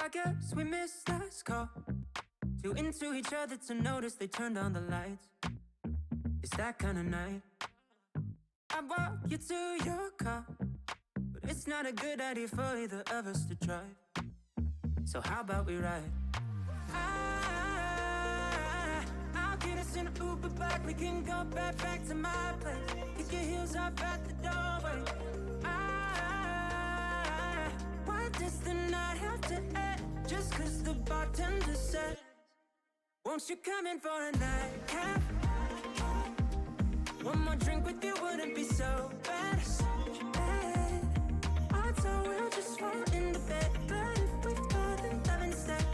I guess we missed last call. Too into each other to notice they turned on the lights. It's that kind of night. I walk you to your car, but it's not a good idea for either of us to drive. So how about we ride? I'll get us in an Uber back. We can go back to my place. Kick your heels off at the doorway. Why does the night have to end just cause the bartender said, won't you come in for a nightcap? One more drink with you wouldn't be so bad. I thought we'll just fall into bed, but if we fall in love instead,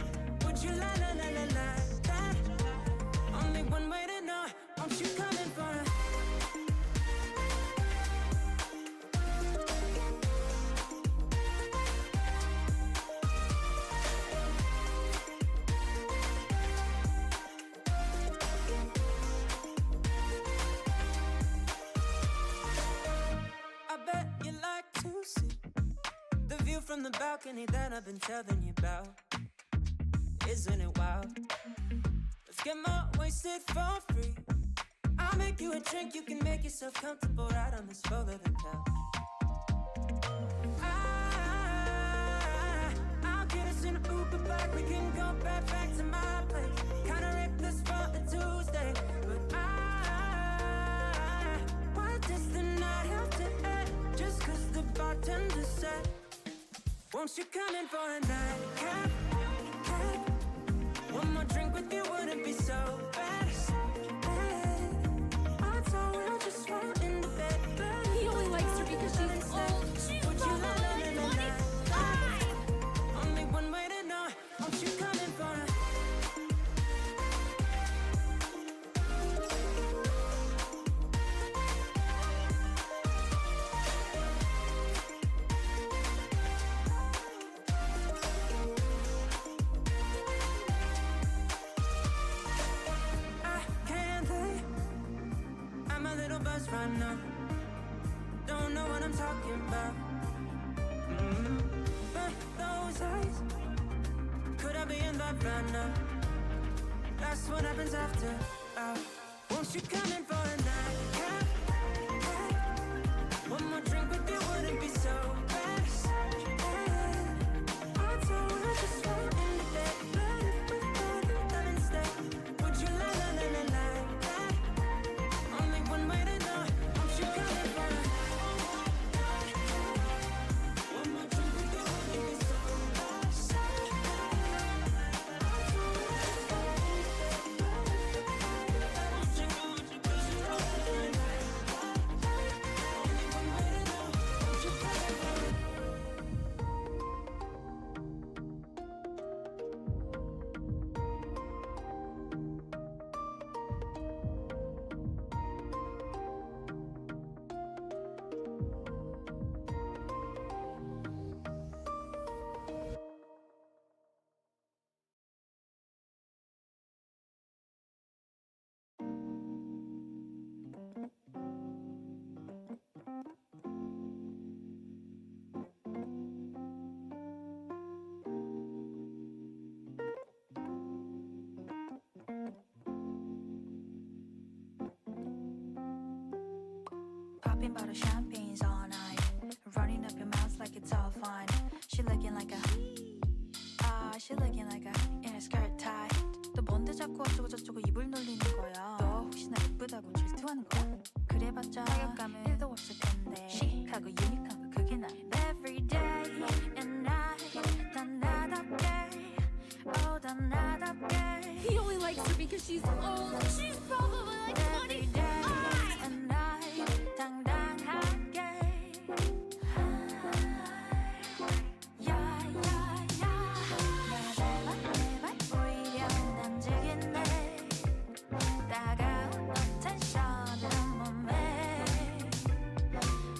would you la la la la la that? Only one way to know, won't you come in for a from the balcony that I've been telling you about. Isn't it wild? Let's get more wasted for free. I'll make you a drink, you can make yourself comfortable right on this folding couch. I'll get us in an Uber back, we can go back to my place. Kinda reckless for a Tuesday, but why does the night have to end just cause the bartender said, won't you come in for a nightcap? One more drink with you wouldn't be so bad. I thought we'll just fall into bed, but he only likes her because she's old. She's probably like 25. Only one way to know, won't you come in for a right now, don't know what I'm talking about. But those eyes, could I be in love right now? That's what happens after. Won't you come in for a nightcap? One more drink with you wouldn't be so bad. I thought we'll just fall into bed, but if we fall in love instead, would you la la la la la that? Only one way to Popping bottle champagnes all night, running up your mouth like it's all fine. She looking like a she looking like a in a skirt tie. 또 뭔데 자꾸 어쩌고 저쩌고 입을 놀리는 거야. 너 혹시나 예쁘다고 질투하는 거야? 그래봤자 타격감은 1도 없을 텐데 시크하고 유니크한 거 그게 나. Every day and night 단 나답게 oh 단 나답게. He only likes her because she's old. She's probably like 25. And night 당당하게 야야야 나대발 오히려 난 즐긴네 따가운 너 텐션은 몸에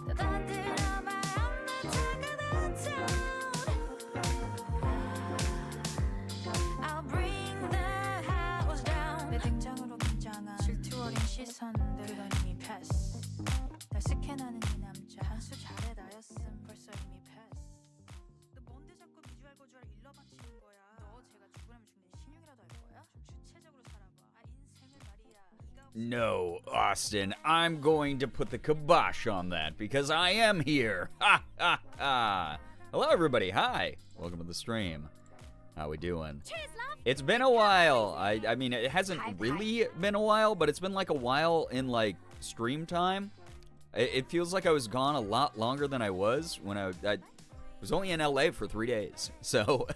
더 들어봐 I'm not talking down I'll bring the house down 내 등장으로 긴장 No, Austin, I'm going to put the kibosh on that because I am here. Ha, ha, ha. Hello, everybody. Hi. Welcome to the stream. How we doing? It's been a while. I mean, it hasn't really been a while, but it's been like a while in, like, stream time. It feels like I was gone a lot longer than I was when I was only in LA for 3 days. So,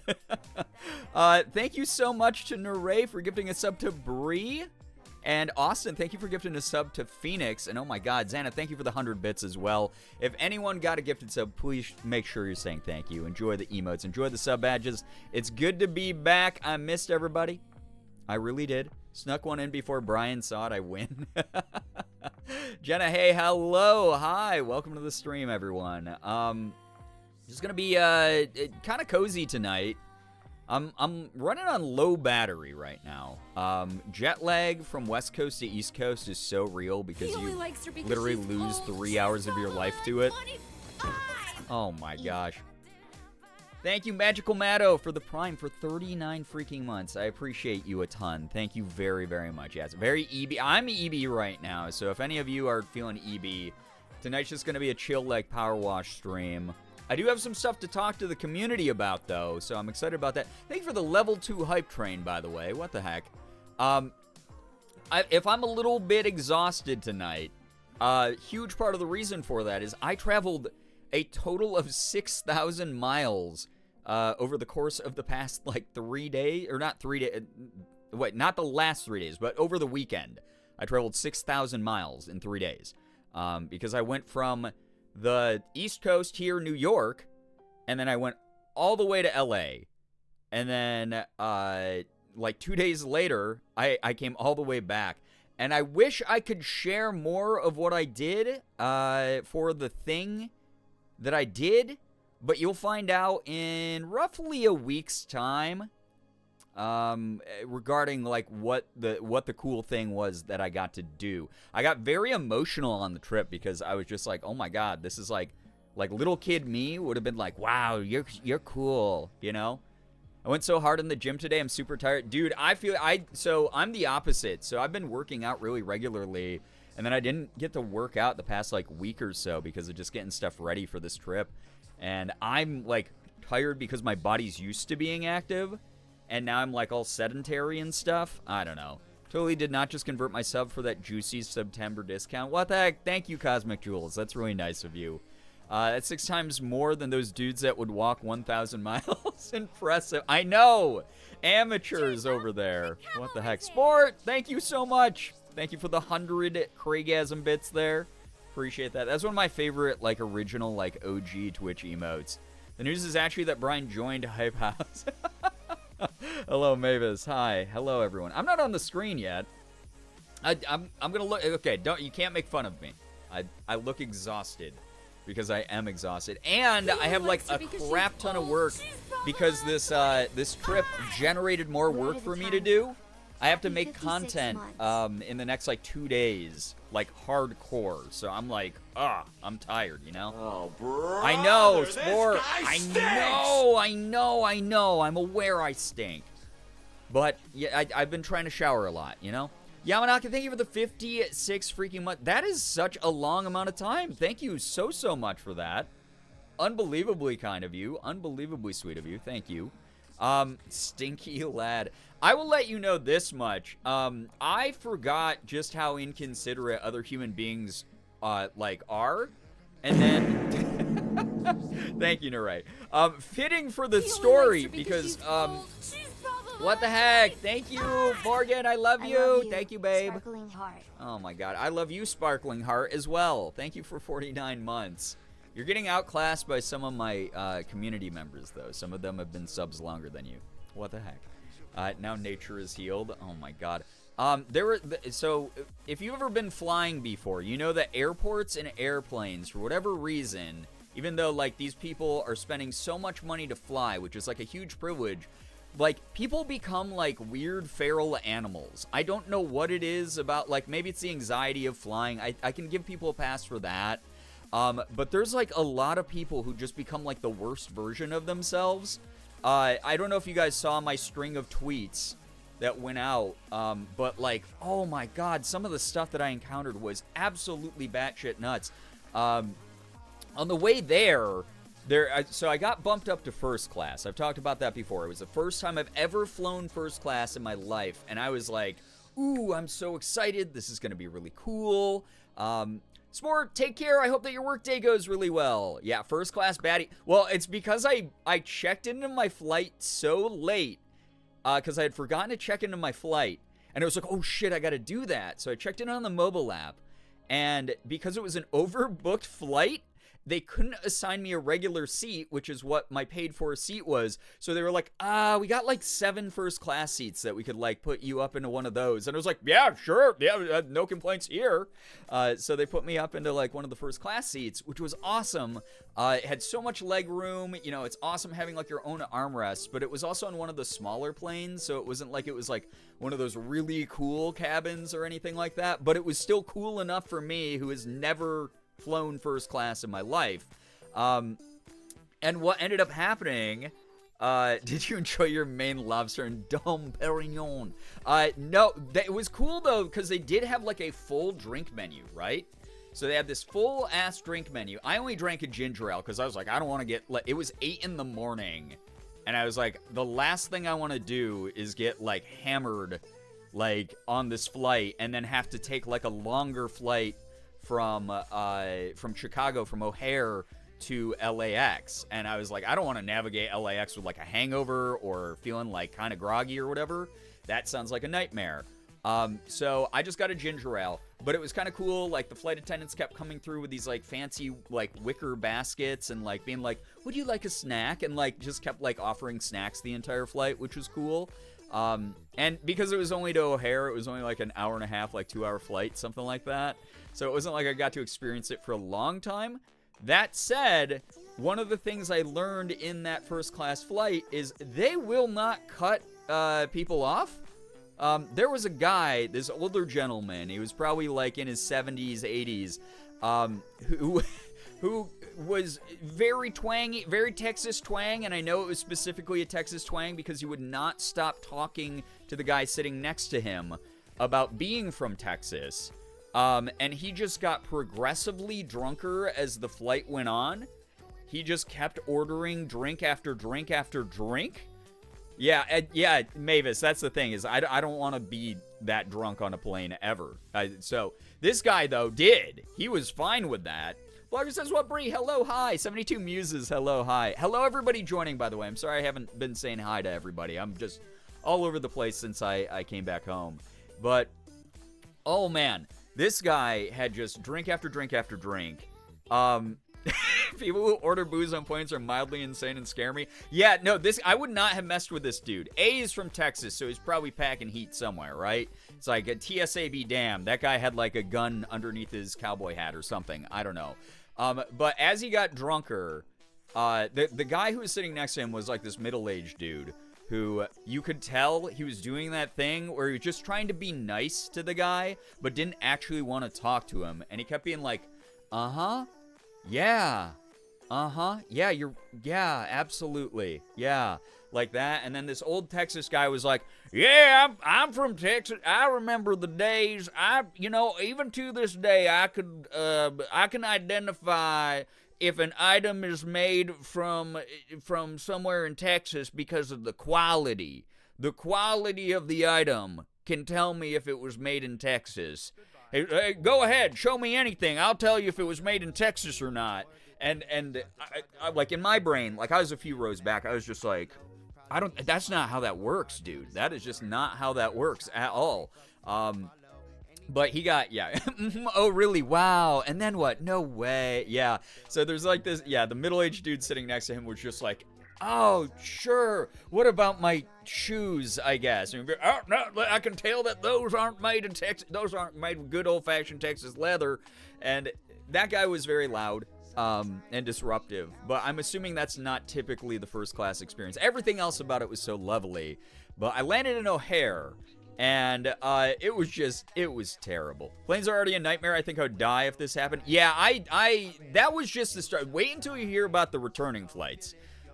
thank you so much to Nure for gifting a sub to Bree. And Austin, thank you for gifting a sub to Phoenix. And oh my god, Xana, thank you for the 100 bits as well. If anyone got a gifted sub, please make sure you're saying thank you. Enjoy the emotes. Enjoy the sub badges. It's good to be back. I missed everybody. I really did. Snuck one in before Brian saw it. I win. Jenna, hey, hello. Hi. Welcome to the stream, everyone. Just going to be kind of cozy tonight. I'm running on low battery right now. Jet lag from West Coast to East Coast is so real because you literally lose 3 hours of your life to it. Oh my gosh. Thank you, Magical Matto, for the Prime for 39 freaking months. I appreciate you a ton. Thank you very, very much. Yes, very EB. I'm EB right now, so if any of you are feeling EB, tonight's just going to be a chill, like, power wash stream. I do have some stuff to talk to the community about, though, so I'm excited about that. Thank you for the level 2 hype train, by the way. What the heck? If I'm a little bit exhausted tonight, huge part of the reason for that is I traveled a total of 6,000 miles over the course of the past, like, 3 days. Or not 3 days. Wait, not the last 3 days, but over the weekend. I traveled 6,000 miles in 3 days. Because I went from the East Coast here, New York, and then I went all the way to LA. And then, like 2 days later, I came all the way back. And I wish I could share more of what I did for the thing that I did, but you'll find out in roughly a week's time regarding like what the cool thing was that I got to do. I got very emotional on the trip because I was just like, oh my god, this is like little kid me would have been like, wow, you're cool, you know? I went so hard in the gym today, I'm super tired. Dude, so I'm the opposite. So I've been working out really regularly, and then I didn't get to work out the past like week or so because of just getting stuff ready for this trip. And I'm like tired because my body's used to being active, and now I'm like all sedentary and stuff. I don't know. Totally did not just convert my sub for that juicy September discount. What the heck? Thank you, Cosmic Jewels. That's really nice of you. That's 6 times more than those dudes that would walk 1,000 miles. Impressive. I know. Amateurs over there. What the heck? Sport, thank you so much. Thank you for the 100 Craigasm bits there. Appreciate that. That's one of my favorite, like, original, like, OG Twitch emotes. The news is actually that Brian joined Hype House. Hello, Mavis. Hi. Hello, everyone. I'm not on the screen yet. I'm gonna look. Okay, you can't make fun of me. I look exhausted because I am exhausted, and I have like a crap ton of work because this trip generated more work for me to do. I have to make content in the next like 2 days, like hardcore. So I'm like, I'm tired, you know? Oh, bro. I know, Sport. I know. I'm aware I stink. But yeah, I've been trying to shower a lot, you know? Yamanaka, thank you for the 56 freaking months. That is such a long amount of time. Thank you so much for that. Unbelievably kind of you. Unbelievably sweet of you. Thank you. Stinky lad. I will let you know this much. I forgot just how inconsiderate other human beings, like, are. And then... Thank you, Naray. Fitting for the story, because, what the heck? Thank you, Morgan. I love you. Thank you, babe. Sparkling heart. Oh, my God. I love you, Sparkling Heart, as well. Thank you for 49 months. You're getting outclassed by some of my community members, though. Some of them have been subs longer than you. What the heck? Now nature is healed. Oh, my God. So, if you've ever been flying before, you know that airports and airplanes, for whatever reason, even though, like, these people are spending so much money to fly, which is, like, a huge privilege, like, people become, like, weird feral animals. I don't know what it is about, like, maybe it's the anxiety of flying. I can give people a pass for that. But there's, like, a lot of people who just become, like, the worst version of themselves. I don't know if you guys saw my string of tweets that went out. But like, oh my God, some of the stuff that I encountered was absolutely batshit nuts. On the way there, so I got bumped up to first class. I've talked about that before. It was the first time I've ever flown first class in my life, and I was like, ooh, I'm so excited. This is going to be really cool. Sport, take care. I hope that your workday goes really well. Yeah, first class baddie. Well, it's because I checked into my flight so late, because I had forgotten to check into my flight, and it was like, oh shit, I got to do that. So I checked in on the mobile app, and because it was an overbooked flight, they couldn't assign me a regular seat, which is what my paid for seat was. So they were like, we got like 7 first class seats that we could like put you up into one of those. And I was like, yeah, sure. Yeah, no complaints here. So they put me up into like one of the first class seats, which was awesome. It had so much leg room. You know, it's awesome having like your own armrests, but it was also on one of the smaller planes. So it wasn't like it was like one of those really cool cabins or anything like that. But it was still cool enough for me, who has never flown first class in my life. And what ended up happening, did you enjoy your Maine lobster and Dom Perignon? No, it was cool though, because they did have like a full drink menu, right? So they had this full ass drink menu. I only drank a ginger ale because I was like, I don't want to get, it was 8 in the morning. And I was like, the last thing I want to do is get like hammered like on this flight and then have to take like a longer flight from Chicago, from O'Hare to LAX. And I was like, I don't want to navigate LAX with like a hangover or feeling like kind of groggy or whatever. That sounds like a nightmare. So I just got a ginger ale, but it was kind of cool. Like the flight attendants kept coming through with these like fancy like wicker baskets and like being like, would you like a snack? And like just kept like offering snacks the entire flight, which was cool. And because it was only to O'Hare, it was only like an hour and a half, like 2-hour flight, something like that. So it wasn't like I got to experience it for a long time. That said, one of the things I learned in that first class flight is they will not cut people off. There was a guy, this older gentleman, he was probably like in his 70s, 80s, who was very twangy, very Texas twang, and I know it was specifically a Texas twang because he would not stop talking to the guy sitting next to him about being from Texas. And he just got progressively drunker as the flight went on. He just kept ordering drink after drink after drink. Yeah, Mavis, that's the thing, is I don't want to be that drunk on a plane ever. So this guy, though, did. He was fine with that. Blogger says, what, Bree? Hello, hi. 72 Muses, hello, hi. Hello, everybody joining, by the way. I'm sorry I haven't been saying hi to everybody. I'm just all over the place since I came back home. But, oh, man. This guy had just drink after drink after drink. People who order booze on planes are mildly insane and scare me. Yeah, no, I would not have messed with this dude. A is from Texas, so he's probably packing heat somewhere, right? It's like a TSA be damned. That guy had like a gun underneath his cowboy hat or something. I don't know. But as he got drunker, the guy who was sitting next to him was like this middle-aged dude who you could tell he was doing that thing where he was just trying to be nice to the guy, but didn't actually want to talk to him. And he kept being like, yeah, yeah, absolutely, yeah, like that. And then this old Texas guy was like, yeah, I'm from Texas. I remember the days. Even to this day, I can identify if an item is made from somewhere in Texas because of the quality. The quality of the item can tell me if it was made in Texas. Hey, go ahead, show me anything. I'll tell you if it was made in Texas or not. And I like in my brain, like I was a few rows back, I was just like, that's not how that works, dude. That is just not how that works at all. But he got, yeah. Oh, really? Wow. And then what? No way. Yeah. So there's like this, yeah, the middle-aged dude sitting next to him was just like, oh, sure. What about my shoes, I guess? And oh, no, I can tell that those aren't made in Texas. Those aren't made with good old-fashioned Texas leather. And that guy was very loud and disruptive. But I'm assuming that's not typically the first-class experience. Everything else about it was so lovely. But I landed in O'Hare. And it was terrible. Planes are already a nightmare. I think I would die if this happened. Yeah, that was just the start. Wait until you hear about the returning flights.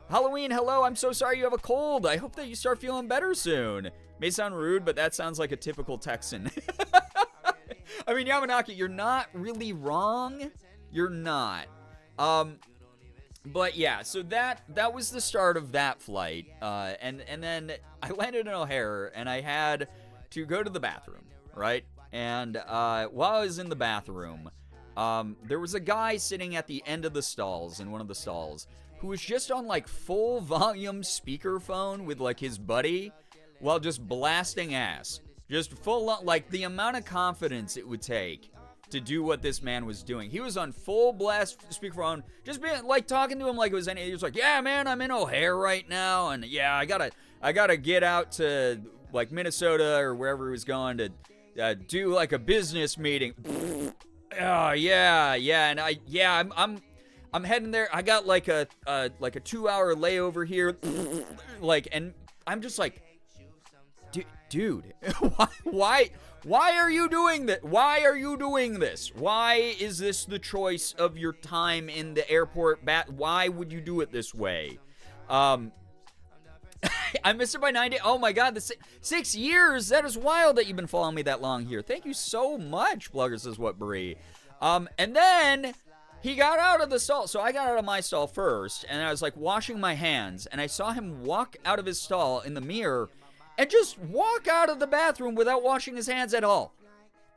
Halloween, hello, I'm so sorry you have a cold. I hope that you start feeling better soon. May sound rude, but that sounds like a typical Texan. I mean, Yamanaki, you're not really wrong. You're not. But yeah, so that was the start of that flight. And then I landed in O'Hare, and I had to go to the bathroom, right? And while I was in the bathroom, there was a guy sitting at the end of the stalls, in one of the stalls, who was just on like full volume speakerphone with like his buddy while just blasting ass. Just full on, like the amount of confidence it would take to do what this man was doing. He was on full blast speakerphone, just being like talking to him like it was any. He was like, "Yeah, man, I'm in O'Hare right now, and yeah, I gotta get out to like Minnesota or wherever he was going to do like a business meeting." Oh yeah, and I'm heading there. I got like a 2-hour layover here, like, and I'm just like, dude, why are you doing that? Why are you doing this? Why is this the choice of your time in the airport? Why would you do it this way? I missed it by 9 days. Oh my God, 6 years. That is wild that you've been following me that long here. Thank you so much, Blugger says what, Brie. And then he got out of the stall. So I got out of my stall first, and I was like washing my hands, and I saw him walk out of his stall in the mirror and just walk out of the bathroom without washing his hands at all.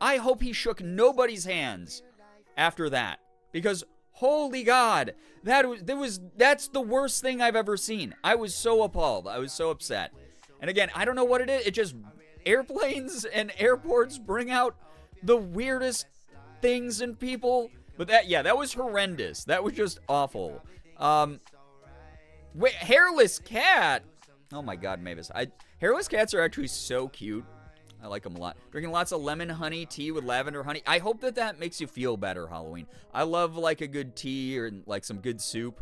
I hope he shook nobody's hands after that, because holy God, that's the worst thing I've ever seen. I was so appalled. I was so upset. And again, I don't know what it is. It just, airplanes and airports bring out the weirdest things in people. But that was horrendous. That was just awful. Wait, hairless cat. Oh my God, Mavis. Hairless cats are actually so cute. I like them a lot. Drinking lots of lemon honey tea with lavender honey. I hope that makes you feel better, Halloween. I love like a good tea or like some good soup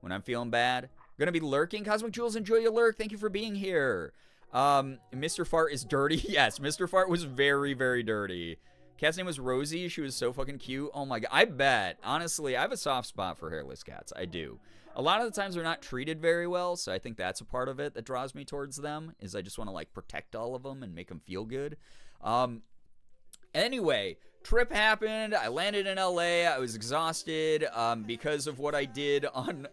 when I'm feeling bad. Gonna be lurking. Cosmic Jules, enjoy your lurk. Thank you for being here. Mr. Fart is dirty. Yes, Mr. Fart was very, very dirty. Cat's name was Rosie. She was so fucking cute. Oh my God. I bet. Honestly, I have a soft spot for hairless cats. I do. A lot of the times they're not treated very well, so I think that's a part of it that draws me towards them, is I just want to like protect all of them and make them feel good. Anyway, trip happened. I landed in LA. I was exhausted because of what I did on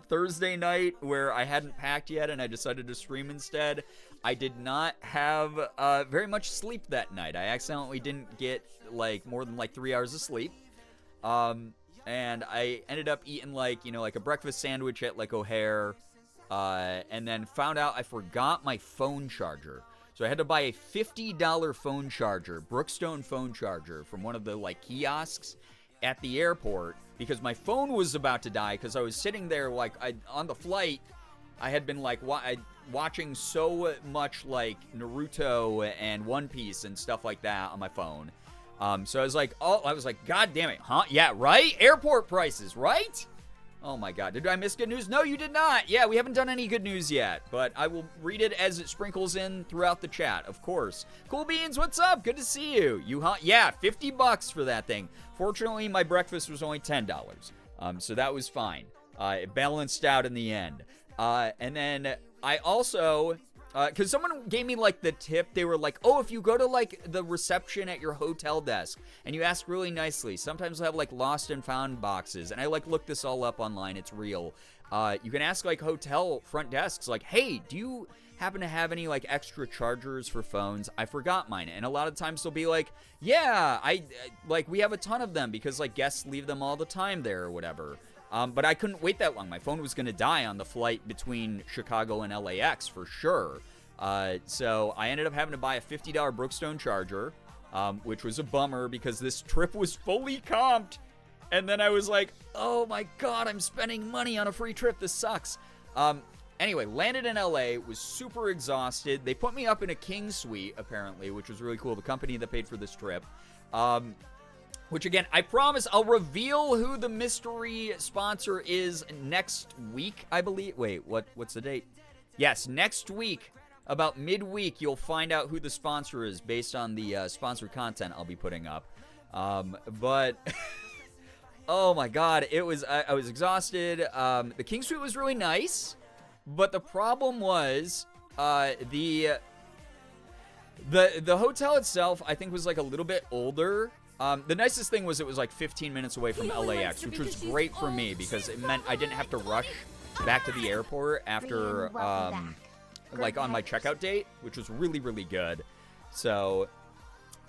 Thursday night, where I hadn't packed yet and I decided to stream instead. I did not have very much sleep that night. I accidentally didn't get like more than like 3 hours of sleep. And I ended up eating like a breakfast sandwich at like O'Hare, and then found out I forgot my phone charger. So I had to buy a $50 phone charger, Brookstone phone charger, from one of the like kiosks at the airport, because my phone was about to die, because I was sitting there like on the flight. I had been like watching so much like Naruto and One Piece and stuff like that on my phone. So I was like, God damn it, huh? Yeah, right? Airport prices, right? Oh my God, did I miss good news? No, you did not. Yeah, we haven't done any good news yet, but I will read it as it sprinkles in throughout the chat, of course. Cool Beans, what's up? Good to see you. Yeah, $50 for that thing. Fortunately, my breakfast was only $10. So that was fine. It balanced out in the end. And then I also, because someone gave me like the tip, they were like, oh, if you go to like the reception at your hotel desk and you ask really nicely, sometimes they'll have like lost and found boxes. And I like looked this all up online. It's real. You can ask like hotel front desks like, hey, do you happen to have any like extra chargers for phones? I forgot mine. And a lot of times they'll be like, yeah, we have a ton of them because like guests leave them all the time there or whatever. But I couldn't wait that long. My phone was going to die on the flight between Chicago and LAX for sure. So I ended up having to buy a $50 Brookstone charger, which was a bummer because this trip was fully comped. And then I was like, oh my God, I'm spending money on a free trip. This sucks. Anyway, landed in LA, was super exhausted. They put me up in a king suite, apparently, which was really cool. The company that paid for this trip. Which, again, I promise I'll reveal who the mystery sponsor is next week, I believe. Wait, what's the date? Yes, next week, about midweek, you'll find out who the sponsor is based on the sponsored content I'll be putting up. But Oh my god, it was I was exhausted. The King Suite was really nice, but the problem was the hotel itself I think was like a little bit older. The nicest thing was it was like 15 minutes away from LAX, which was great for me because it meant I didn't have to rush back to the airport after like on my checkout date, which was really, really good. So,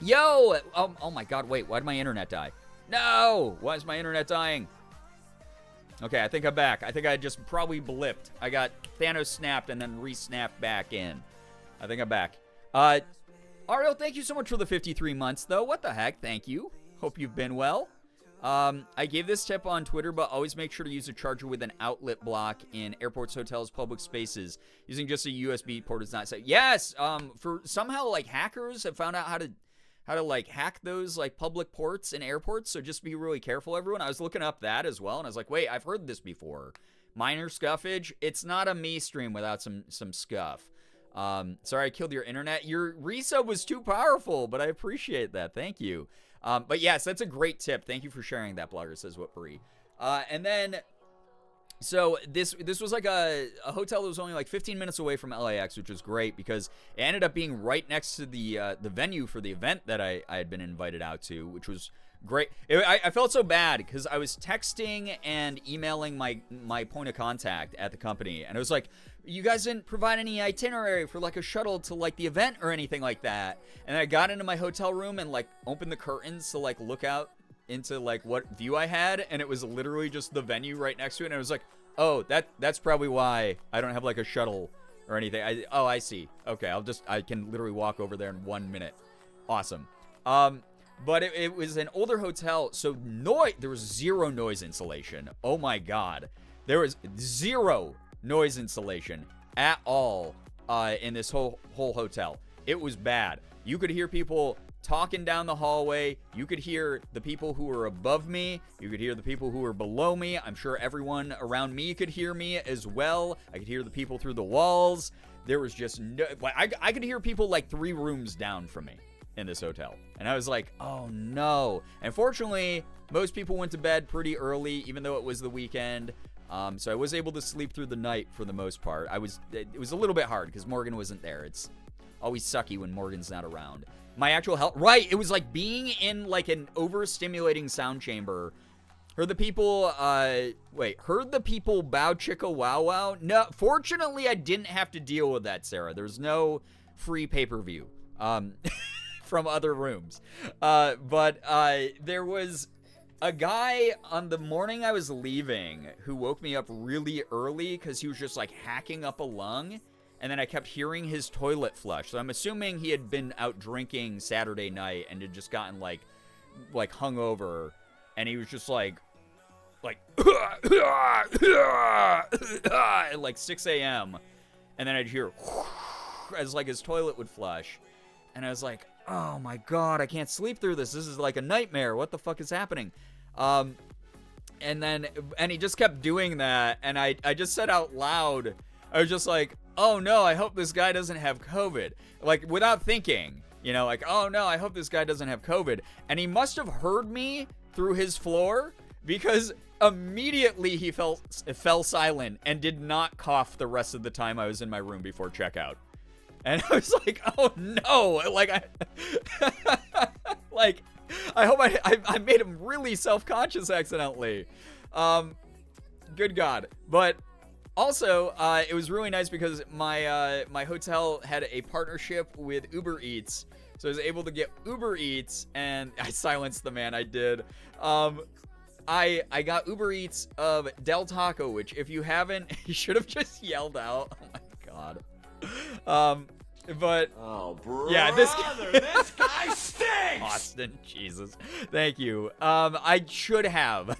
yo, oh my god, wait, why did my internet die? No, why is my internet dying? Okay, I think I'm back. I think I just probably blipped. I got Thanos snapped and then re-snapped back in. I think I'm back. Ariel, thank you so much for the 53 months, though. What the heck? Thank you. Hope you've been well. I gave this tip on Twitter, but always make sure to use a charger with an outlet block in airports, hotels, public spaces. Using just a USB port is not safe. Yes, for somehow, like, hackers have found out how to like, hack those, like, public ports in airports, so just be really careful, everyone. I was looking up that as well, and I was like, wait, I've heard this before. Minor scuffage. It's not a me stream without some scuff. Sorry I killed your internet. Your resub was too powerful, but I appreciate that. Thank you. But yes, that's a great tip. Thank you for sharing that, Blogger Says Whippery. And then, so this was like a hotel that was only like 15 minutes away from LAX, which was great because it ended up being right next to the venue for the event that I had been invited out to, which was great. I felt so bad because I was texting and emailing my point of contact at the company, and it was like, you guys didn't provide any itinerary for like a shuttle to like the event or anything like that. And I got into my hotel room and like opened the curtains to like look out into like what view I had, and it was literally just the venue right next to it. And I was like, oh, that's probably why I don't have like a shuttle or anything. I see. Okay, I can literally walk over there in 1 minute. Awesome. But it was an older hotel, so there was zero noise insulation. Oh my god. There was zero noise insulation at all in this whole hotel. It was bad. You could hear people talking down the hallway. You could hear the people who were above me. You could hear the people who were below me. I'm sure everyone around me could hear me as well. I could hear the people through the walls. There was just no... I could hear people like 3 rooms down from me in this hotel. And I was like, oh no. And fortunately, most people went to bed pretty early, even though it was the weekend. So I was able to sleep through the night for the most part. It was a little bit hard because Morgan wasn't there. It's always sucky when Morgan's not around. My actual health, right? It was like being in like an overstimulating sound chamber. Heard the people bow chicka wow wow. No, fortunately I didn't have to deal with that, Sarah. There's no free pay-per-view from other rooms. But there was a guy on the morning I was leaving who woke me up really early because he was just like hacking up a lung, and then I kept hearing his toilet flush. So I'm assuming he had been out drinking Saturday night and had just gotten like hungover, and he was just like at like 6 a.m. and then I'd hear as like his toilet would flush, and I was like, oh my god, I can't sleep through this. This is like a nightmare. What the fuck is happening? And he just kept doing that, and I just said out loud, I was just like, oh no, I hope this guy doesn't have COVID. Like, without thinking, you know, like, oh no, I hope this guy doesn't have COVID. And he must have heard me through his floor, because immediately he fell silent and did not cough the rest of the time I was in my room before checkout. And I was like, oh no, like, I hope I made him really self-conscious accidentally. Good God. But also, it was really nice because my hotel had a partnership with Uber Eats. So I was able to get Uber Eats, and I silenced the man, I did. I got Uber Eats of Del Taco, which if you haven't, you should have just yelled out. Oh my God. But oh, brother, yeah, this guy stinks. Austin, Jesus, thank you. I should have.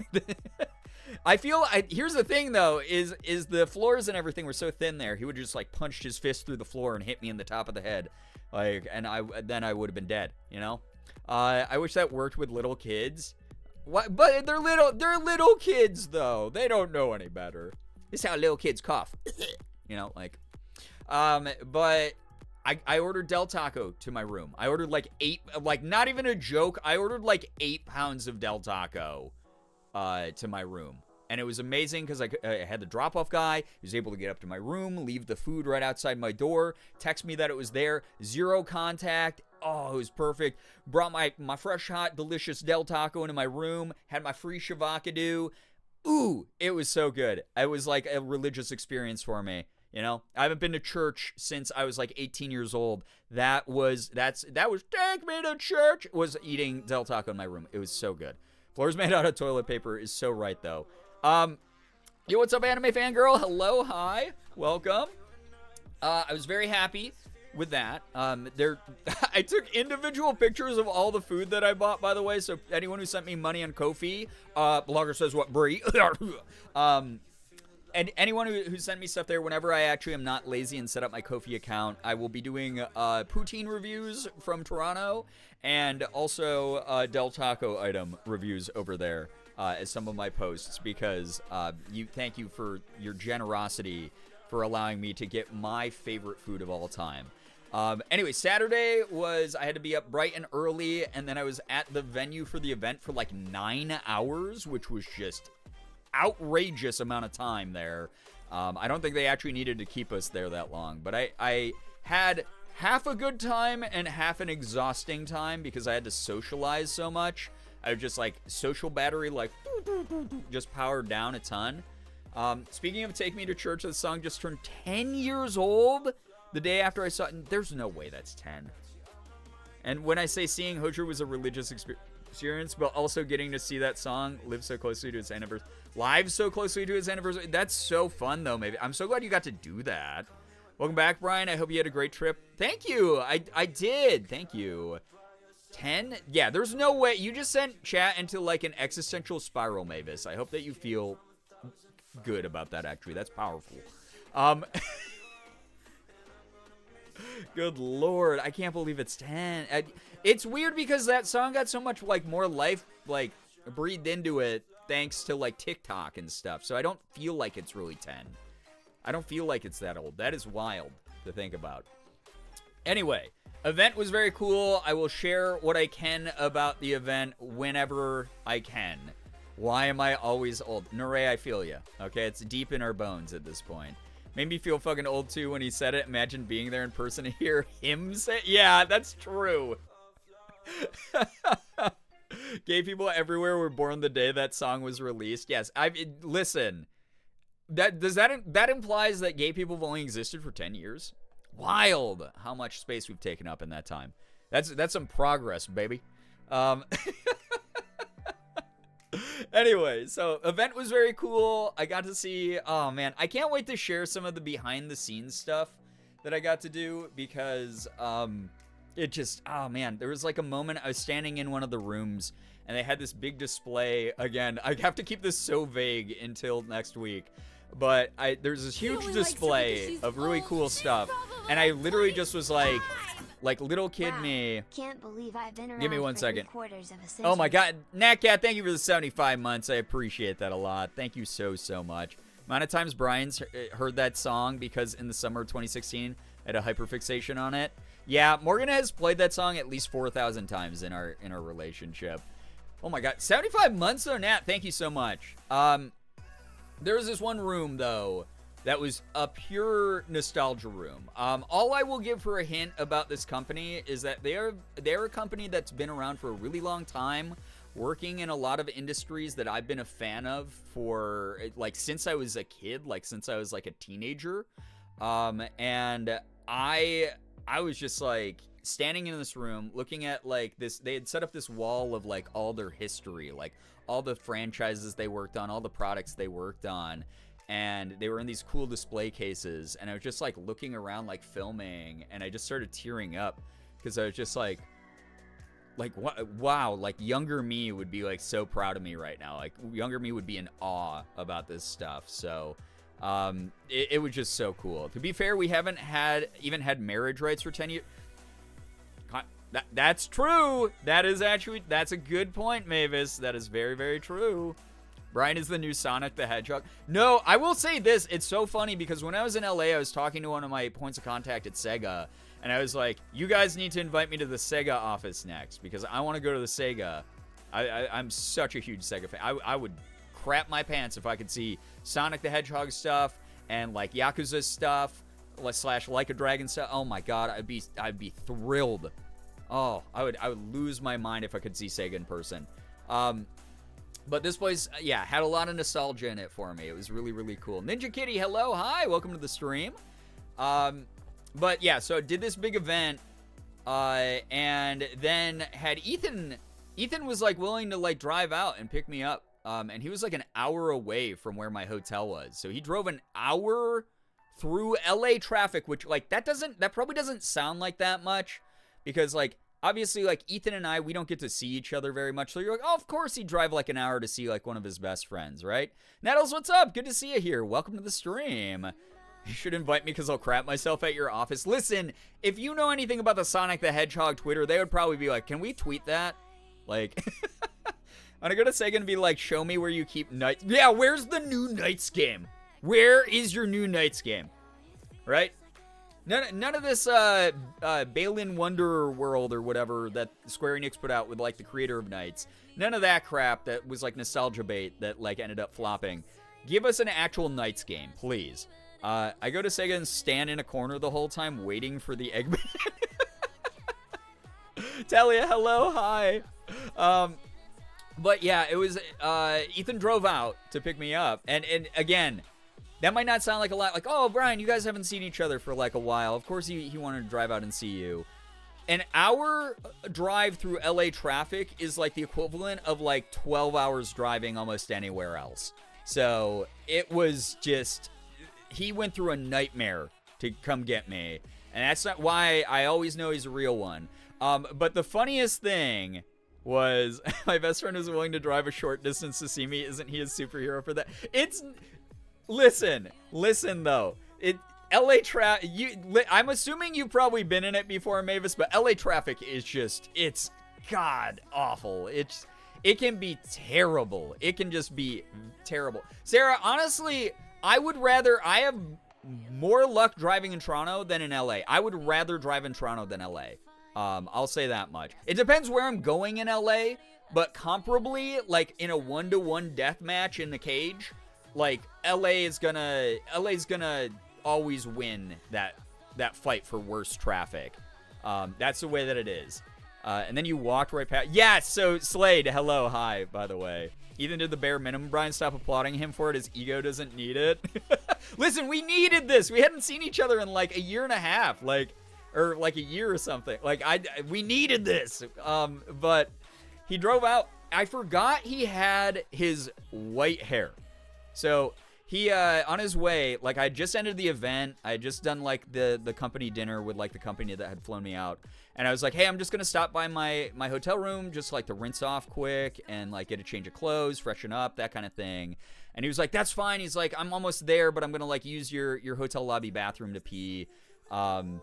I feel here's the thing though, is the floors and everything were so thin there. He would just like punched his fist through the floor and hit me in the top of the head, like, and then I would have been dead. You know, I wish that worked with little kids. What? But they're little kids though. They don't know any better. This is how little kids cough. You know, like, but. I ordered Del Taco to my room. I ordered like 8, like not even a joke. I ordered like 8 pounds of Del Taco to my room. And it was amazing because I had the drop-off guy. He was able to get up to my room, leave the food right outside my door, text me that it was there, 0 contact. Oh, it was perfect. Brought my fresh, hot, delicious Del Taco into my room, had my free shavakadu. Ooh, it was so good. It was like a religious experience for me. You know, I haven't been to church since I was like 18 years old. That was take me to church. Was eating Del Taco in my room. It was so good. Floors made out of toilet paper is so right though. Yo, what's up, anime fangirl? Hello, hi, welcome. I was very happy with that. I took individual pictures of all the food that I bought, by the way. So anyone who sent me money on Ko-fi, blogger says what, Brie. And anyone who sent me stuff there, whenever I actually am not lazy and set up my Ko-fi account, I will be doing poutine reviews from Toronto and also Del Taco item reviews over there as some of my posts, because thank you for your generosity for allowing me to get my favorite food of all time. Anyway, Saturday I had to be up bright and early, and then I was at the venue for the event for like 9 hours, which was just outrageous amount of time there. I don't think they actually needed to keep us there that long, but I had half a good time and half an exhausting time because I had to socialize so much. I was just like social battery, like just powered down a ton. Speaking of Take Me to Church, the song just turned 10 years old the day after I saw it. There's no way that's 10. And when I say seeing Hojo was a religious experience, but also getting to see that song live so closely to its anniversary, that's so fun though. Maybe I'm so glad you got to do that. Welcome back, Brian. I hope you had a great trip. Thank you. I did. Thank you. 10? Yeah, there's no way. You just sent chat into like an existential spiral, Mavis. I hope that you feel good about that, actually. That's powerful. Good lord, I can't believe it's 10. It's weird because that song got so much like more life like breathed into it thanks to like TikTok and stuff. So I don't feel like it's really 10. I don't feel like it's that old. That is wild to think about. Anyway, event was very cool. I will share what I can about the event whenever I can. Why am I always old? Nure, I feel ya. Okay, it's deep in our bones at this point. Made me feel fucking old too when he said it. Imagine being there in person to hear him say it. Yeah, that's true. Gay people everywhere were born the day that song was released. Yes, listen. That implies that gay people have only existed for 10 years. Wild how much space we've taken up in that time. That's some progress, baby. Anyway, so event was very cool. I got to see, oh man, I can't wait to share some of the behind the scenes stuff that I got to do because it just, oh man, there was like a moment I was standing in one of the rooms and they had this big display. Again, I have to keep this so vague until next week, but there's this huge display of really cool stuff, and I literally just was like little kid me. Can't believe I've been around. Give me 1 second. Quarters of a century. Oh my god, Natcat, thank you for the 75 months. I appreciate that a lot. Thank you so much. Amount of times Brian's heard that song because in the summer of 2016 I had a hyperfixation on it. Yeah, Morgan has played that song at least 4,000 times in our relationship. Oh my god, 75 months though, Nat. Thank you so much. There was this one room though that was a pure nostalgia room. All I will give her a hint about this company is that they're a company that's been around for a really long time, working in a lot of industries that I've been a fan of for like since I was a kid, like since I was like a teenager. And I was just like standing in this room looking at like this. They had set up this wall of like all their history, like all the franchises they worked on, all the products they worked on. And they were in these cool display cases, and I was just like looking around, like filming, and I just started tearing up because I was just like wow, like younger me would be like so proud of me right now. Like younger me would be in awe about this stuff. So it was just so cool. To be fair, we haven't even had marriage rights for 10 years. That's true. That's a good point, Mavis. That is very, very true. Brian is the new Sonic the Hedgehog. No, I will say this. It's so funny because when I was in LA, I was talking to one of my points of contact at Sega, and I was like, you guys need to invite me to the Sega office next because I want to go to the Sega I'm such a huge Sega fan. I would crap my pants if I could see Sonic the Hedgehog stuff and like Yakuza stuff / Like a Dragon stuff. Oh my god, I'd be thrilled. Oh, I would lose my mind if I could see Sega in person. But this place, yeah, had a lot of nostalgia in it for me. It was really, really cool. Ninja Kitty, hello, hi, welcome to the stream. But yeah, so I did this big event, and then had Ethan was like willing to like drive out and pick me up. And he was like an hour away from where my hotel was. So he drove an hour through LA traffic, which like that probably doesn't sound like that much, because like obviously like Ethan and I, we don't get to see each other very much. So you're like, oh, of course he'd drive like an hour to see like one of his best friends, right? Nettles, what's up? Good to see you here. Welcome to the stream. You should invite me because I'll crap myself at your office. Listen, if you know anything about the Sonic the Hedgehog Twitter, they would probably be like, can we tweet that? Like, I'm gonna go to Sega and be like, show me where you keep Knights. Yeah, where's the new Knights game? Where is your new Knights game? Right? None of this Balin Wonder World or whatever that Square Enix put out with like the creator of Knights. None of that crap that was like nostalgia bait that like ended up flopping. Give us an actual Knights game, please. I go to Sega and stand in a corner the whole time waiting for the Eggman. Talia, hello, hi. But yeah, it was Ethan drove out to pick me up, and again, that might not sound like a lot, like, oh, Brian, you guys haven't seen each other for like a while. Of course he wanted to drive out and see you. An hour drive through LA traffic is like the equivalent of like 12 hours driving almost anywhere else. So it was just, he went through a nightmare to come get me, and that's not why I always know he's a real one. But the funniest thing was my best friend was willing to drive a short distance to see me. Isn't he a superhero for that? Listen though. LA traffic, I'm assuming you've probably been in it before, Mavis, but LA traffic is just, it's god awful. It can be terrible. It can just be terrible. Sarah, honestly, I have more luck driving in Toronto than in LA. I would rather drive in Toronto than LA. I'll say that much. It depends where I'm going in LA, but comparably, like in a 1-to-1 death match in the cage, like LA's gonna always win that fight for worst traffic. That's the way that it is. And then you walked right past. Yeah, so Slade, hello, hi, by the way. Ethan did the bare minimum. Brian, stop applauding him for it. His ego doesn't need it. Listen, we needed this. We hadn't seen each other in like a year and a half, or like a year or something. Like we needed this. But he drove out. I forgot he had his white hair. So he, on his way, like I just ended the event. I had just done like the company dinner with like the company that had flown me out. And I was like, hey, I'm just going to stop by my hotel room just like to rinse off quick and like get a change of clothes, freshen up, that kind of thing. And he was like, that's fine. He's like, I'm almost there, but I'm going to like use your hotel lobby bathroom to pee. And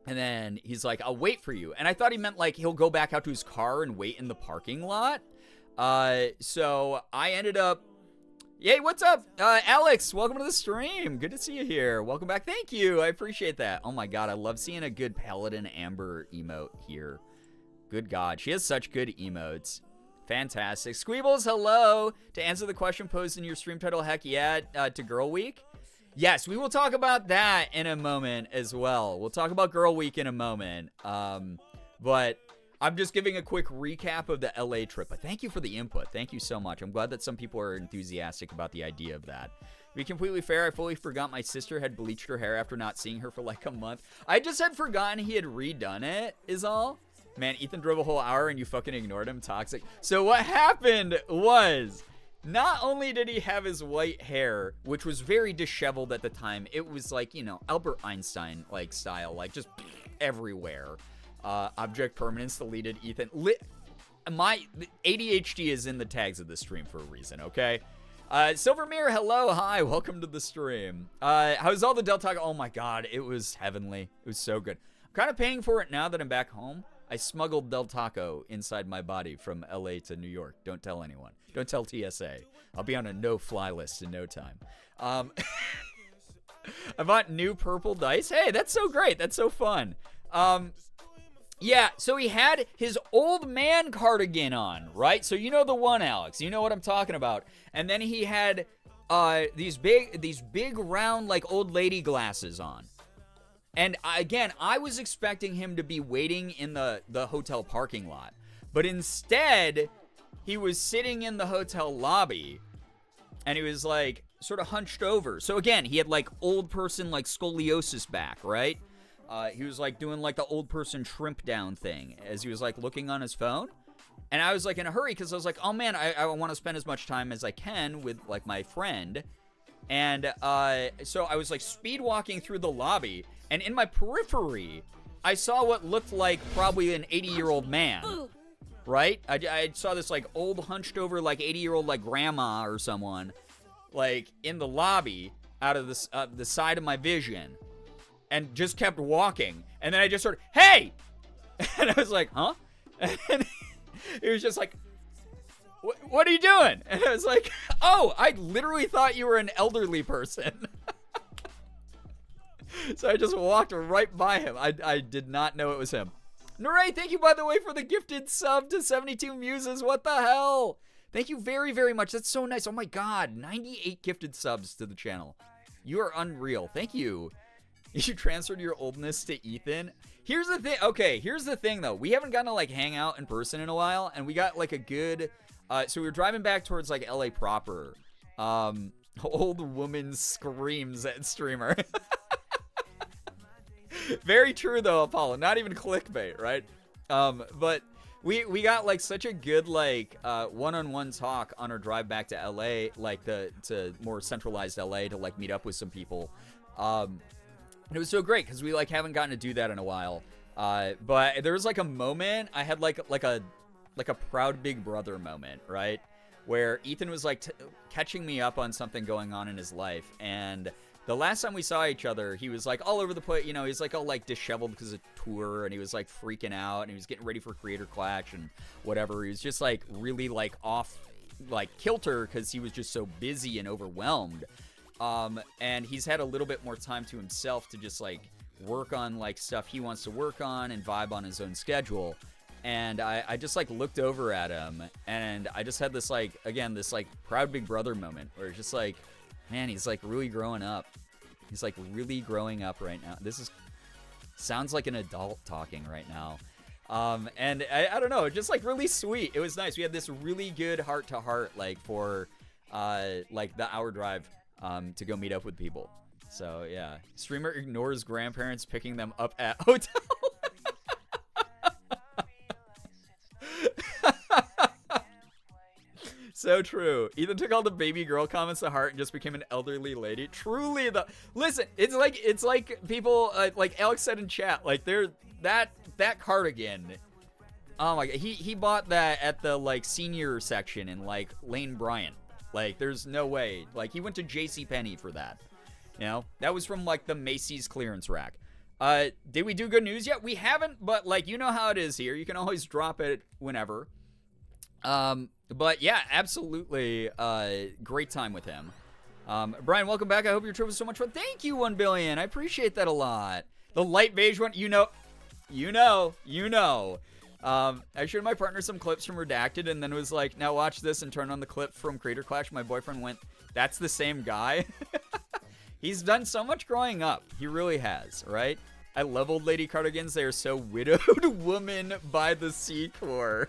then he's like, I'll wait for you. And I thought he meant like he'll go back out to his car and wait in the parking lot. So I ended up, yay, what's up? Alex, welcome to the stream. Good to see you here. Welcome back. Thank you. I appreciate that. Oh my God, I love seeing a good Paladin Amber emote here. Good God, she has such good emotes. Fantastic. Squeebles, hello. To answer the question posed in your stream title, heck yeah, to Girl Week. Yes, we will talk about that in a moment as well. We'll talk about Girl Week in a moment. But I'm just giving a quick recap of the LA trip. But thank you for the input. Thank you so much. I'm glad that some people are enthusiastic about the idea of that. To be completely fair, I fully forgot my sister had bleached her hair after not seeing her for like a month. I just had forgotten he had redone it, is all. Man, Ethan drove a whole hour and you fucking ignored him. Toxic. So what happened was, not only did he have his white hair, which was very disheveled at the time, it was like, you know, Albert Einstein like style, like just everywhere. Object permanence deleted. Ethan, my ADHD is in the tags of the stream for a reason, okay? Silvermere, hello, hi, welcome to the stream. How's all the Del Taco? Oh my God, it was heavenly. It was so good. I'm kind of paying for it now that I'm back home. I smuggled Del Taco inside my body from LA to New York. Don't tell anyone. Don't tell TSA. I'll be on a no-fly list in no time. I bought new purple dice. Hey, that's so great. That's so fun. Yeah, so he had his old man cardigan on, right? So you know the one, Alex. You know what I'm talking about. And then he had these big round like old lady glasses on. And again, I was expecting him to be waiting in the hotel parking lot. But instead, he was sitting in the hotel lobby and he was like sort of hunched over. So again, he had like old person like scoliosis back, right? He was like doing like the old person shrimp down thing as he was like looking on his phone. And I was like in a hurry because I was like, oh man, I want to spend as much time as I can with like my friend. And so I was like speed walking through the lobby, and in my periphery, I saw what looked like probably an 80-year-old man. Right? I saw this like old hunched over like 80-year-old like grandma or someone like in the lobby out of the side of my vision. And just kept walking. And then I just sort of, hey! And I was like, huh? And he was just like, what are you doing? And I was like, oh, I literally thought you were an elderly person. So I just walked right by him. I did not know it was him. Naray, thank you, by the way, for the gifted sub to 72 Muses. What the hell? Thank you very, very much. That's so nice. Oh my god, 98 gifted subs to the channel. You are unreal. Thank you. You transferred your oldness to Ethan. Here's the thing. Okay, here's the thing, though. We haven't gotten to, like, hang out in person in a while, and we got, like, a good... so we were driving back towards, like, LA proper. Old woman screams at streamer. Very true, though, Apollo. Not even clickbait, right? But we got, like, such a good, like, one-on-one talk on our drive back to LA, like, to more centralized LA to, like, meet up with some people. And it was so great because we like haven't gotten to do that in a while. But there was like a moment I had like a proud big brother moment, right? Where Ethan was like catching me up on something going on in his life. And the last time we saw each other, he was like all over the place. You know, he's like all like disheveled because of tour, and he was like freaking out, and he was getting ready for Creator Clash and whatever. He was just like really like off like kilter because he was just so busy and overwhelmed. And he's had a little bit more time to himself to just like work on like stuff he wants to work on and vibe on his own schedule. And I just like looked over at him, and I just had this like, again, this like proud big brother moment where it's just like, man, he's like really growing up. He's like really growing up right now. This sounds like an adult talking right now. And I don't know, just like really sweet. It was nice. We had this really good heart to heart, like for like the hour drive to go meet up with people. So yeah, streamer ignores grandparents picking them up at hotel. So true. Ethan took all the baby girl comments to heart and just became an elderly lady. Truly, listen, it's like people like Alex said in chat, like they're that cardigan. Oh my god, he bought that at the like senior section in like Lane Bryant. Like there's no way. Like he went to JCPenney for that. You know, that was from like the Macy's clearance rack. Did we do good news yet? We haven't, but like you know how it is here. You can always drop it whenever. But yeah, absolutely, great time with him. Brian, welcome back. I hope your trip was so much fun. Thank you, 1 billion. I appreciate that a lot. The light beige one, you know. I showed my partner some clips from Redacted and then was like, now watch this, and turned on the clip from Creator Clash. My boyfriend went, that's the same guy. He's done so much growing up. He really has, right? I love old lady cardigans. They are so widowed woman by the Secor.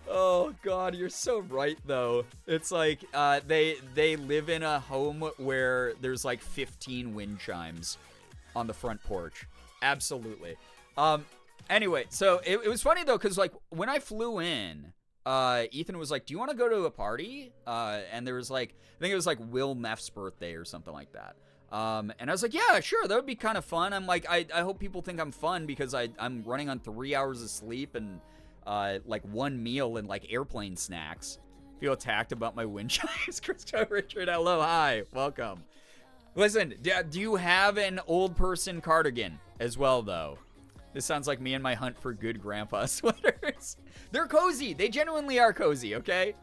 Oh god, you're so right though. It's like they live in a home where there's like 15 wind chimes on the front porch. Absolutely. Anyway, so it was funny though, because like when I flew in, Ethan was like, do you want to go to a party? And there was like, I think it was like Will Meff's birthday or something like that. And I was like, yeah, sure, that would be kind of fun. I'm like, I hope people think I'm fun because I'm running on 3 hours of sleep and like one meal and like airplane snacks. Feel attacked about my wind chimes. Christo Richard, hello, hi, welcome. Listen, do you have an old person cardigan as well, though? This sounds like me and my hunt for good grandpa sweaters. They're cozy. They genuinely are cozy, okay?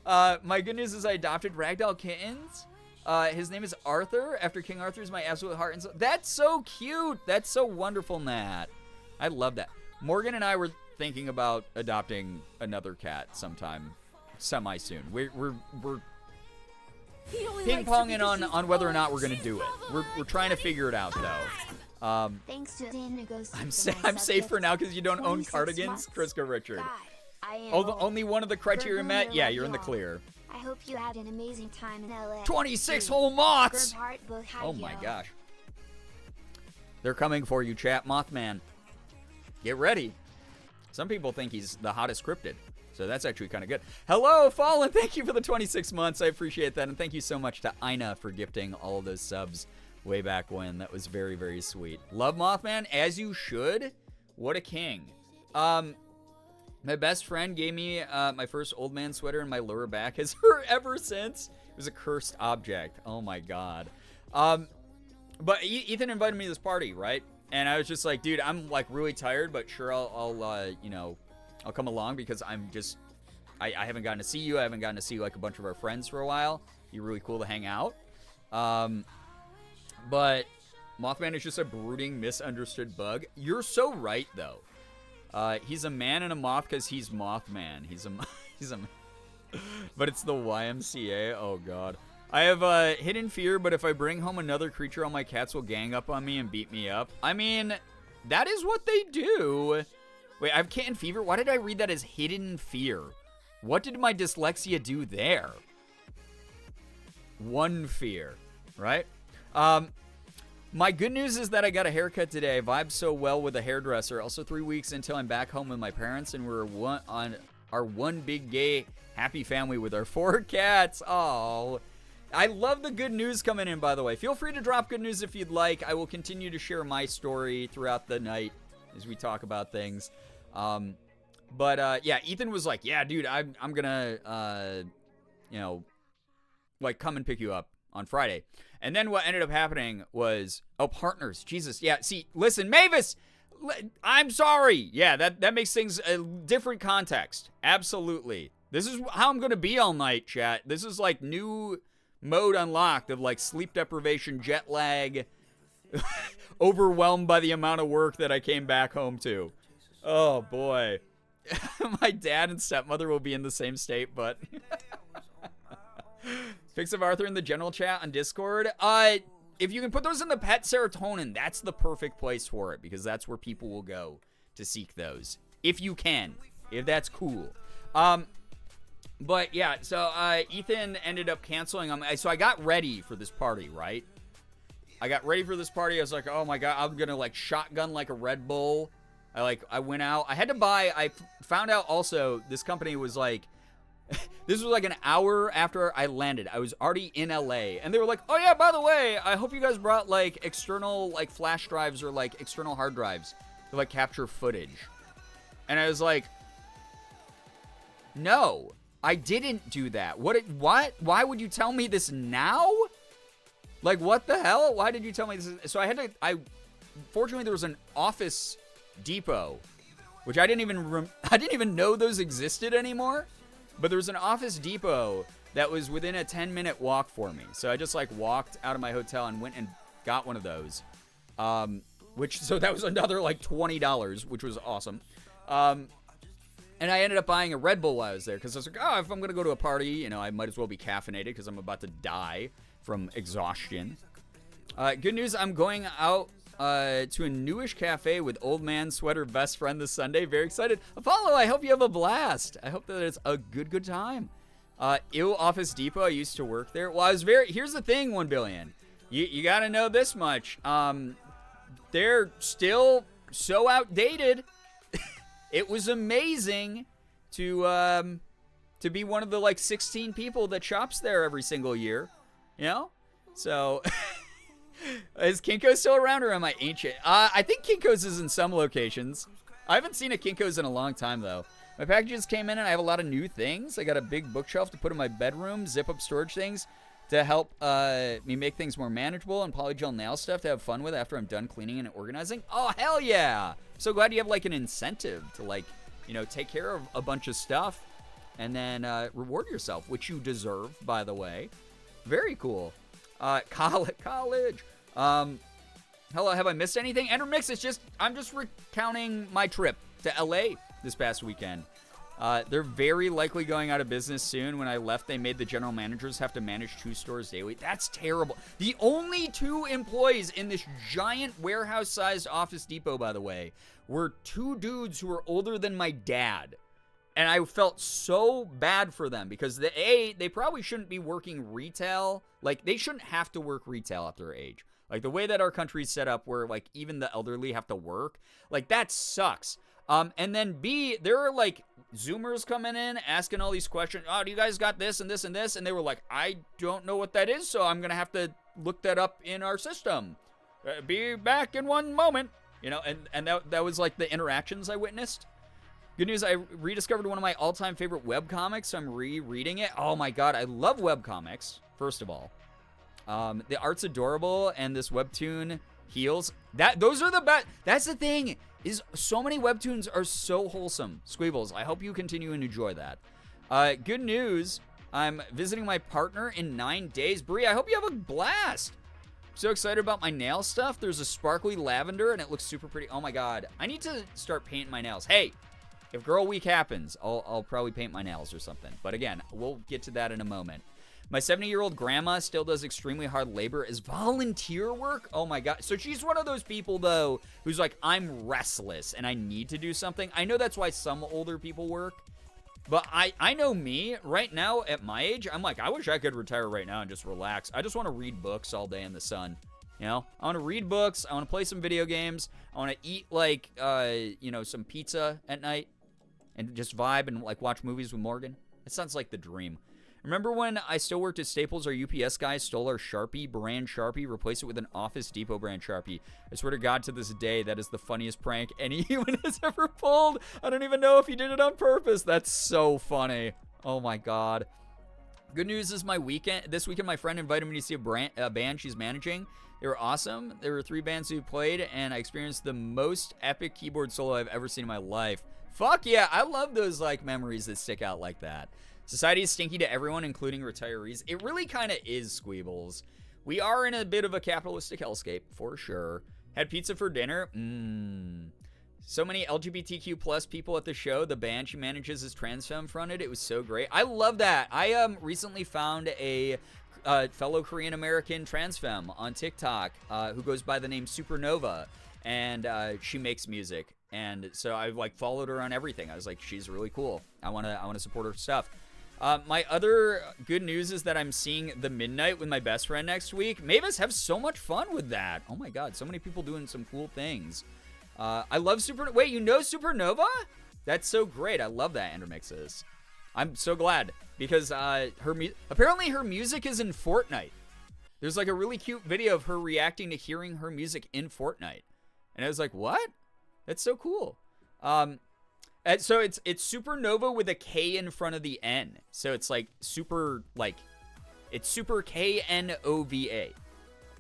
My good news is I adopted ragdoll kittens. His name is Arthur, after King Arthur is my absolute heart and soul. That's so cute. That's so wonderful, Nat. I love that. Morgan and I were thinking about adopting another cat sometime semi-soon. We're ping-ponging on whether or not we're going to do it. We're trying to figure it out, though. Thanks to Indigo's I'm safe for now because you don't own cardigans, Crisco Richard. Only one of the criteria met? Yeah, you're in the clear. I hope you had an amazing time in LA. 26 whole moths! Oh my gosh. They're coming for you, chat. Mothman. Get ready. Some people think he's the hottest cryptid, so that's actually kind of good. Hello, Fallen. Thank you for the 26 months. I appreciate that, and thank you so much to Ina for gifting all of those subs way back when. That was very, very sweet. Love Mothman, as you should. What a king. My best friend gave me my first old man sweater, and my lower back has hurt ever since. It was a cursed object. Oh, my God. But Ethan invited me to this party, right? And I was just like, dude, I'm like really tired, but sure, I'll come along because I haven't gotten to see you. I haven't gotten to see like a bunch of our friends for a while. You're really cool to hang out. But Mothman is just a brooding, misunderstood bug. You're so right, though. He's a man and a moth because he's Mothman. He's a but it's the YMCA. Oh, God. I have a hidden fear, but if I bring home another creature, all my cats will gang up on me and beat me up. I mean, that is what they do. Wait, I have cat and fever? Why did I read that as hidden fear? What did my dyslexia do there? One fear, right? My good news is that I got a haircut today. I vibe so well with a hairdresser. Also 3 weeks until I'm back home with my parents, and we're on our one big gay happy family with our 4 cats. Oh, I love the good news coming in, by the way. Feel free to drop good news if you'd like. I will continue to share my story throughout the night as we talk about things. Yeah, Ethan was like, yeah, dude, I'm gonna, like come and pick you up on Friday. And then what ended up happening was, partners. Jesus. Yeah. See, listen, Mavis, I'm sorry. Yeah, that makes things a different context. Absolutely. This is how I'm going to be all night, chat. This is like new mode unlocked of like sleep deprivation, jet lag, overwhelmed by the amount of work that I came back home to. Oh, boy. My dad and stepmother will be in the same state, but... Pics of Arthur in the general chat on Discord. If you can put those in the pet serotonin, that's the perfect place for it, because that's where people will go to seek those. If you can. If that's cool. But yeah, so Ethan ended up canceling. So I got ready for this party, right? I got ready for this party. I was like, oh my God, I'm going to like shotgun like a Red Bull. I went out. I had to buy, I found out also this company was like, this was like an hour after I landed. I was already in LA. And they were like, oh yeah, by the way, I hope you guys brought like external like flash drives or like external hard drives to like capture footage. And I was like, no, I didn't do that. What? Why would you tell me this now? Like, what the hell? Why did you tell me this? So I had to, fortunately there was an Office Depot, which I didn't even know those existed anymore. But there was an Office Depot that was within a 10-minute walk for me. So I just like walked out of my hotel and went and got one of those. So that was another like $20, which was awesome. And I ended up buying a Red Bull while I was there because I was like, oh, if I'm going to go to a party, I might as well be caffeinated because I'm about to die from exhaustion. Good news, I'm going out to a newish cafe with old man sweater best friend this Sunday. Very excited. Apollo, I hope you have a blast. I hope that it's a good time. Office Depot, I used to work there. Well, here's the thing, 1 billion. You got to know this much. They're still so outdated. It was amazing to be one of the like 16 people that shops there every single year. So is Kinko's still around or am I ancient? I think Kinko's is in some locations. I haven't seen a Kinko's in a long time though. My packages came in and I have a lot of new things. I got a big bookshelf to put in my bedroom, zip up storage things to help me make things more manageable, and polygel nail stuff to have fun with after I'm done cleaning and organizing. Oh, hell yeah. So glad you have like an incentive to like, take care of a bunch of stuff and then reward yourself, which you deserve, by the way. Very cool. College. Hello, have I missed anything? Ender Mix, I'm just recounting my trip to LA this past weekend. They're very likely going out of business soon. When I left, they made the general managers have to manage 2 stores daily. That's terrible. The only 2 employees in this giant warehouse-sized Office Depot, by the way, were 2 dudes who were older than my dad. And I felt so bad for them because they probably shouldn't be working retail. Like, they shouldn't have to work retail at their age. Like, the way that our country's set up where, like, even the elderly have to work, like, that sucks. And then B, there are, like, Zoomers coming in asking all these questions. Oh, do you guys got this and this and this? And they were like, I don't know what that is, so I'm going to have to look that up in our system. Be back in one moment. You know, and that was, like, the interactions I witnessed. Good news, I rediscovered one of my all-time favorite webcomics, so I'm rereading it. Oh, my God, I love webcomics, first of all. The art's adorable, and this webtoon heals. Those are the best. That's the thing. Is so many webtoons are so wholesome. Squeebles, I hope you continue and enjoy that. Good news, I'm visiting my partner in 9 days. Brie, I hope you have a blast. I'm so excited about my nail stuff. There's a sparkly lavender, and it looks super pretty. Oh, my God. I need to start painting my nails. Hey, if Girl Week happens, I'll probably paint my nails or something. But again, we'll get to that in a moment. My 70-year-old grandma still does extremely hard labor as volunteer work. Oh, my God. So she's one of those people, though, who's like, I'm restless and I need to do something. I know that's why some older people work. But I know me right now at my age. I'm like, I wish I could retire right now and just relax. I just want to read books all day in the sun. You know, I want to read books. I want to play some video games. I want to eat, like, some pizza at night and just vibe and, like, watch movies with Morgan. It sounds like the dream. Remember when I still worked at Staples, our UPS guy stole our Sharpie, brand Sharpie, replaced it with an Office Depot brand Sharpie. I swear to God, to this day, that is the funniest prank any human has ever pulled. I don't even know if he did it on purpose. That's so funny. Oh, my God. Good news is this weekend, my friend invited me to see a band she's managing. They were awesome. There were 3 bands who played, and I experienced the most epic keyboard solo I've ever seen in my life. Fuck yeah, I love those, like, memories that stick out like that. Society is stinky to everyone, including retirees. It really kind of is, Squeebles. We are in a bit of a capitalistic hellscape, for sure. Had pizza for dinner? So many LGBTQ plus people at the show. The band she manages is trans femme fronted. It was so great. I love that. I recently found a fellow Korean American trans femme on TikTok who goes by the name Supernova, and she makes music. And so I've, like, followed her on everything. I was like, she's really cool. I want to support her stuff. My other good news is that I'm seeing The Midnight with my best friend next week. Mavis, have so much fun with that. Oh, my God. So many people doing some cool things. I love Supernova. Wait, you know Supernova? That's so great. I love that Endermixes. I'm so glad because apparently her music is in Fortnite. There's, like, a really cute video of her reacting to hearing her music in Fortnite. And I was like, what? That's so cool. And so it's Supernova with a K in front of the N. So it's like super, like, it's super KNOVA.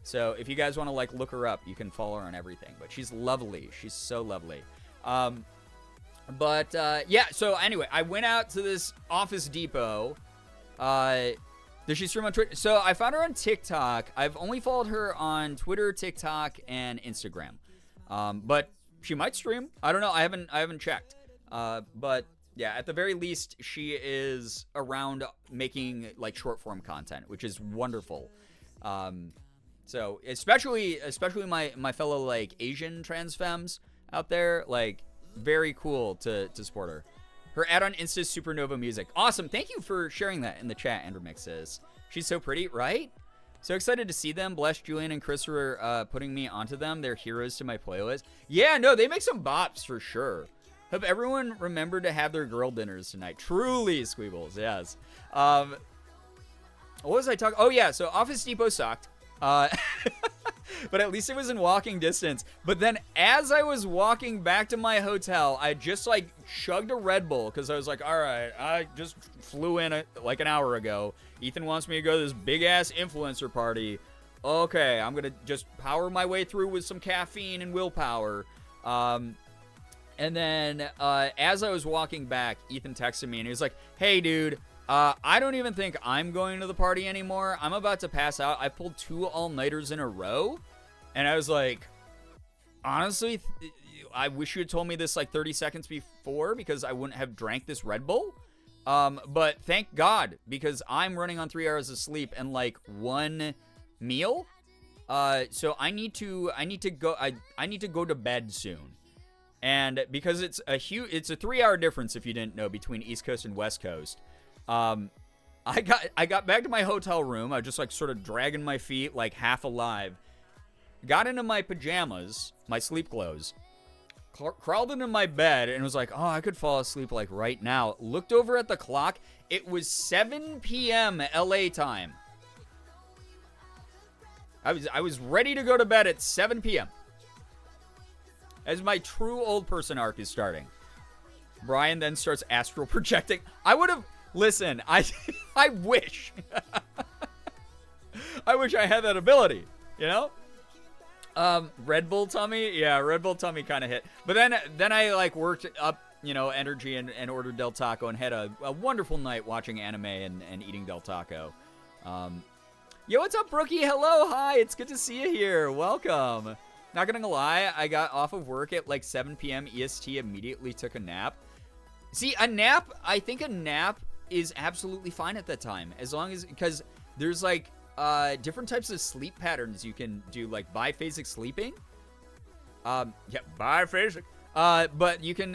So if you guys want to, like, look her up, you can follow her on everything. But she's lovely. She's so lovely. Yeah, so anyway, I went out to this Office Depot. Does she stream on Twitter? So I found her on TikTok. I've only followed her on Twitter, TikTok, and Instagram. But she might stream. I don't know. I haven't checked. But yeah, at the very least, she is around making, like, short form content, which is wonderful. So especially my fellow, like, Asian trans femmes out there, like, very cool to support her. Her ad on Insta is Supernova music. Awesome. Thank you for sharing that in the chat, Endermix says. She's so pretty, right? So excited to see them. Bless, Julian, and Chris for putting me onto them. They're heroes to my playlist. Yeah, no, they make some bops for sure. Hope everyone remembered to have their girl dinners tonight. Truly, Squeebles, yes. What was I talking? Oh, yeah, so Office Depot sucked. But at least it was in walking distance. But then as I was walking back to my hotel, I just, like, chugged a Red Bull because I was like, all right, I just flew in like an hour ago. Ethan wants me to go to this big-ass influencer party. Okay, I'm going to just power my way through with some caffeine and willpower. And then as I was walking back, Ethan texted me and he was like, hey, dude, I don't even think I'm going to the party anymore. I'm about to pass out. I pulled 2 all-nighters in a row, and I was like, honestly, I wish you had told me this like 30 seconds before because I wouldn't have drank this Red Bull. But thank God, because I'm running on 3 hours of sleep and like 1 meal. So I need to go to bed soon. And because it's a 3-hour difference, if you didn't know, between East Coast and West Coast. I got back to my hotel room. I was just like sort of dragging my feet, like half alive. Got into my pajamas, my sleep clothes, crawled into my bed and was like, oh, I could fall asleep like right now. Looked over at the clock. It was 7 p.m. LA time. I was ready to go to bed at 7 p.m. as my true old person arc is starting. Brian then starts astral projecting. I would have... Listen, I wish. I wish I had that ability, you know? Red Bull tummy? Yeah, Red Bull tummy kind of hit. But then I, like, worked up, you know, energy and ordered Del Taco and had a wonderful night watching anime and eating Del Taco. Yo, what's up, Brookie? Hello, hi, it's good to see you here. Welcome. Not gonna lie, I got off of work at, like, 7 p.m. EST, immediately took a nap. See, I think a nap is absolutely fine at that time, as long as, because there's like different types of sleep patterns you can do, like biphasic sleeping. Yeah, biphasic. But you can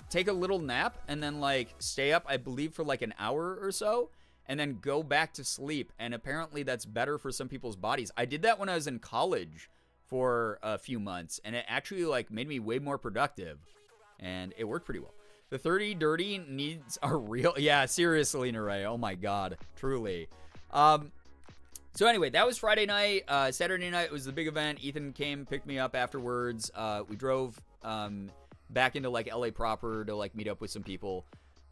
take a little nap and then like stay up, I believe, for like an hour or so, and then go back to sleep. And apparently that's better for some people's bodies. I did that when I was in college for a few months, and it actually like made me way more productive, and it worked pretty well. The 30 dirty needs are real. Yeah, seriously, Neray. Oh my God, truly. So anyway, that was Friday night. Saturday night was the big event. Ethan came, picked me up afterwards. We drove back into like LA proper to like meet up with some people.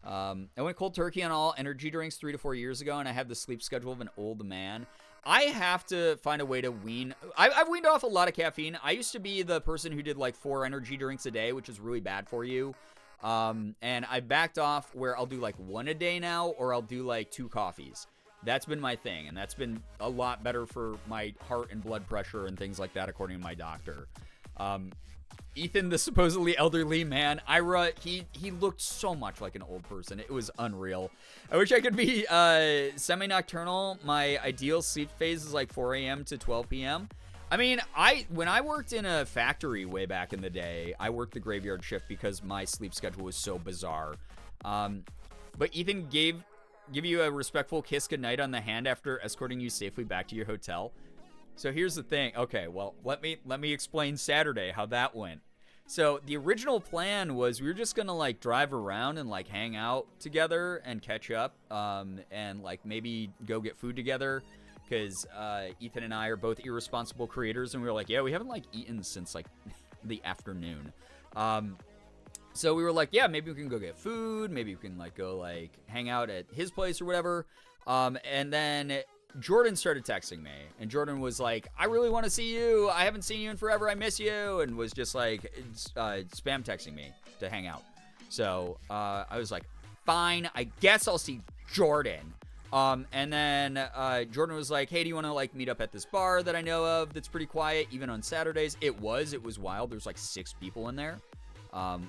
I went cold turkey on all energy drinks 3 to 4 years ago, and I have the sleep schedule of an old man. I have to find a way to wean. I've weaned off a lot of caffeine. I used to be the person who did like 4 energy drinks a day, which is really bad for you. And I backed off where I'll do like 1 a day now, or I'll do like 2 coffees. That's been my thing, and that's been a lot better for my heart and blood pressure and things like that, according to my doctor. Ethan, the supposedly elderly man, Ira, he looked so much like an old person. It was unreal. I wish I could be semi-nocturnal. My ideal sleep phase is like 4 a.m. to 12 p.m. I mean, when I worked in a factory way back in the day, I worked the graveyard shift because my sleep schedule was so bizarre. But Ethan give you a respectful kiss goodnight on the hand after escorting you safely back to your hotel. So here's the thing. Okay, well, let me explain Saturday how that went. So the original plan was we were just gonna like drive around and like hang out together and catch up, and like maybe go get food together. Because Ethan and I are both irresponsible creators, and we were like, yeah, we haven't like eaten since like the afternoon. So we were like, yeah, maybe we can go get food. Maybe we can like go like hang out at his place or whatever. And then Jordan started texting me, and Jordan was like, I really want to see you. I haven't seen you in forever. I miss you. And was just like spam texting me to hang out. So I was like, fine, I guess I'll see Jordan. And then Jordan was like, hey, do you want to like meet up at this bar that I know of that's pretty quiet, even on Saturdays? It was wild. There's like 6 people in there,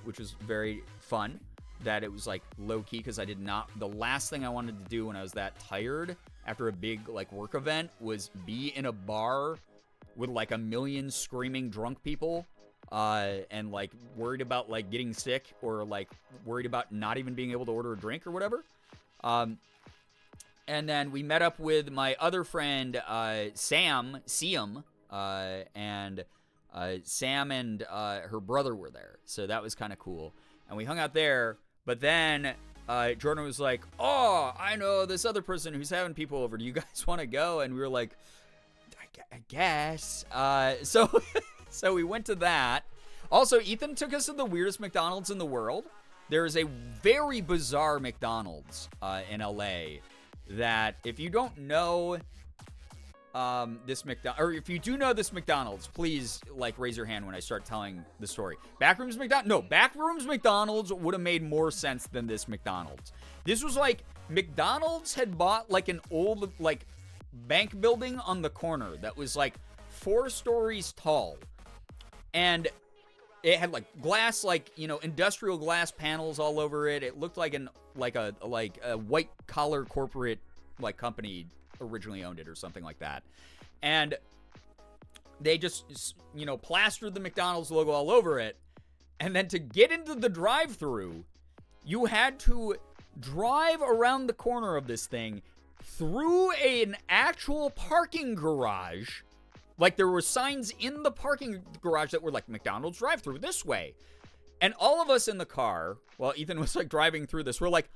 which was very fun. That it was like low key, because the last thing I wanted to do when I was that tired after a big like work event was be in a bar with like a million screaming drunk people, and like worried about like getting sick, or like worried about not even being able to order a drink or whatever. And then we met up with my other friend, Sam, and Sam and her brother were there. So that was kind of cool. And we hung out there. But then Jordan was like, oh, I know this other person who's having people over. Do you guys want to go? And we were like, I guess. So we went to that. Also, Ethan took us to the weirdest McDonald's in the world. There is a very bizarre McDonald's in LA that if you don't know this McDonald's, or if you do know this McDonald's, please like raise your hand when I start telling the story. Backrooms McDonald's would have made more sense than this McDonald's. This was like McDonald's had bought like an old like bank building on the corner that was like 4 stories tall, and it had like glass, like, you know, industrial glass panels all over it. It looked like a white collar corporate like company originally owned it or something like that. And they just, you know, plastered the McDonald's logo all over it. And then to get into the drive-thru, you had to drive around the corner of this thing through an actual parking garage. Like, there were signs in the parking garage that were like, McDonald's drive-thru this way. And all of us in the car, while Ethan was like driving through this, we're like,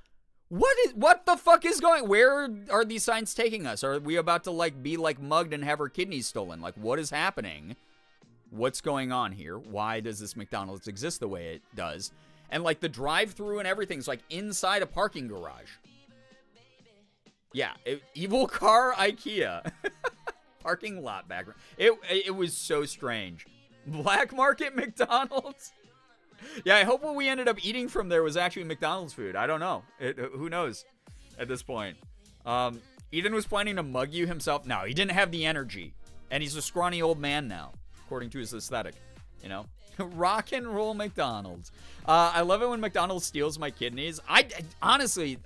what the fuck is going? Where are these signs taking us? Are we about to like be like mugged and have our kidneys stolen? Like, what is happening? What's going on here? Why does this McDonald's exist the way it does? And like the drive-thru and everything's like inside a parking garage. Yeah, evil car IKEA. Parking lot background. It was so strange. Black market McDonald's. Yeah, I hope what we ended up eating from there was actually McDonald's food. I don't know. Who knows at this point. Ethan was planning to mug you himself. No, he didn't have the energy. And he's a scrawny old man now, according to his aesthetic. You know? Rock and roll McDonald's. I love it when McDonald's steals my kidneys. Honestly,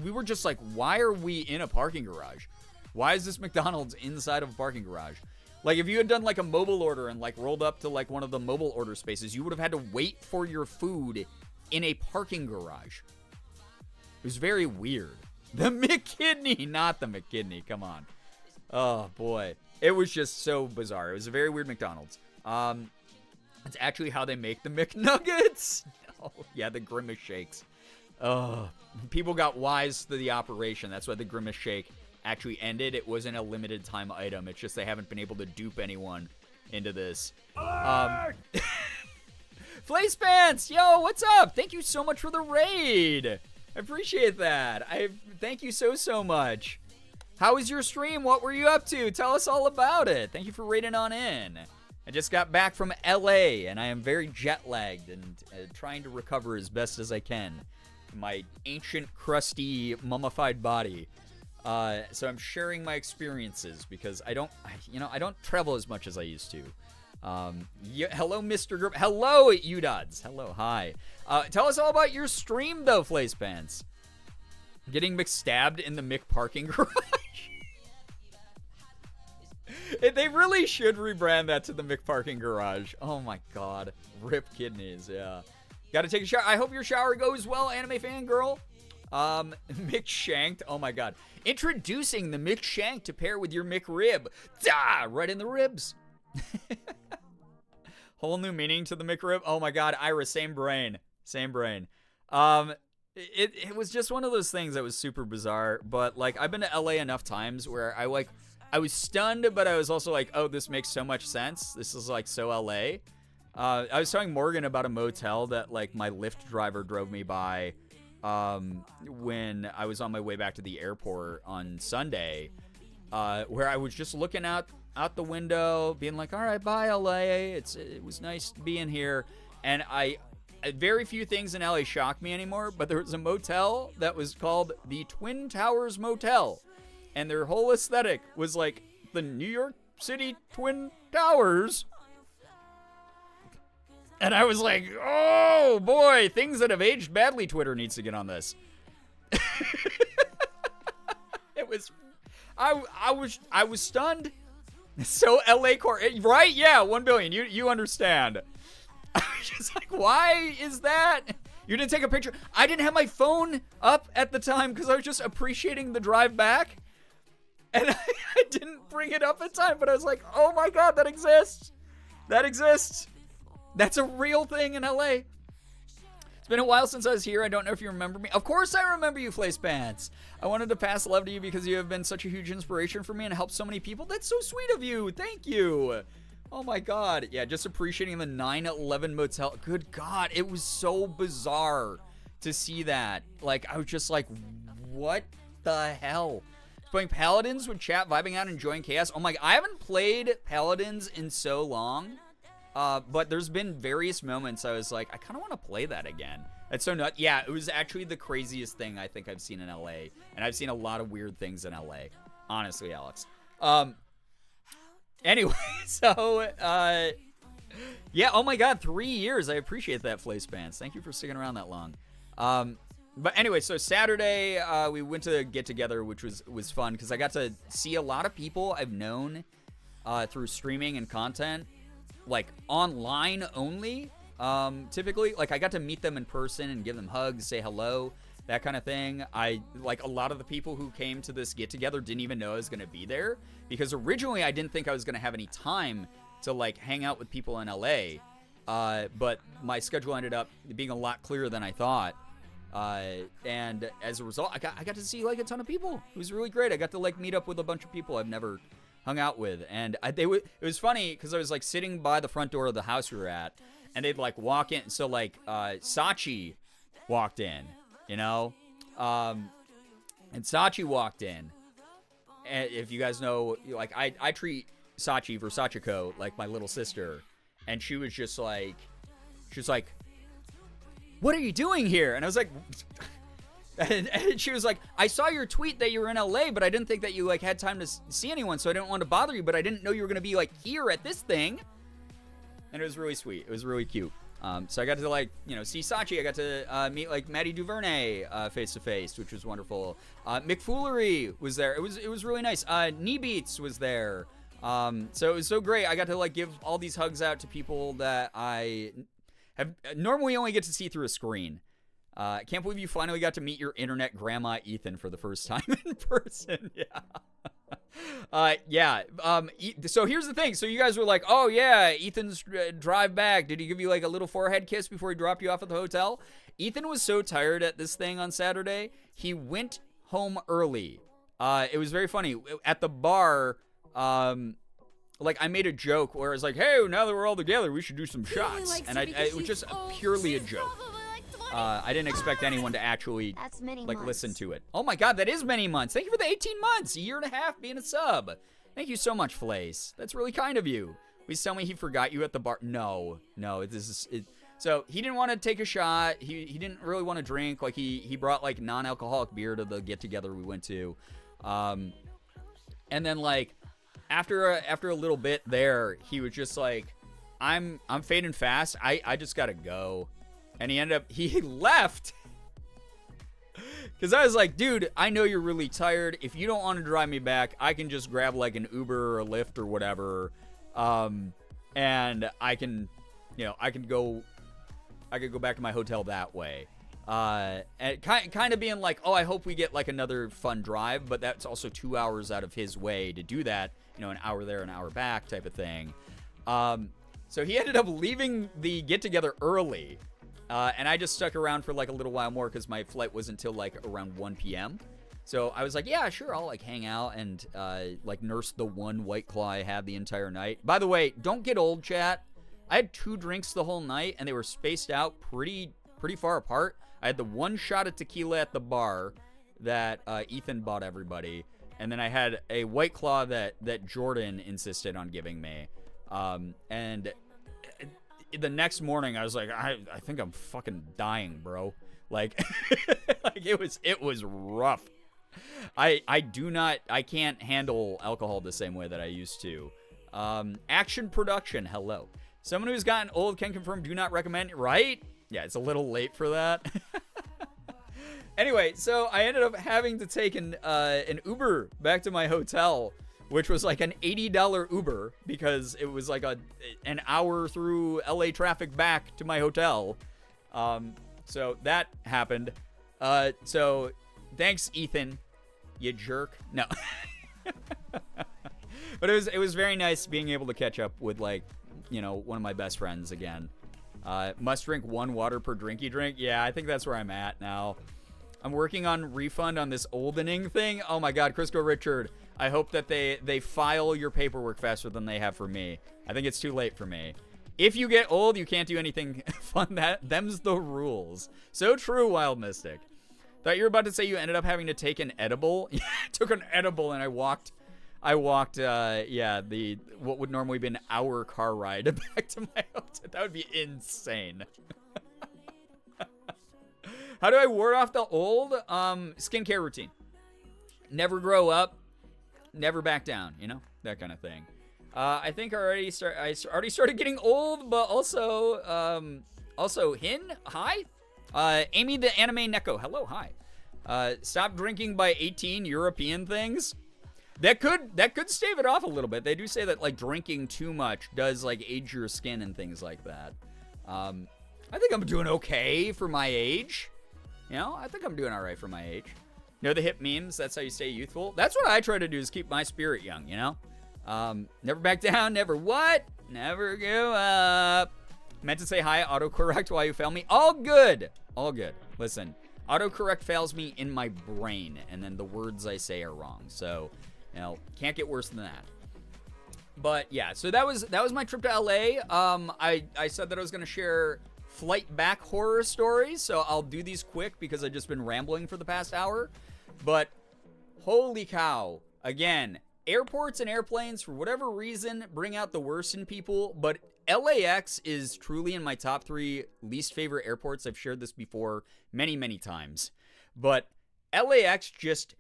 we were just like, why are we in a parking garage? Why is this McDonald's inside of a parking garage? Like, if you had done, like, a mobile order and, like, rolled up to, like, one of the mobile order spaces, you would have had to wait for your food in a parking garage. It was very weird. The McKidney, not the McKidney. Come on. Oh, boy. It was just so bizarre. It was a very weird McDonald's. It's actually how they make the McNuggets. Oh, yeah, the Grimace Shakes. Oh, people got wise to the operation. That's why the Grimace Shake actually ended. It wasn't a limited time item. It's just they haven't been able to dupe anyone into this. Flace Pants, yo, what's up? Thank you so much for the raid. I appreciate that. Thank you so much. How was your stream? What were you up to? Tell us all about it. Thank you for raiding on in. I just got back from LA and I am very jet lagged and trying to recover as best as I can in my ancient, crusty, mummified body. So I'm sharing my experiences because I don't travel as much as I used to. Hello, Mr. Group. Hello, UDods. Hello, hi. Tell us all about your stream, though, Flace Pants. Getting McStabbed in the Mick parking garage. They really should rebrand that to the Mick parking garage. Oh my God. Rip kidneys, yeah. Gotta take a shower. I hope your shower goes well, anime fangirl. Mick Shanked. Oh my God. Introducing the Mick Shank to pair with your McRib. Right in the ribs. Whole new meaning to the McRib. Oh my God, Ira, same brain. Same brain. It was just one of those things that was super bizarre. But like, I've been to LA enough times where I was stunned, but I was also like, oh, this makes so much sense. This is like so LA. I was telling Morgan about a motel that like my Lyft driver drove me by when I was on my way back to the airport on Sunday, where I was just looking out the window, being like, all right, bye, LA. It was nice being here. And very few things in LA shock me anymore, but there was a motel that was called the Twin Towers Motel. And their whole aesthetic was like the New York City Twin Towers. And I was like, oh boy, things that have aged badly. Twitter needs to get on this. It was, I was stunned. So LA Court, right? Yeah, 1 billion. You understand. I was just like, why is that? You didn't take a picture. I didn't have my phone up at the time because I was just appreciating the drive back. And I didn't bring it up in time, but I was like, oh my God, that exists. That exists. That's a real thing in LA. It's been a while since I was here. I don't know if you remember me. Of course I remember you, Flace Pants. I wanted to pass love to you because you have been such a huge inspiration for me and helped so many people. That's so sweet of you. Thank you. Oh my God. Yeah, just appreciating the 9/11 motel. Good God, it was so bizarre to see that. Like, I was just like, what the hell? playing Paladins with chat, vibing out, enjoying chaos. Oh my, I haven't played Paladins in so long. But there's been various moments I was like, I kind of want to play that again. That's so nuts. Yeah, it was actually the craziest thing I think I've seen in LA. And I've seen a lot of weird things in LA. Honestly, Alex. Anyway, so, yeah, oh my god, 3 years. I appreciate that, Flayspans. Thank you for sticking around that long. But anyway, so Saturday, we went to get together, which was fun, because I got to see a lot of people I've known through streaming and content. Like, online only, typically. Like, I got to meet them in person and give them hugs, say hello, that kind of thing. Like, a lot of the people who came to this get-together didn't even know I was going to be there. Because originally, I didn't think I was going to have any time to, like, hang out with people in LA. But my schedule ended up being a lot clearer than I thought. And as a result, I got to see, like, a ton of people. It was really great. I got to, like, meet up with a bunch of people I've never hung out with, and it was funny because I was like sitting by the front door of the house we were at, and they'd like walk in. So like Sachi walked in, you know, and Sachi walked in. And if you guys know, like I treat Sachi Versachiko like my little sister, and she was like, "What are you doing here?" And I was like. And she was like, I saw your tweet that you were in LA, but I didn't think that you like had time to see anyone, so I didn't want to bother you, but I didn't know you were going to be like here at this thing. And it was really sweet. It was really cute. So I got to like, you know, see Sachi. I got to meet like Maddie Duvernay face to face, which was wonderful. McFoolery was there. It was really nice. Knee Beats was there. So it was so great. I got to like give all these hugs out to people that I have normally only get to see through a screen. I can't believe you finally got to meet your internet grandma, Ethan, for the first time in person. Yeah. Yeah. So here's the thing. So you guys were like, oh, yeah, Ethan's drive back. Did he give you like a little forehead kiss before he dropped you off at the hotel? Ethan was so tired at this thing on Saturday, he went home early. It was very funny. At the bar, like, I made a joke where I was like, hey, now that we're all together, we should do some shots. And it was just purely a joke. I didn't expect anyone to actually like listen to it. Oh my god, that is many months. Thank you for the 18 months, a year and a half being a sub. Thank you so much, Flace. That's really kind of you. Please tell me he forgot you at the bar. No, this is it. So he didn't want to take a shot. He didn't really want to drink. Like he brought like non-alcoholic beer to the get together we went to, and then like after a little bit there, he was just like, I'm fading fast. I just gotta go. And he left because I was like, dude, I know you're really tired. If you don't want to drive me back, I can just grab like an Uber or a Lyft or whatever. And I can go back to my hotel that way. And kind of being like, oh, I hope we get like another fun drive, but that's also 2 hours out of his way to do that, you know, an hour there, an hour back type of thing. So he ended up leaving the get together early. And I just stuck around for like a little while more because my flight was until like around 1 p.m. So I was like, yeah, sure, I'll like hang out and like nurse the one White Claw I had the entire night. By the way, don't get old, chat. I had 2 drinks the whole night and they were spaced out pretty far apart. I had the 1 shot of tequila at the bar that Ethan bought everybody. And then I had a White Claw that Jordan insisted on giving me. And the next morning, I was like, I think I'm fucking dying, bro. Like, like it was rough. I can't handle alcohol the same way that I used to. Action Production, hello. Someone who's gotten old can confirm, do not recommend, right? Yeah, it's a little late for that. Anyway, so I ended up having to take an Uber back to my hotel, which was like an $80 Uber because it was like an hour through LA traffic back to my hotel. So that happened. So thanks, Ethan, you jerk. No. But it was very nice being able to catch up with like, you know, one of my best friends again. Must drink 1 water per drinky drink. Yeah, I think that's where I'm at now. I'm working on refund on this oldening thing. Oh my God, Crisco Richard. I hope that they file your paperwork faster than they have for me. I think it's too late for me. If you get old, you can't do anything fun. Them's the rules. So true, Wild Mystic. Thought you were about to say you ended up having to take an edible. Yeah, I took an edible and I walked, what would normally be an hour car ride back to my hotel. That would be insane. How do I ward off the old? Skincare routine. Never grow up, never back down, you know? That kind of thing. I think I already started getting old, but also Hin, hi. Amy the anime Neko, hello, hi. Stop drinking by 18, European things. That could stave it off a little bit. They do say that like drinking too much does like age your skin and things like that. I think I'm doing okay for my age. You know, I think I'm doing all right for my age. You know the hip memes? That's how you stay youthful. That's what I try to do is keep my spirit young, you know? Never back down, never what? Never give up. Meant to say hi, autocorrect while you fail me. All good. All good. Listen, autocorrect fails me in my brain, and then the words I say are wrong. So, you know, can't get worse than that. But yeah, so that was my trip to LA. I said that I was gonna share flight back horror stories, so I'll do these quick because I've just been rambling for the past hour. But holy cow, again, airports and airplanes, for whatever reason, bring out the worst in people, but LAX is truly in my top 3 least favorite airports. I've shared this before many, many times. But LAX just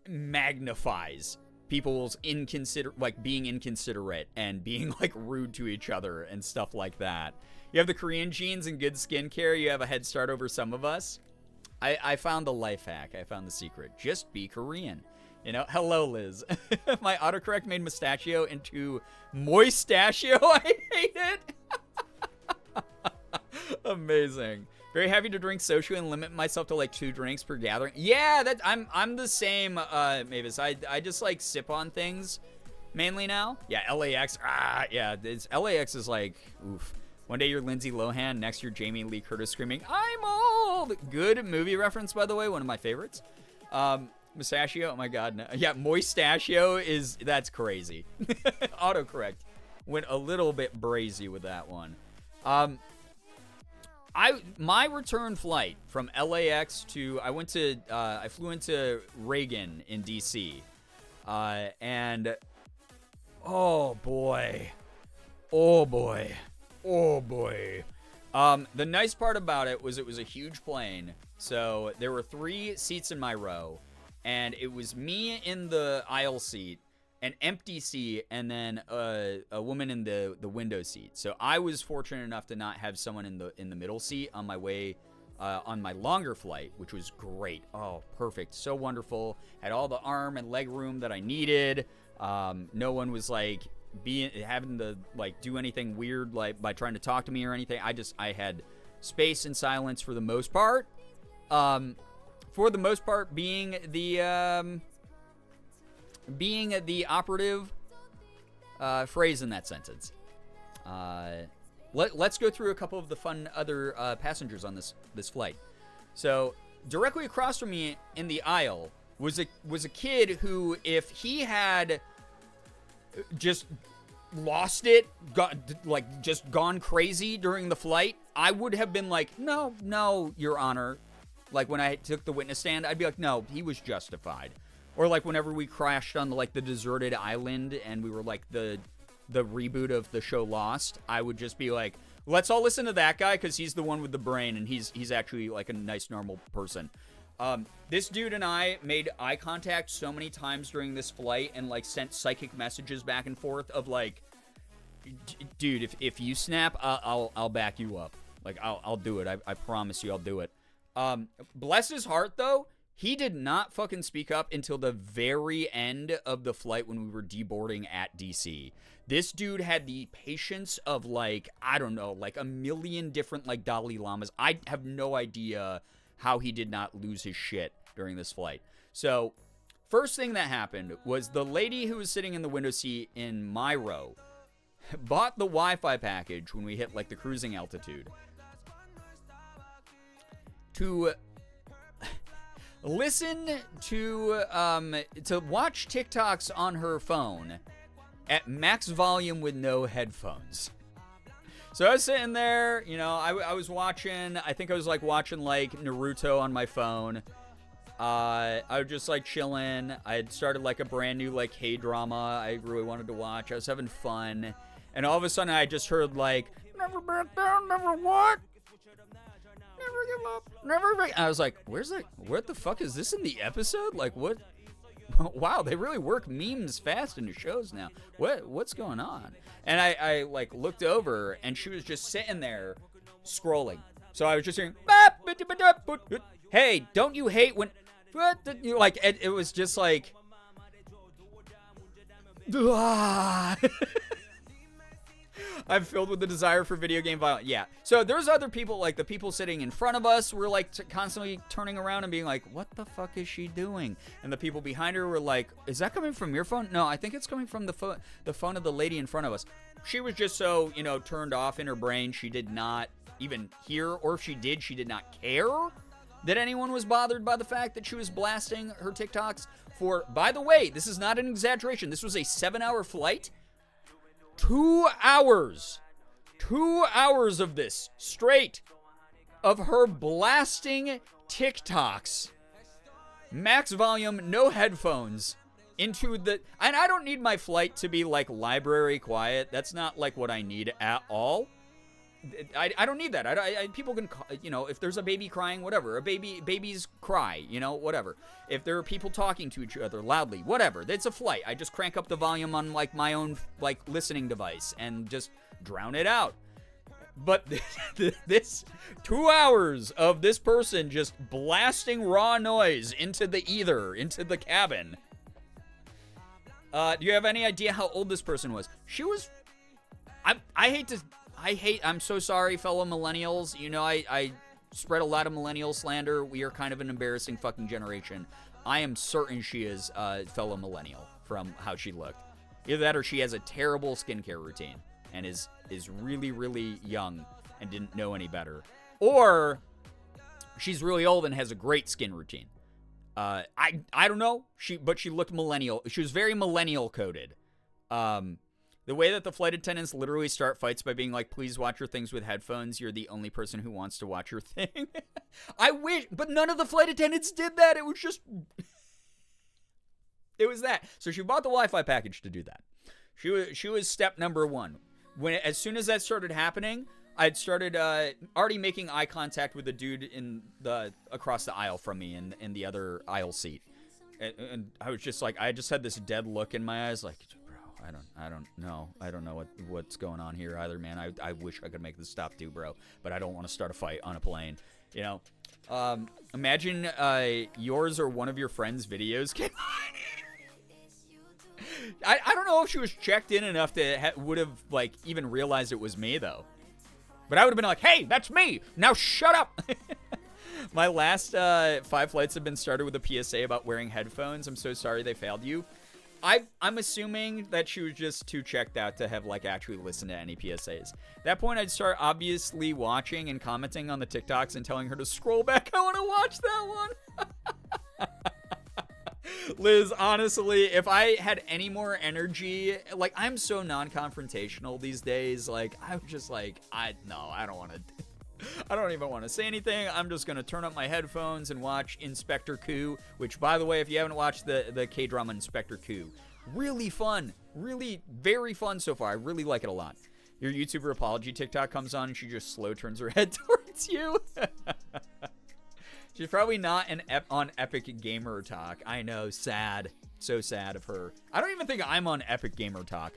magnifies people's being inconsiderate and being like rude to each other and stuff like that. You have the Korean genes and good skincare. You have a head start over some of us. I found the life hack. I found the secret. Just be Korean. You know, hello, Liz. My autocorrect made mustachio into moistachio. I hate it. Amazing. Very happy to drink soju and limit myself to like 2 drinks per gathering. Yeah, I'm the same, Mavis. I just like sip on things mainly now. Yeah, LAX. LAX is like, oof. One day you're Lindsay Lohan, next you're Jamie Lee Curtis screaming, "I'm old!" Good movie reference, by the way, one of my favorites. Mustachio, oh my god, no. Yeah, moistachio that's crazy. Autocorrect went a little bit brazy with that one. My return flight from LAX to, I flew into Reagan in DC, and oh boy. The nice part about it was a huge plane, so there were 3 seats in my row. And it was me in the aisle seat, an empty seat, and then a woman in the window seat. So I was fortunate enough to not have someone in the middle seat on my way on my longer flight, which was great. Oh, perfect. So wonderful. Had all the arm and leg room that I needed. No one was like having to like do anything weird like by trying to talk to me or anything. I had space and silence for the most part. For the most part, being the operative phrase in that sentence. Let's go through a couple of the fun other passengers on this flight. So directly across from me in the aisle was a kid who, if he had just lost it, just gone crazy during the flight, I would have been like, no, Your Honor. Like, when I took the witness stand, I'd be like, no, he was justified. Or, like, whenever we crashed on, like, the deserted island and we were, like, the reboot of the show Lost, I would just be like, let's all listen to that guy because he's the one with the brain and he's actually, like, a nice, normal person. This dude and I made eye contact so many times during this flight and, like, sent psychic messages back and forth of, like, dude, if you snap, I'll back you up. Like, I'll do it. I promise you I'll do it. Bless his heart, though, he did not fucking speak up until the very end of the flight when we were deboarding at DC. This dude had the patience of, like, I don't know, like a million different, like, Dalai Lamas. I have no idea how he did not lose his shit during this flight. So, first thing that happened was the lady who was sitting in the window seat in my row bought the Wi-Fi package when we hit, like, the cruising altitude to listen to watch TikToks on her phone at max volume with no headphones. So I was sitting there, you know, I was watching, I think I was like watching like Naruto on my phone. I was just like chilling. I had started like a brand new like K-drama I really wanted to watch. I was having fun. And all of a sudden I just heard like, never back down, never what? Never give up, never back. I was like, what the fuck is this in the episode? Like what? Wow, they really work memes fast into shows now. What's going on? And I like looked over and she was just sitting there scrolling. So I was just hearing, hey, don't you hate when, like, it was just like, I'm filled with the desire for video game violence. Yeah. So there's other people, like the people sitting in front of us were like constantly turning around and being like, what the fuck is she doing? And the people behind her were like, is that coming from your phone? No, I think it's coming from the phone of the lady in front of us. She was just so, you know, turned off in her brain. She did not even hear, or if she did not care that anyone was bothered by the fact that she was blasting her TikToks for, by the way, this is not an exaggeration. This was a 7-hour flight. 2 hours of this straight of her blasting TikToks, max volume, no headphones, into the, and I don't need my flight to be like library quiet. That's not like what I need at all. I don't need that. People can, you know, if there's a baby crying, whatever. Babies cry, you know, whatever. If there are people talking to each other loudly, whatever. It's a flight. I just crank up the volume on like my own like listening device and just drown it out. But this 2 hours of this person just blasting raw noise into the ether, into the cabin. Do you have any idea how old this person was? She was, I'm so sorry, fellow millennials. You know, I spread a lot of millennial slander. We are kind of an embarrassing fucking generation. I am certain she is a fellow millennial from how she looked. Either that or she has a terrible skincare routine and is really, really young and didn't know any better. Or she's really old and has a great skin routine. I don't know. But she looked millennial. She was very millennial coded. The way that the flight attendants literally start fights by being like, please watch your things with headphones. You're the only person who wants to watch your thing. I wish, but none of the flight attendants did that. It was just, it was that. So she bought the Wi-Fi package to do that. She was step number one. As soon as that started happening, I'd started already making eye contact with the dude across the aisle from me in the other aisle seat. And I was just like, I just had this dead look in my eyes like, I don't know what's going on here either, man. I wish I could make this stop too, bro. But I don't want to start a fight on a plane, you know. Imagine yours or one of your friends' videos came on. I don't know if she was checked in enough to would have like even realized it was me though. But I would have been like, hey, that's me. Now shut up. My last 5 flights have been started with a PSA about wearing headphones. I'm so sorry they failed you. I'm assuming that she was just too checked out to have like actually listened to any PSAs. At that point, I'd start obviously watching and commenting on the TikToks and telling her to scroll back. I want to watch that one. Liz, honestly, if I had any more energy, like I'm so non-confrontational these days. Like I'm just like, I don't want to. I don't even want to say anything. I'm just going to turn up my headphones and watch Inspector Coup, which, by the way, if you haven't watched the K-drama Inspector Coup, really fun. Really very fun so far. I really like it a lot. Your YouTuber apology TikTok comes on and she just slow turns her head towards you. She's probably not on Epic Gamer Talk. I know, sad. So sad of her. I don't even think I'm on Epic Gamer Talk.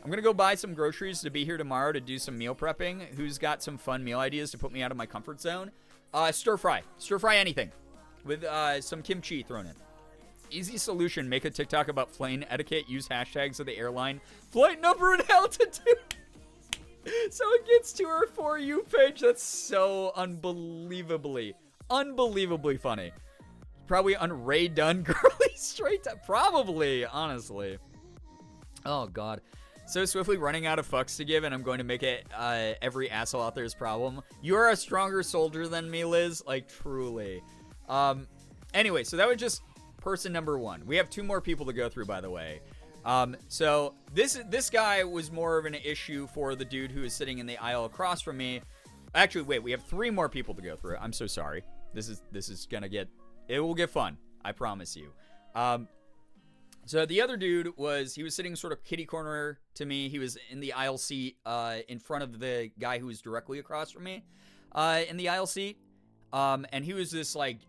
I'm going to go buy some groceries to be here tomorrow to do some meal prepping. Who's got some fun meal ideas to put me out of my comfort zone? Stir fry. Stir fry anything with some kimchi thrown in. Easy solution. Make a TikTok about plane etiquette. Use hashtags of the airline. Flight number and altitude. So it gets to her For You page. That's so unbelievably funny. Probably on Ray Dunn girly straight up. Probably, honestly. Oh, God. So swiftly running out of fucks to give, and I'm going to make it every asshole out there's problem. You are a stronger soldier than me, Liz. Like, truly. Anyway, so that was just person number one. We have 2 more people to go through, by the way. So this guy was more of an issue for the dude who is sitting in the aisle across from me. Actually, wait, we have 3 more people to go through. I'm so sorry. This is gonna get, it will get fun. I promise you. So the other dude he was sitting sort of kitty corner to me. He was in the aisle seat, in front of the guy who was directly across from me, in the aisle seat. And he was this like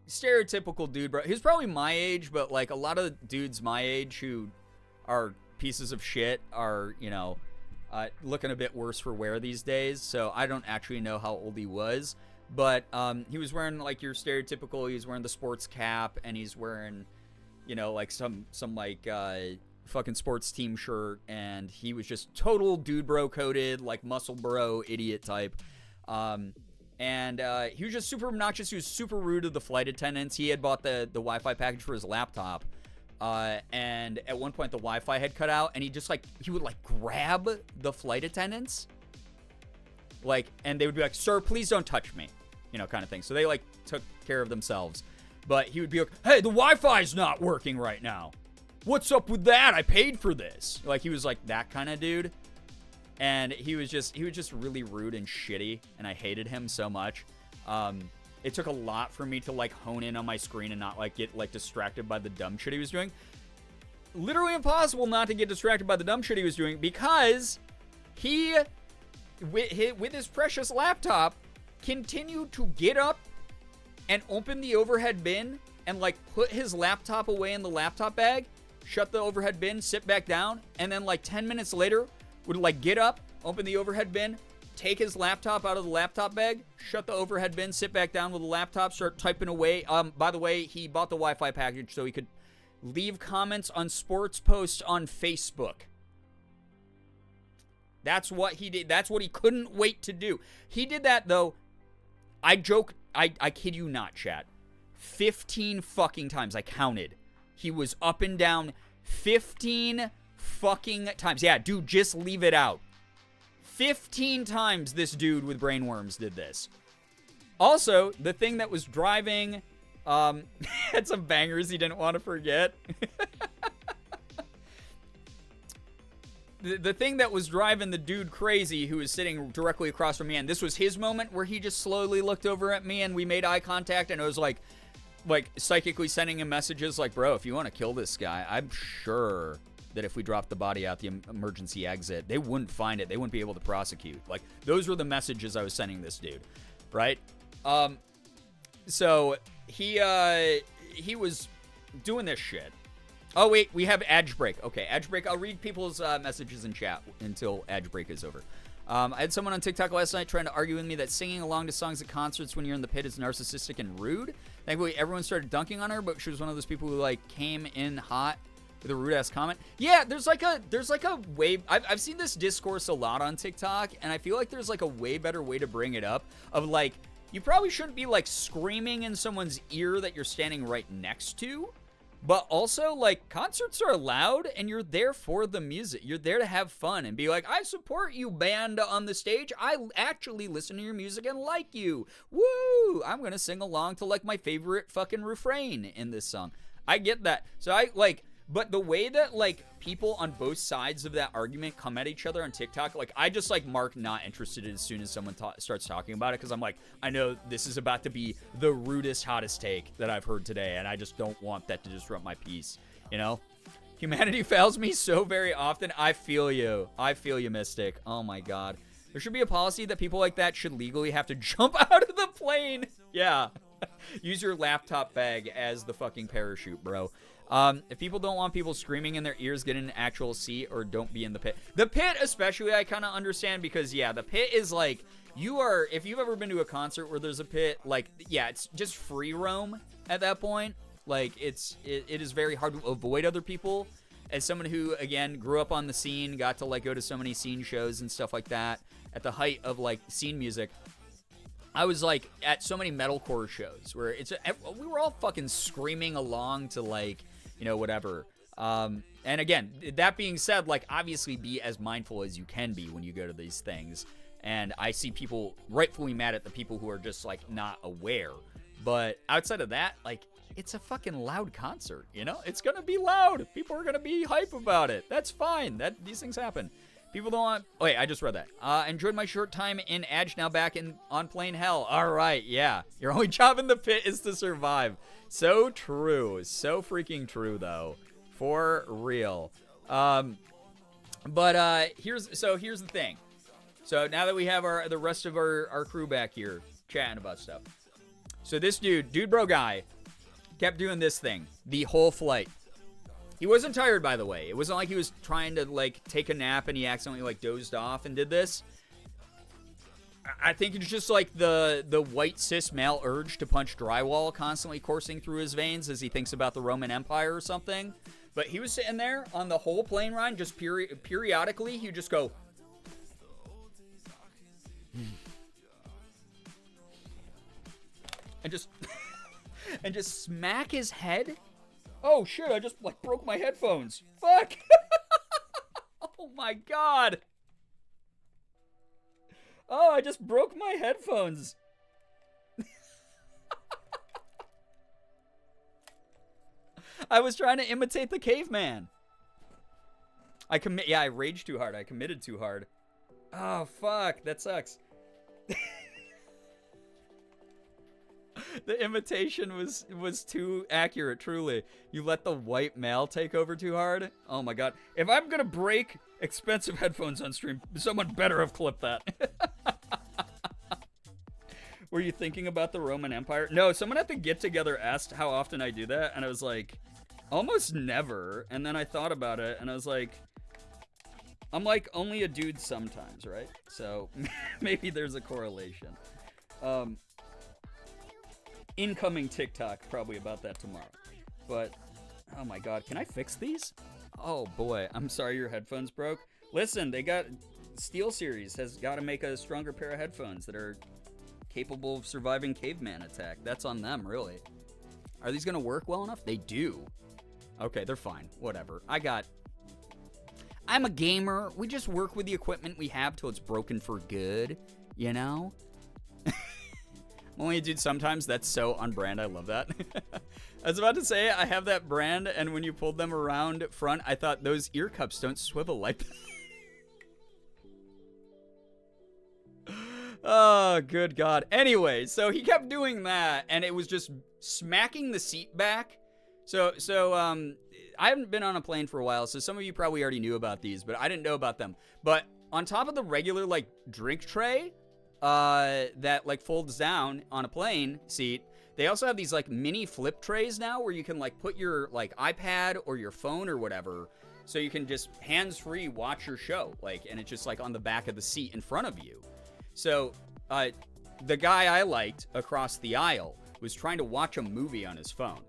stereotypical dude, bro. He was probably my age, but like a lot of dudes my age who are pieces of shit are, you know, looking a bit worse for wear these days. So I don't actually know how old he was, but he was wearing like your stereotypical, he's wearing the sports cap, and he's wearing, you know, like some like fucking sports team shirt, and he was just total dude bro coded, like muscle bro idiot type. And he was just super obnoxious. He was super rude to the flight attendants. He had bought the Wi-Fi package for his laptop. And at one point the Wi-Fi had cut out, and he would like grab the flight attendants. Like, and they would be like, "Sir, please don't touch me," you know, kind of thing. So they like took care of themselves. But he would be like, "Hey, the Wi-Fi's not working right now. What's up with that? I paid for this." Like, he was like that kind of dude. And he was just really rude and shitty, and I hated him so much. It took a lot for me to like hone in on my screen and not like get like distracted by the dumb shit he was doing. Literally impossible not to get distracted by the dumb shit he was doing, because he, with his precious laptop, continued to get up and open the overhead bin and like put his laptop away in the laptop bag, shut the overhead bin, sit back down, and then like 10 minutes later would like get up, open the overhead bin, take his laptop out of the laptop bag, shut the overhead bin, sit back down with the laptop, start typing away. By the way, he bought the Wi-Fi package so he could leave comments on sports posts on Facebook. That's what he did. That's what he couldn't wait to do. He did that, though. I kid you not, chat. 15 fucking times. I counted. He was up and down 15 fucking times. Yeah, dude, just leave it out. 15 times this dude with brainworms did this. Also, the thing that was driving, had some bangers he didn't want to forget. The thing that was driving the dude crazy, who was sitting directly across from me, and this was his moment where he just slowly looked over at me and we made eye contact, and it was like psychically sending him messages like, "Bro, if you want to kill this guy, I'm sure that if we dropped the body out the emergency exit, they wouldn't find it. They wouldn't be able to prosecute." Like, those were the messages I was sending this dude, right? So he was doing this shit. Oh, wait, we have Edge Break. Okay, Edge Break. I'll read people's messages in chat until Edge Break is over. I had someone on TikTok last night trying to argue with me that singing along to songs at concerts when you're in the pit is narcissistic and rude. Thankfully, everyone started dunking on her, but she was one of those people who, like, came in hot with a rude-ass comment. Yeah, there's like a way... I've seen this discourse a lot on TikTok, and I feel like there's, like, a way better way to bring it up of, like, you probably shouldn't be, like, screaming in someone's ear that you're standing right next to. But also, like, concerts are loud, and you're there for the music. You're there to have fun and be like, "I support you, band on the stage. I actually listen to your music and like you. Woo! I'm gonna sing along to, like, my favorite fucking refrain in this song." I get that. So but the way that, like, people on both sides of that argument come at each other on TikTok, like, I just, like, mark not interested as soon as someone starts talking about it, because I'm like, I know this is about to be the rudest, hottest take that I've heard today, and I just don't want that to disrupt my peace, you know? Humanity fails me so very often. I feel you. I feel you, Mystic. Oh, my God. There should be a policy that people like that should legally have to jump out of the plane. Yeah. Use your laptop bag as the fucking parachute, bro. If people don't want people screaming in their ears, get in an actual seat or don't be in the pit. The pit especially I kind of understand, because, yeah, the pit is like, if you've ever been to a concert where there's a pit, like, yeah, it's just free roam at that point. Like, it is very hard to avoid other people. As someone who, again, grew up on the scene, got to, like, go to so many scene shows and stuff like that at the height of, like, scene music, I was, like, at so many metalcore shows where we were all fucking screaming along to, like, you know, whatever. And again, that being said, like, obviously be as mindful as you can be when you go to these things. And I see people rightfully mad at the people who are just, like, not aware. But outside of that, like, it's a fucking loud concert, you know? It's gonna be loud. People are gonna be hype about it. That's fine. These things happen. People don't want... Oh, wait, I just read that. Enjoyed my short time in Edge, now back on plain hell. All right, yeah. Your only job in the pit is to survive. So true. So freaking true, though. For real. Here's the thing. So now that we have the rest of our crew back here chatting about stuff. So this dude bro guy, kept doing this thing the whole flight. He wasn't tired, by the way. It wasn't like he was trying to, like, take a nap and he accidentally, like, dozed off and did this. I think it's just, like, the white cis male urge to punch drywall constantly coursing through his veins as he thinks about the Roman Empire or something. But he was sitting there on the whole plane ride, just periodically, he would just go... and just... and just smack his head. Oh shit, I just like broke my headphones. Fuck. Oh my god. Oh, I just broke my headphones. I was trying to imitate the caveman. I raged too hard. I committed too hard. Oh fuck, that sucks. The imitation was too accurate, truly. You let the white male take over too hard? Oh my god. If I'm gonna break expensive headphones on stream, someone better have clipped that. Were you thinking about the Roman Empire? No, someone at the get-together asked how often I do that, and I was like, almost never. And then I thought about it, and I was like, I'm like only a dude sometimes, right? So maybe there's a correlation. Incoming TikTok probably about that tomorrow. But, oh my god, can I fix these? Oh boy, I'm sorry your headphones broke. Listen, they got... SteelSeries has got to make a stronger pair of headphones that are capable of surviving caveman attack. That's on them, really. Are these going to work well enough? They do. Okay, they're fine. Whatever. I'm a gamer. We just work with the equipment we have till it's broken for good, you know? Only a dude sometimes. That's so on brand. I love that. I was about to say I have that brand, and when you pulled them around front, I thought those ear cups don't swivel like that. Oh, good God. Anyway, so he kept doing that, and it was just smacking the seat back. So I haven't been on a plane for a while, so some of you probably already knew about these, but I didn't know about them. But on top of the regular, like, drink tray, that like folds down on a plane seat, they also have these like mini flip trays now where you can like put your like iPad or your phone or whatever, so you can just hands-free watch your show, like, and it's just like on the back of the seat in front of you. So the guy I liked across the aisle was trying to watch a movie on his phone,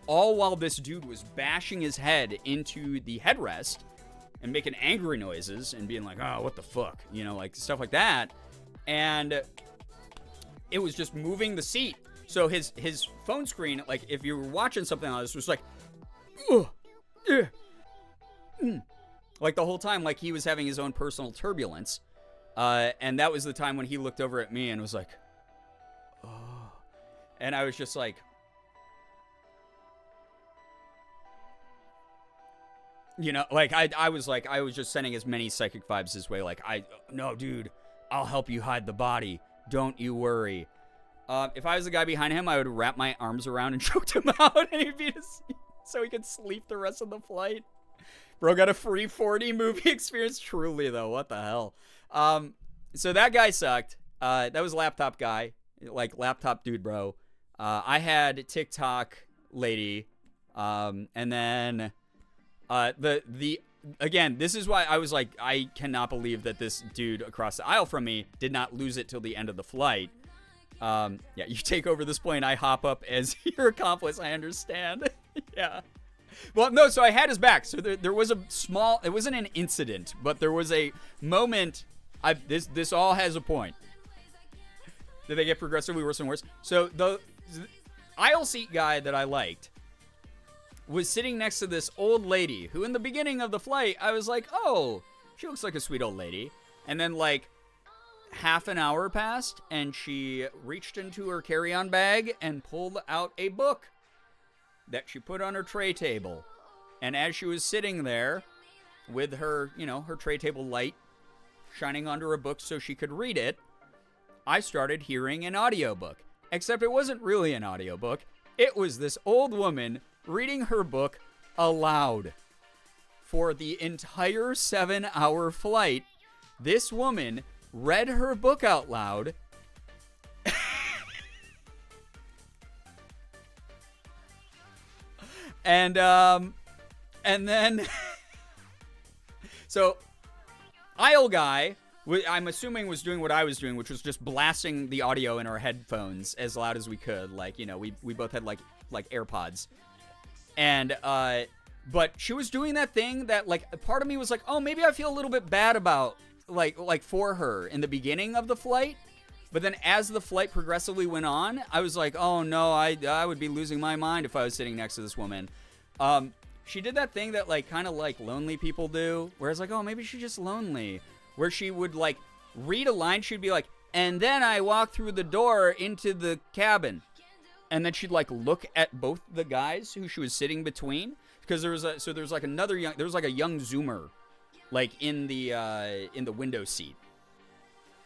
all while this dude was bashing his head into the headrest and making angry noises and being like, oh, what the fuck, you know, like stuff like that. And it was just moving the seat. So his phone screen, like if you were watching something like this, was like, like the whole time, like he was having his own personal turbulence. And that was the time when he looked over at me and was like, oh. And I was just like, you know, like I was just sending as many psychic vibes his way. Like, no, dude, I'll help you hide the body. Don't you worry. If I was the guy behind him, I would wrap my arms around and choked him out, and he'd be so he could sleep the rest of the flight. Bro got a free 4D movie experience. Truly, though, what the hell? So that guy sucked. That was laptop guy, like laptop dude, bro. I had TikTok lady, and then again, this is why I was like, I cannot believe that this dude across the aisle from me did not lose it till the end of the flight. Yeah, you take over this plane, I hop up as your accomplice, I understand. Yeah. Well, no, so I had his back. So there was a small, it wasn't an incident, but there was a moment. This all has a point. Did they get progressively worse and worse? So the aisle seat guy that I liked was sitting next to this old lady who in the beginning of the flight, I was like, oh, she looks like a sweet old lady. And then like half an hour passed and she reached into her carry-on bag and pulled out a book. that she put on her tray table. And as she was sitting there with her, her tray table light shining onto her book so she could read it, I started hearing an audiobook. Except it wasn't really an audiobook. It was this old woman reading her book aloud. For the entire 7-hour flight, this woman read her book out loud. And then, so, aisle guy, I'm assuming was doing what I was doing, which was just blasting the audio in our headphones as loud as we could. Like, we both had like AirPods. And, but she was doing that thing that, like, part of me was like, oh, maybe I feel a little bit bad about, like for her in the beginning of the flight. But then as the flight progressively went on, I was like, oh no, I would be losing my mind if I was sitting next to this woman. She did that thing that, like, kind of like lonely people do, where it's like, oh, maybe she's just lonely. Where she would, like, read a line, she'd be like, and then I walked through the door into the cabin. And then she'd, like, look at both the guys who she was sitting between. Because there was a young Zoomer, like, in the window seat.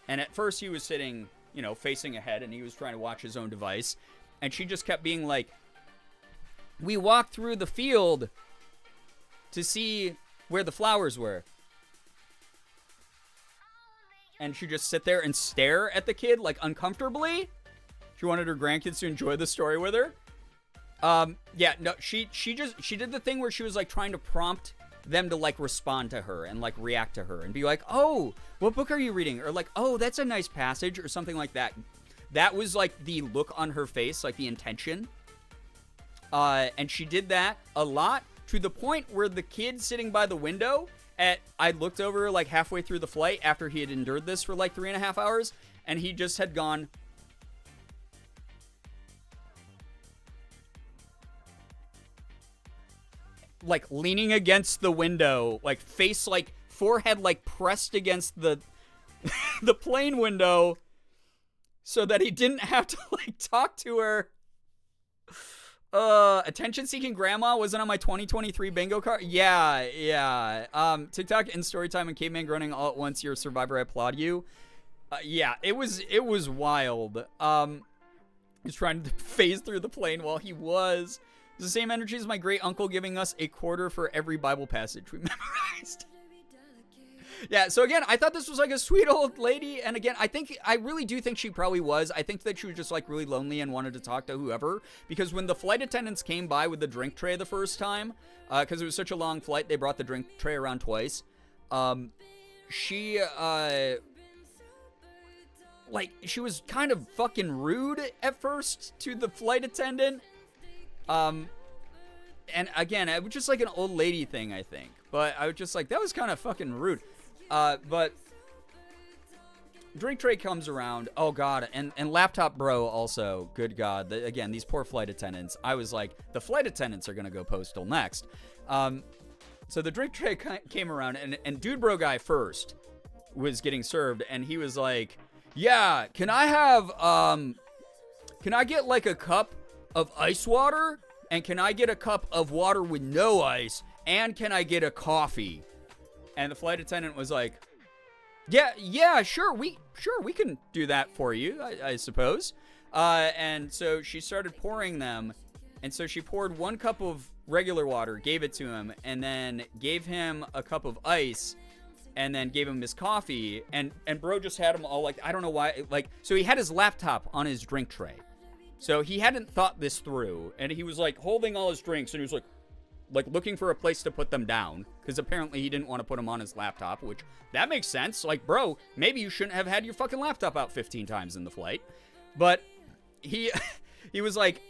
And at first he was sitting, facing ahead, and he was trying to watch his own device. And she just kept being like, we walked through the field to see where the flowers were. And she'd just sit there and stare at the kid, like, uncomfortably. She wanted her grandkids to enjoy the story with her. Yeah, no, she did the thing where she was, like, trying to prompt them to, like, respond to her and, like, react to her and be like, oh, what book are you reading? Or, like, oh, that's a nice passage, or something like that. That was, like, the look on her face, like, the intention. And she did that a lot, to the point where the kid sitting by the window I looked over, like, halfway through the flight after he had endured this for, like, 3.5 hours, and he just had gone, like, leaning against the window, like, face, like, forehead, like, pressed against the the plane window so that he didn't have to, like, talk to her. Attention-seeking grandma wasn't on my 2023 bingo card. Yeah. TikTok and Storytime and Caveman Groaning all at once. You're a survivor. I applaud you. Yeah, it was wild. He's trying to phase through the plane while he was. It's the same energy as my great uncle giving us a quarter for every Bible passage we memorized. Yeah, so again, I thought this was like a sweet old lady, and again, I really do think she probably was. I think that she was just, like, really lonely and wanted to talk to whoever, because when the flight attendants came by with the drink tray the first time, because it was such a long flight, they brought the drink tray around twice, she was kind of fucking rude at first to the flight attendant, and again, it was just like an old lady thing, I think, but I was just like, that was kind of fucking rude. But drink tray comes around. Oh god, and laptop bro also. Good god. Again, these poor flight attendants. I was like, the flight attendants are gonna go postal next. So the drink tray came around, and dude bro guy first was getting served, and he was like, yeah, can I get like a cup of ice water? And can I get a cup of water with no ice? And can I get a coffee? And the flight attendant was like, yeah, sure, we can do that for you, I suppose. And so she started pouring them. And so she poured 1 cup of regular water, gave it to him, and then gave him a cup of ice, and then gave him his coffee. And bro just had him all like, I don't know why, like, so he had his laptop on his drink tray. So he hadn't thought this through, and he was like holding all his drinks, and he was like looking for a place to put them down, because apparently he didn't want to put them on his laptop, which, that makes sense. Like, bro, maybe you shouldn't have had your fucking laptop out 15 times in the flight. But he was like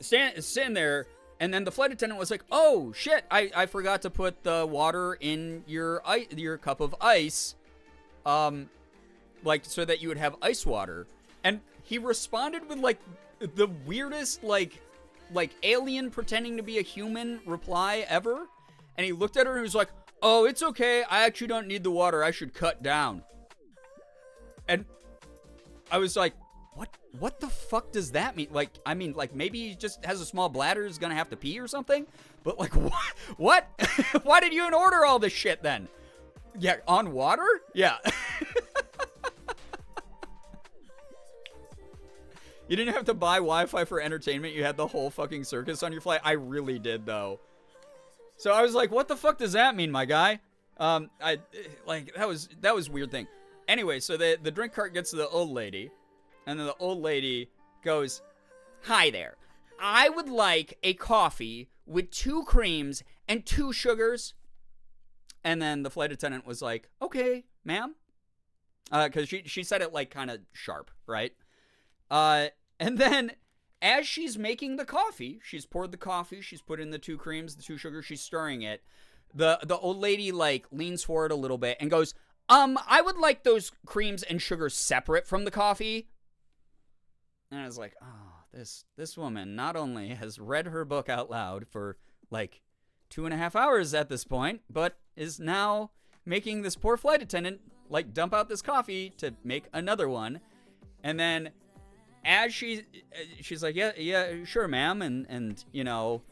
sitting there, and then the flight attendant was like, oh shit, I forgot to put the water in your cup of ice, like, so that you would have ice water. And he responded with, like, the weirdest, like alien pretending to be a human reply ever. And he looked at her and he was like, oh, it's okay, I actually don't need the water, I should cut down. And I was like, what the fuck does that mean? Like, I mean, like, maybe he just has a small bladder, is gonna have to pee or something? But, like, what? Why did you even order all this shit, then? Yeah, on water? Yeah. You didn't have to buy Wi-Fi for entertainment. You had the whole fucking circus on your flight. I really did, though. So I was like, what the fuck does that mean, my guy? That was a weird thing. Anyway, so the drink cart gets to the old lady, and then the old lady goes, "Hi there. I would like a coffee with 2 creams and 2 sugars." And then the flight attendant was like, "Okay, ma'am." Because she said it, like, kind of sharp, right? And then, as she's making the coffee, she's poured the coffee, she's put in the 2 creams, the 2 sugars, she's stirring it. The old lady, like, leans forward a little bit and goes, I would like those creams and sugars separate from the coffee." And I was like, oh, this woman not only has read her book out loud for, like, 2.5 hours at this point, but is now making this poor flight attendant, like, dump out this coffee to make another one. And then, as she's like, yeah, sure, ma'am, and you know,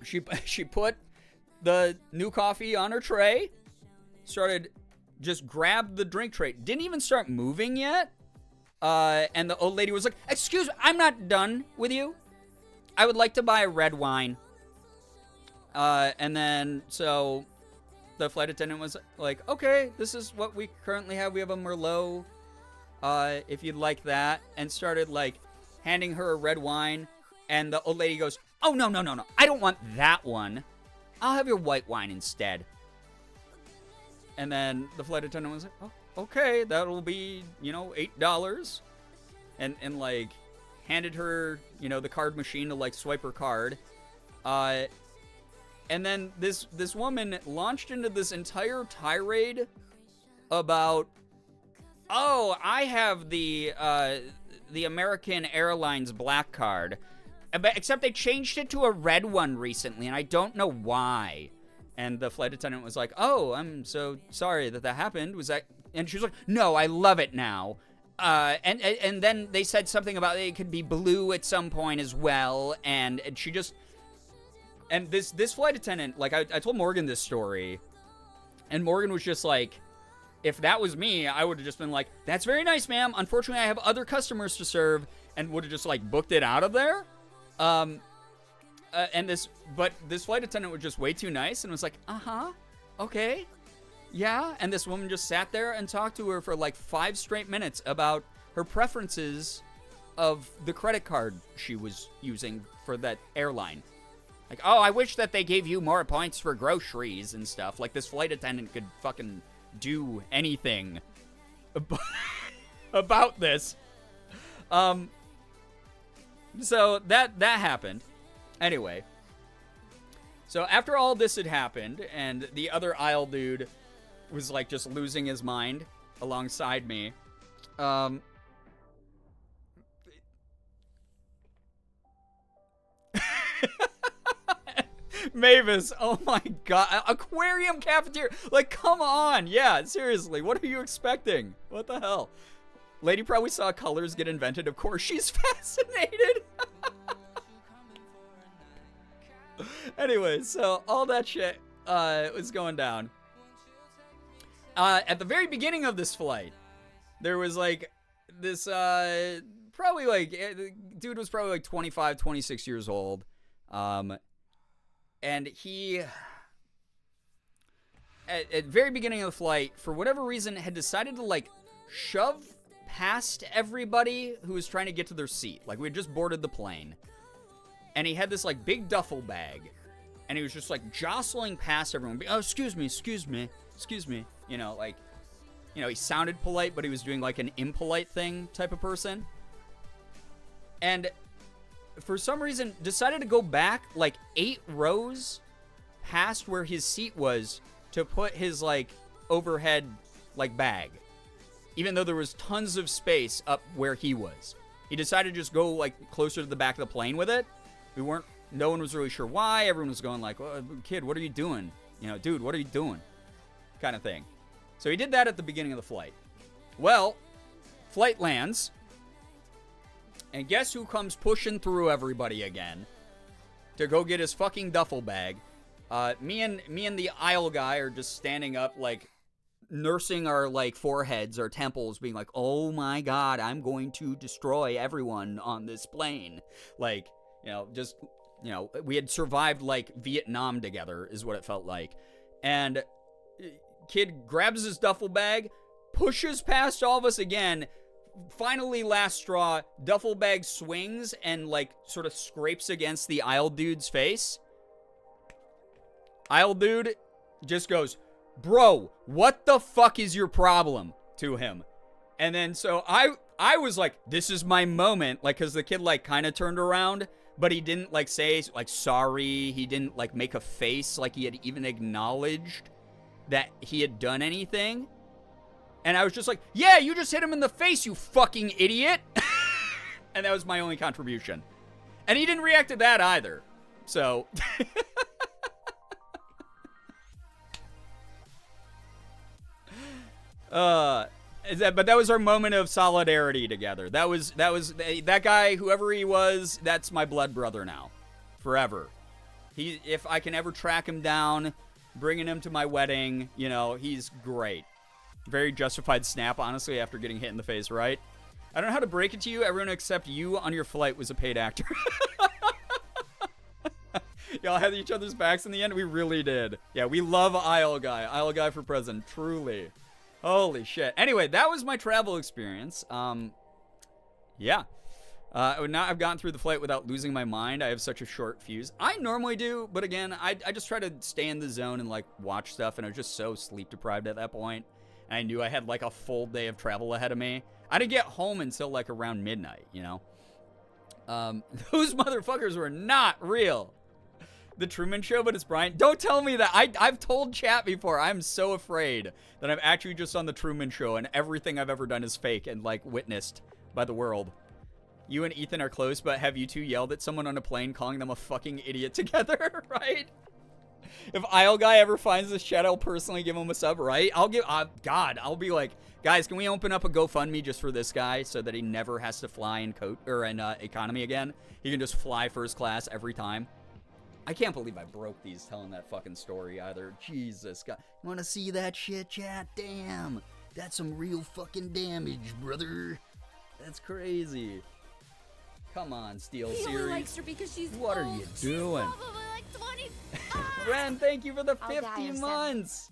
she put the new coffee on her tray, just grabbed the drink tray, didn't even start moving yet, and the old lady was like, "Excuse me, I'm not done with you. I would like to buy a red wine." And then, so, the flight attendant was like, "Okay, this is what we currently have. We have a Merlot, if you'd like that," and started, like, handing her a red wine, and the old lady goes, "Oh, no, I don't want that one. I'll have your white wine instead." And then the flight attendant was like, "Oh, okay, that'll be, $8. And like, handed her, the card machine to, like, swipe her card. And then this woman launched into this entire tirade about, "Oh, I have the American Airlines black card, except they changed it to a red one recently, and I don't know why." And the flight attendant was like, "Oh, I'm so sorry that happened. Was that?" And she was like, "No, I love it now." And then they said something about it could be blue at some point as well, and she just... And this flight attendant, like, I told Morgan this story, and Morgan was just like, if that was me, I would have just been like, "That's very nice, ma'am. Unfortunately, I have other customers to serve," and would have just, like, booked it out of there. But this flight attendant was just way too nice and was like, "Okay, yeah." And this woman just sat there and talked to her for, like, 5 straight minutes about her preferences of the credit card she was using for that airline. Like, "Oh, I wish that they gave you more points for groceries and stuff." Like, this flight attendant could fucking do anything about this. So that happened. Anyway, so after all this had happened, and the other aisle dude was, like, just losing his mind alongside me, Mavis, oh my god, aquarium cafeteria, like, come on, yeah, seriously, what are you expecting? What the hell? Lady probably saw colors get invented, of course, she's fascinated. Anyway, so all that shit was going down. At the very beginning of this flight, there was, like, this, probably, like, dude was probably, like, 25, 26 years old. And he, at the very beginning of the flight, for whatever reason, had decided to, like, shove past everybody who was trying to get to their seat. Like, we had just boarded the plane. And he had this, like, big duffel bag. And he was just, like, jostling past everyone. "Oh, excuse me. Like, he sounded polite, but he was doing, like, an impolite thing type of person. And for some reason, decided to go back, like, 8 rows past where his seat was to put his, like, overhead, like, bag. Even though there was tons of space up where he was. He decided to just go, like, closer to the back of the plane with it. No one was really sure why. Everyone was going like, "Oh, kid, what are you doing? Dude, what are you doing?" Kind of thing. So he did that at the beginning of the flight. Well, flight lands. And guess who comes pushing through everybody again to go get his fucking duffel bag? Me and the aisle guy are just standing up, like, nursing our, like, foreheads, our temples, being like, oh my god, I'm going to destroy everyone on this plane. Like, you know, just, you know, we had survived, like, Vietnam together, is what it felt like. And kid grabs his duffel bag, pushes past all of us again. Finally, last straw, duffel bag swings and, like, sort of scrapes against the aisle dude's face. Aisle dude just goes, bro, what the fuck is your problem, to him. And then so I was like, this is my moment, like, because the kid, like, kind of turned around, but he didn't, like, say, like, sorry. He didn't, like, make a face like he had even acknowledged that he had done anything. And I was just like, yeah, you just hit him in the face, you fucking idiot. And that was my only contribution. And he didn't react to that either. So. But that was our moment of solidarity together. That guy, whoever he was, that's my blood brother now. Forever. If I can ever track him down, bringing him to my wedding, you know, he's great. Very justified snap, honestly, after getting hit in the face, right? I don't know how to break it to you. Everyone except you on your flight was a paid actor. Y'all had each other's backs in the end. We really did. Yeah, we love Aisle Guy. Aisle Guy for president. Truly. Holy shit. Anyway, that was my travel experience. Yeah. Now I've gotten through the flight without losing my mind. I have such a short fuse. I normally do, but again, I just try to stay in the zone and, like, watch stuff, and I was just so sleep deprived at that point. And I knew I had, like, a full day of travel ahead of me. I didn't get home until, like, around midnight, you know? Those motherfuckers were not real. The Truman Show, but it's Brian. Don't tell me that. I've told chat before. I'm so afraid that I'm actually just on the Truman Show and everything I've ever done is fake and, like, witnessed by the world. You and Ethan are close, but have you two yelled at someone on a plane calling them a fucking idiot together, right? If Aisle Guy ever finds this chat, I'll personally give him a sub, right? I'll be like, guys, can we open up a GoFundMe just for this guy so that he never has to fly in economy again? He can just fly first class every time. I can't believe I broke these telling that fucking story either. Jesus, God. You want to see that shit, chat? Damn. That's some real fucking damage, brother. That's crazy. Come on, Steel He Series. only likes her because she's What are old. you She's doing? probably like 20. Ren, thank you for the I'll die 50 of months.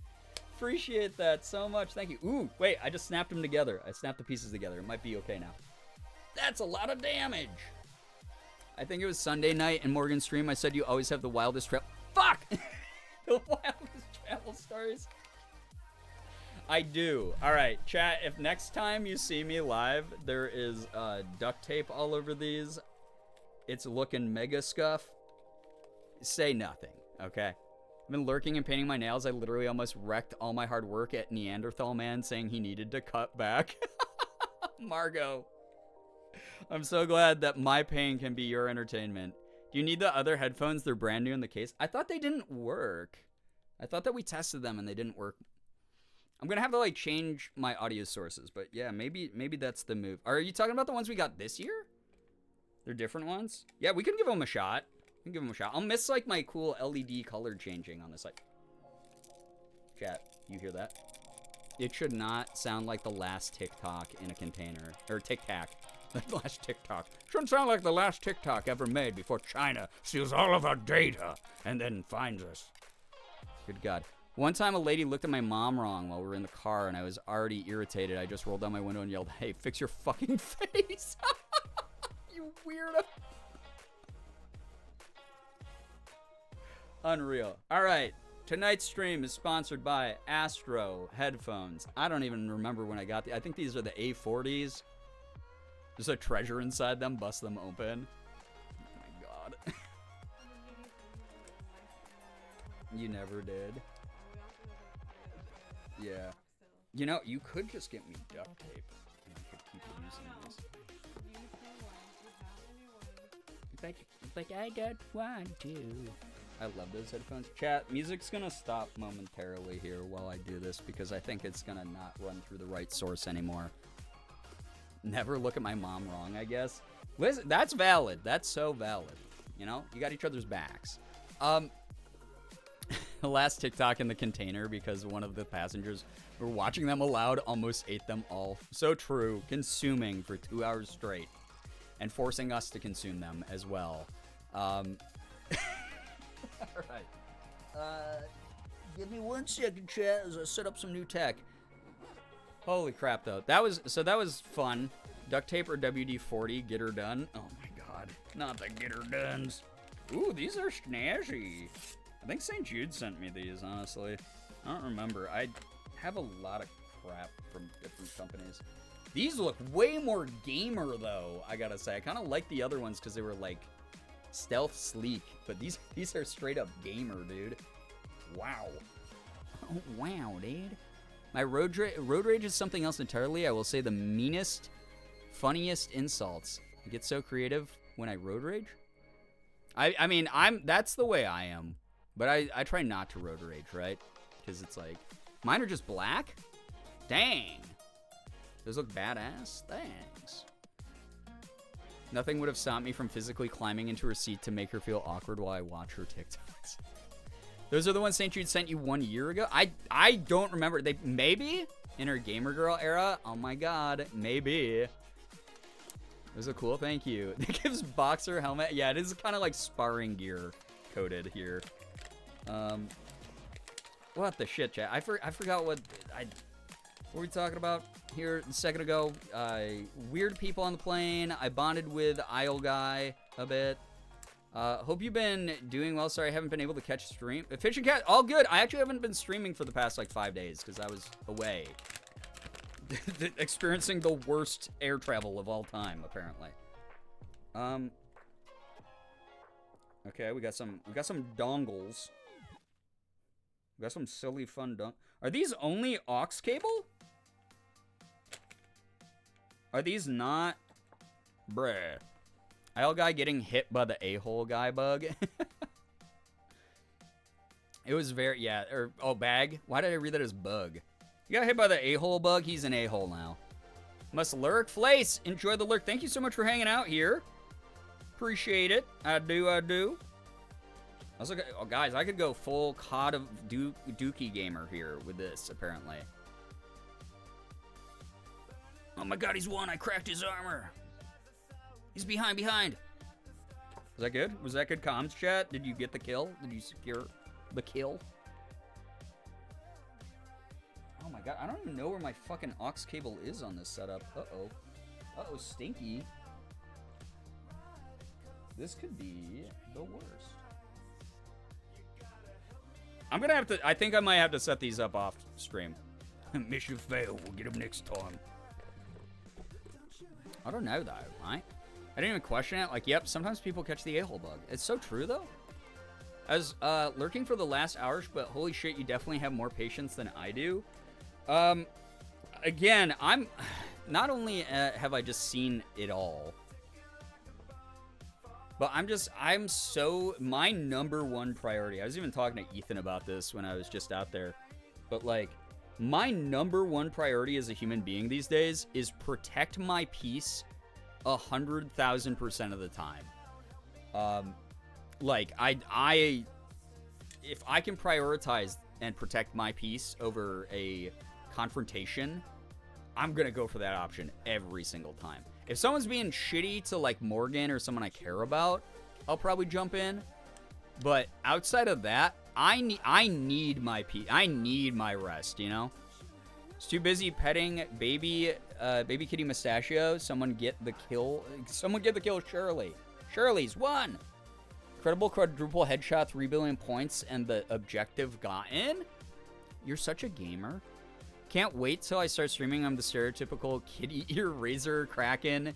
Appreciate that so much. Thank you. Ooh, wait, I just snapped them together. I snapped the pieces together. It might be okay now. That's a lot of damage. I think it was Sunday night in Morgan's stream. I said you always have the wildest travel. Fuck! The wildest travel stories. I do. All right, chat, if next time you see me live, there is duct tape all over these, it's looking mega scuff, say nothing, okay? I've been lurking and painting my nails. I literally almost wrecked all my hard work at Neanderthal Man saying he needed to cut back. Margot. I'm so glad that my pain can be your entertainment. Do you need the other headphones? They're brand new in the case. I thought they didn't work. I thought that we tested them and they didn't work. I'm going to have to, like, change my audio sources. But, yeah, maybe that's the move. Are you talking about the ones we got this year? They're different ones? Yeah, we can give them a shot. I'll miss, like, my cool LED color changing on this. Like, chat, you hear that? It should not sound like the last TikTok in a container. Or Tic-Tac. The last TikTok. Shouldn't sound like the last TikTok ever made before China steals all of our data and then finds us. Good God. One time a lady looked at my mom wrong while we were in the car and I was already irritated. I just rolled down my window and yelled, hey, fix your fucking face. You weirdo. Unreal. All right. Tonight's stream is sponsored by Astro headphones. I don't even remember when I got I think these are the A40s. There's a treasure inside them. Bust them open. Oh my God. You never did. Yeah. You know, you could just get me duct tape. And I could keep using these. Like I got one too. I love those headphones. Chat, music's gonna stop momentarily here while I do this because I think it's gonna not run through the right source anymore. never look at my mom wrong, I guess. Listen, that's valid. That's so valid. You know, you got each other's backs. The last TikTok in the container because one of the passengers were watching them aloud almost ate them all. So true. Consuming for 2 hours straight and forcing us to consume them as well. All right. Give me 1 second, chat, as I set up some new tech. Holy crap, though. That was fun. Duct tape or WD-40, get her done. Oh my god. Not the get her dones. Ooh, these are snazzy. I think St. Jude sent me these, honestly. I don't remember. I have a lot of crap from different companies. These look way more gamer, though, I gotta say. I kind of like the other ones because they were, like, stealth sleek. But these are straight up gamer, dude. Wow. Oh, wow, dude. My road rage is something else entirely. I will say the meanest, funniest insults. I get so creative when I road rage. I mean, that's the way I am. But I try not to road rage, right? Because it's like, mine are just black? Dang. Those look badass? Thanks. Nothing would have stopped me from physically climbing into her seat to make her feel awkward while I watch her TikToks. Those are the ones St. Jude sent you 1 year ago? I don't remember. They maybe in her gamer girl era. Oh my god, maybe. Those are cool. Thank you. It gives boxer helmet. Yeah, it is kind of like sparring gear coated here. What the shit, chat? I forgot what were we talking about here a second ago? Weird people on the plane. I bonded with Isle Guy a bit. Hope you've been doing well. Sorry I haven't been able to catch stream. Fish and Cat, all good. I actually haven't been streaming for the past like 5 days because I was away. Experiencing the worst air travel of all time, apparently. Okay, we got some dongles. We got some silly fun Are these only aux cable? Are these not? Bruh. Isle Guy getting hit by the a-hole guy bug. It was very, yeah, bag. Why did I read that as bug? You got hit by the a-hole bug? He's an a-hole now. Must lurk. Flace, enjoy the lurk. Thank you so much for hanging out here. Appreciate it. I do. I was like, oh, guys, I could go full COD of Dookie gamer here with this, apparently. Oh my god, he's won. I cracked his armor. He's behind. Was that good? Was that good comms, chat? Did you get the kill? Did you secure the kill? Oh my god, I don't even know where my fucking aux cable is on this setup. Uh-oh. Uh-oh, stinky. This could be the worst. I'm gonna have to, I think I might have to set these up off stream. Mission failed, we'll get them next time. I don't know though, right? I didn't even question it. Like, yep, sometimes people catch the a-hole bug. It's so true though. I was lurking for the last hours, but holy shit, you definitely have more patience than I do. Again, I'm not only have I just seen it all, but I'm so, my number one priority, I was even talking to Ethan about this when I was just out there, but like, my number one priority as a human being these days is protect my peace 100,000% of the time. Like, if I can prioritize and protect my peace over a confrontation, I'm gonna go for that option every single time. If someone's being shitty to like Morgan or someone I care about, I'll probably jump in. But outside of that, I need my peace. I need my rest, you know? It's too busy petting baby kitty mustachio. Someone get the kill. Shirley. Shirley's won. Incredible quadruple headshot, 3 billion points, and the objective gotten. You're such a gamer. Can't wait till I start streaming. I'm the stereotypical kitty ear razor kraken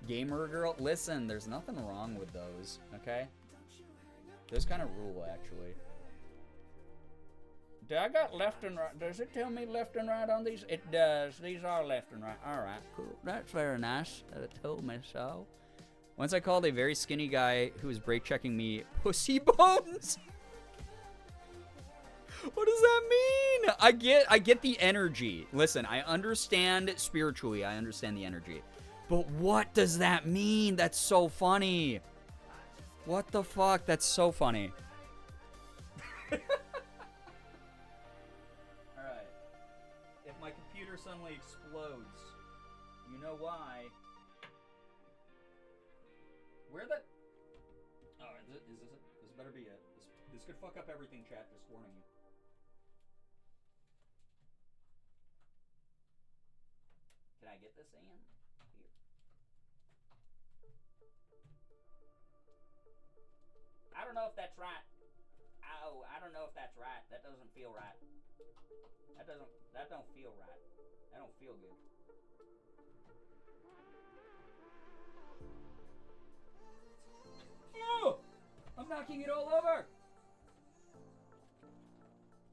gamer girl. Listen, there's nothing wrong with those, okay? Those kind of rule, actually. Do I got left and right? Does it tell me left and right on these? It does. These are left and right. All right, cool. That's very nice that it told me so. Once I called a very skinny guy who was brake checking me Pussy Bones. What does that mean? I get the energy. Listen, I understand spiritually. I understand the energy. But what does that mean? That's so funny. What the fuck? That's so funny. Alright. If my computer suddenly explodes, you know why. Where the... Oh, is this it? This better be it. This could fuck up everything, chat. Just warning you. Can I get this in? Here. I don't know if that's right. Oh, I don't know if that's right. That doesn't feel right. That don't feel right. That don't feel good. Ew! I'm knocking it all over!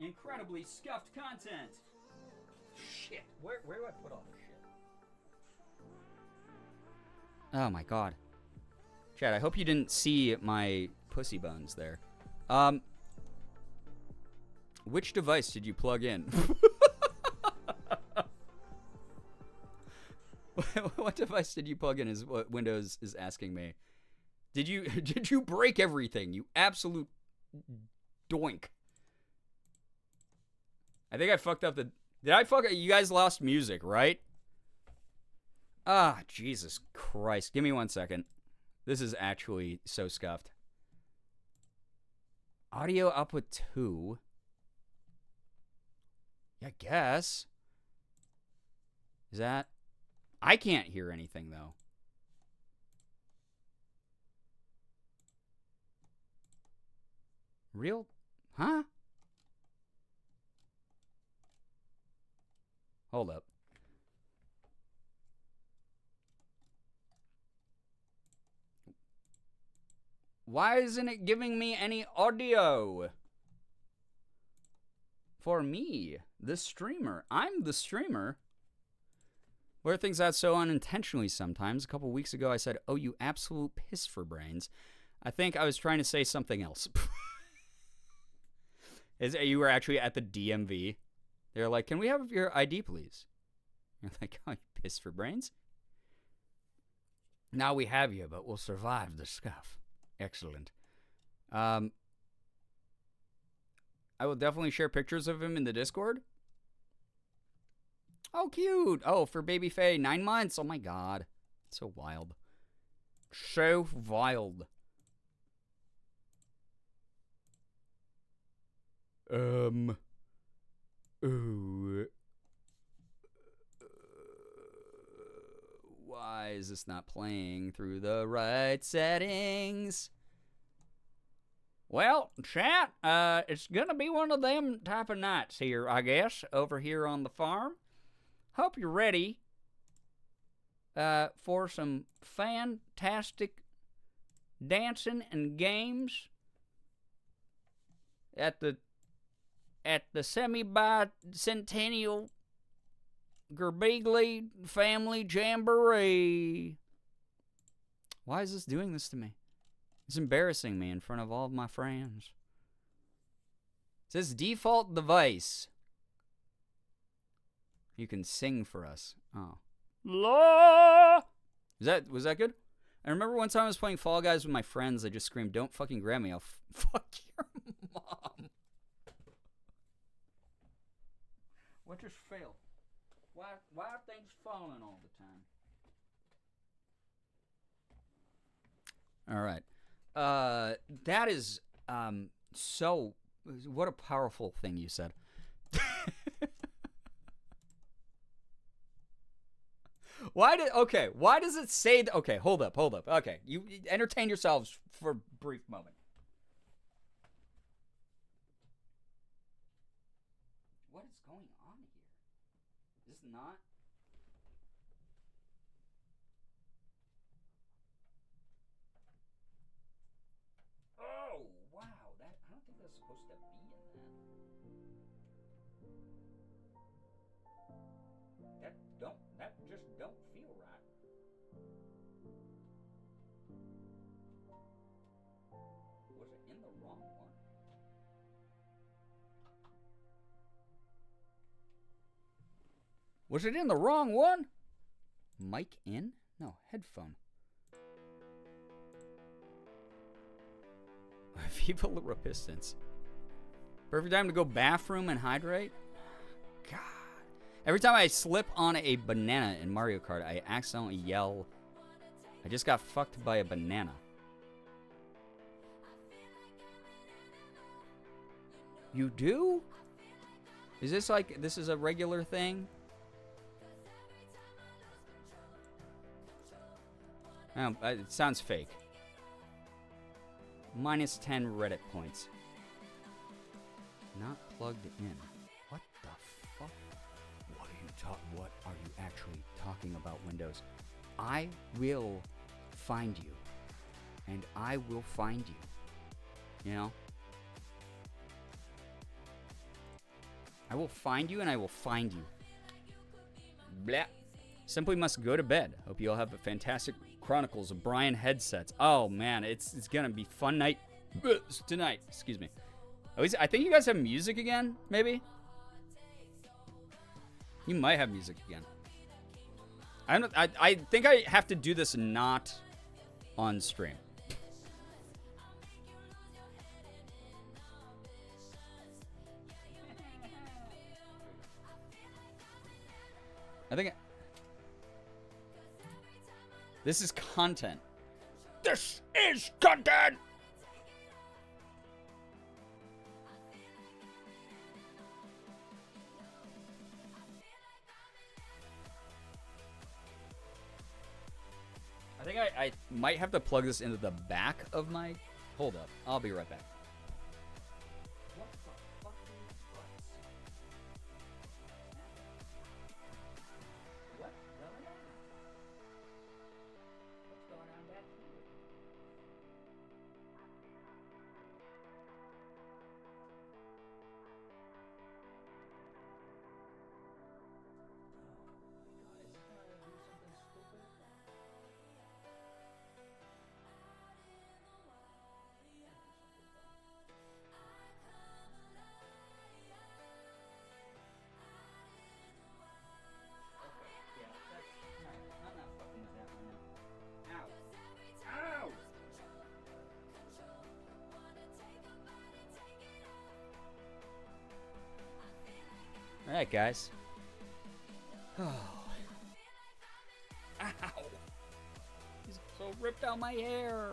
Incredibly scuffed content. Shit. Where do I put all this shit? Oh my god. Chad, I hope you didn't see my pussy bones there. Which device did you plug in? What device did you plug in is what Windows is asking me. Did you break everything? You absolute doink. I think I fucked up the... Did I fuck... You guys lost music, right? Ah, Jesus Christ. Give me 1 second. This is actually so scuffed. Audio output 2. Yeah, I guess. Is that... I can't hear anything, though. Real? Huh? Hold up. Why isn't it giving me any audio? For me, the streamer. I'm the streamer. Wear things out so unintentionally sometimes. A couple weeks ago I said, oh, you absolute piss for brains. I think I was trying to say something else. You were actually at the DMV. They're like, can we have your ID, please? You're like, oh, you piss for brains? Now we have you, but we'll survive the scuff. Excellent. I will definitely share pictures of him in the Discord. Oh, cute. Oh, for baby Faye, 9 months. Oh, my God. So wild. So wild. Ooh. Why is this not playing through the right settings? Well, chat, it's gonna be one of them type of nights here, I guess, over here on the farm. Hope you're ready for some fantastic dancing and games at the semi-bicentennial Girbeagly family jamboree. Why is this doing this to me? It's embarrassing me in front of all of my friends. It says default device. You can sing for us. Oh. La! Was that good? I remember one time I was playing Fall Guys with my friends. I just screamed, "Don't fucking grab me. I'll fuck your mom." What just failed? Why are things falling all the time? All right. That is so... What a powerful thing you said. Why does it say... Okay, hold up. Okay, you entertain yourselves for a brief moment. What is going on here? Is this not... Oh, wow. I don't think that's supposed to be in that. That just don't feel right. Was it in the wrong one? Was it in the wrong one? Mic in? No, headphone. Viva la resistance. Perfect time to go bathroom and hydrate? God. Every time I slip on a banana in Mario Kart, I accidentally yell, I just got fucked by a banana. You do? Is this like, this is a regular thing? It sounds fake. Minus 10 Reddit points. Not plugged in. What the fuck? What are you actually talking about, Windows? I will find you. And I will find you. You know? I will find you and I will find you. Blah. Simply must go to bed. Hope you all have a fantastic Chronicles of Brian headsets. Oh man, it's gonna be fun night tonight. Excuse me. At least I think you guys have music again, maybe? You might have music again. I think I have to do this not on stream. This is content. This is content! I think I might have to plug this into the back of my... Hold up. I'll be right back. What the fucking butts? What? What's going on back here? Alright, guys. Oh. Ow! He's so ripped out my hair.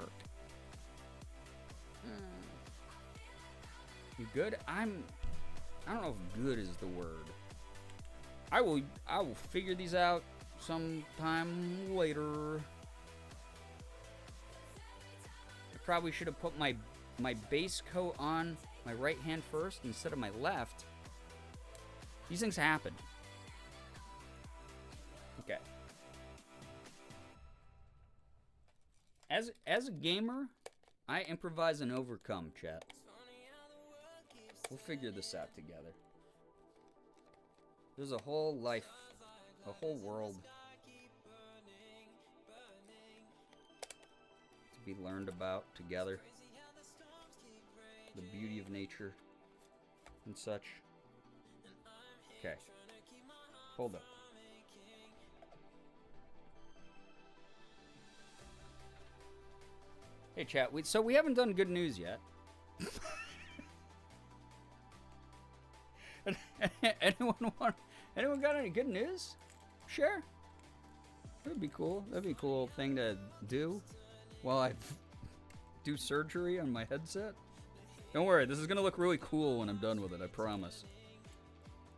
You good? I don't know if good is the word. I will figure these out sometime later. I probably should have put my base coat on my right hand first instead of my left. These things happen. Okay. As a gamer, I improvise and overcome, chat. We'll figure this out together. There's a whole life, a whole world to be learned about together. The beauty of nature and such. Okay. Hold up. Hey chat, so we haven't done good news yet. Anyone got any good news? Sure. That'd be cool. That'd be a cool thing to do while I do surgery on my headset. Don't worry, this is gonna look really cool when I'm done with it, I promise.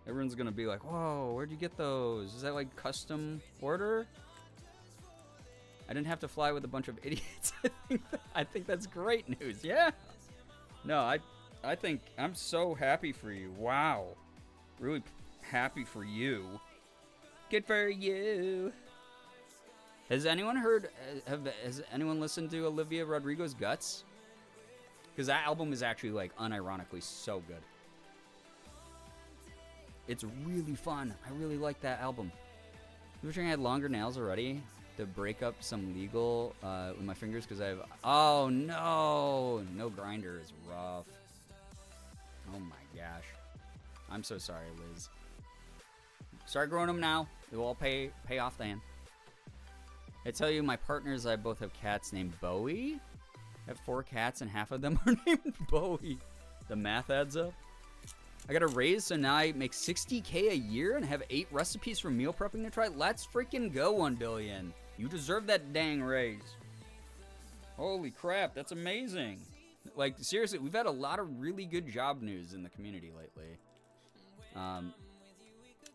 Everyone's gonna be like, whoa, where'd you get those? Is that like custom order? I didn't have to fly with a bunch of idiots. I think that's great news, yeah? No, I think I'm so happy for you. Wow. Really happy for you. Good for you. Has anyone heard, has anyone listened to Olivia Rodrigo's Guts? Because that album is actually like unironically so good. It's really fun. I really like that album. I wish I had longer nails already to break up some legal with my fingers because I have... Oh, no! No grinder is rough. Oh, my gosh. I'm so sorry, Liz. Start growing them now. They will all pay off then. I tell you, my partners, I both have cats named Bowie. I have 4 cats and half of them are named Bowie. The math adds up. I got a raise, so now I make $60K a year and have 8 recipes for meal prepping to try. Let's freaking go, 1 billion. You deserve that dang raise. Holy crap, that's amazing. Like, seriously, we've had a lot of really good job news in the community lately.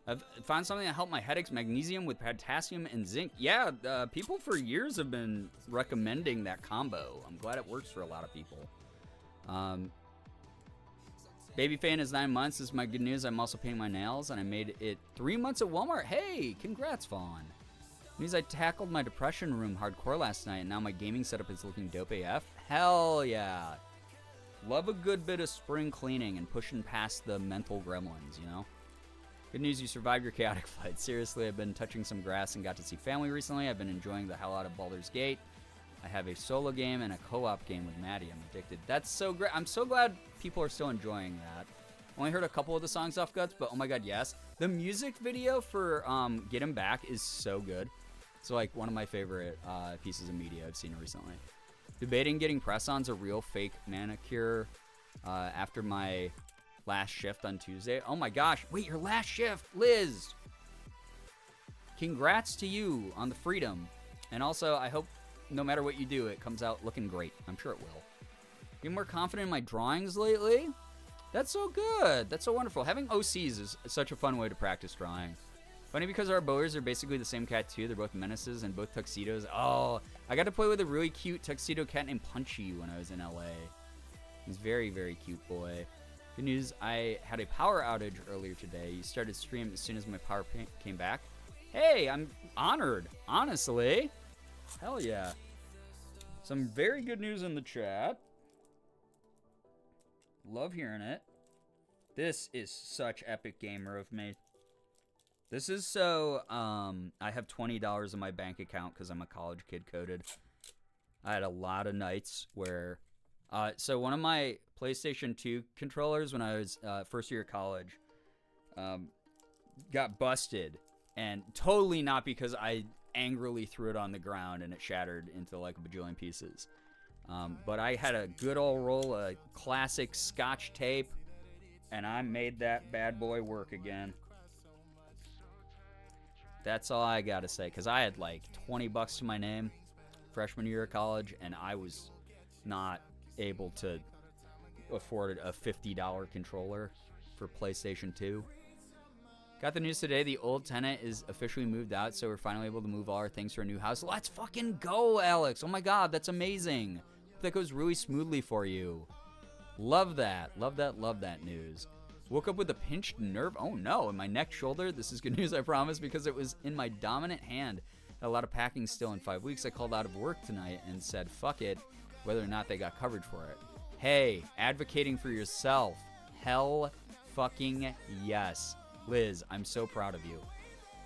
I've found something that helped my headaches, magnesium with potassium and zinc. Yeah, people for years have been recommending that combo. I'm glad it works for a lot of people. Baby Fan is 9 months. This is my good news. I'm also painting my nails, and I made it 3 months at Walmart. Hey, congrats, Fawn. Means I tackled my depression room hardcore last night, and now my gaming setup is looking dope AF. Hell yeah. Love a good bit of spring cleaning and pushing past the mental gremlins, you know? Good news, you survived your chaotic flight. Seriously, I've been touching some grass and got to see family recently. I've been enjoying the hell out of Baldur's Gate. I have a solo game and a co-op game with Maddie. I'm addicted. That's so great. I'm so glad people are still enjoying that. Only heard a couple of the songs off Guts, but oh my god, yes. The music video for Get Him Back is so good. It's like one of my favorite pieces of media I've seen recently. Debating getting press-ons a real fake manicure after my last shift on Tuesday. Oh my gosh. Wait, your last shift, Liz. Congrats to you on the freedom. And also, I hope no matter what you do, it comes out looking great. I'm sure it will. Being more confident in my drawings lately. That's so good. That's so wonderful. Having OCs is such a fun way to practice drawing. Funny because our boers are basically the same cat too. They're both menaces and both tuxedos. Oh, I got to play with a really cute tuxedo cat named Punchy when I was in LA. He's very, very cute boy. Good news, I had a power outage earlier today. You started stream as soon as my power came back. Hey, I'm honored, honestly. Hell yeah. Some very good news in the chat. Love hearing it. This is such epic gamer of me. This is so, I have $20 in my bank account because I'm a college kid coded. I had a lot of nights where, so one of my PlayStation 2 controllers when I was first year of college got busted. And totally not because I angrily threw it on the ground and it shattered into like a bajillion pieces. But I had a good old roll of classic Scotch tape and I made that bad boy work again. That's all I gotta say, because I had like $20 to my name freshman year of college, and I was not able to afford a $50 controller for PlayStation 2. Got the news today, the old tenant is officially moved out, so we're finally able to move all our things to our new house. Let's fucking go, Alex! Oh my god, that's amazing! Hope that goes really smoothly for you. Love that. Love that, love that news. Woke up with a pinched nerve. Oh no, in my neck shoulder. This is good news, I promise, because it was in my dominant hand. Had a lot of packing still in 5 weeks. I called out of work tonight and said, fuck it, whether or not they got coverage for it. Hey, advocating for yourself. Hell fucking yes. Liz, I'm so proud of you.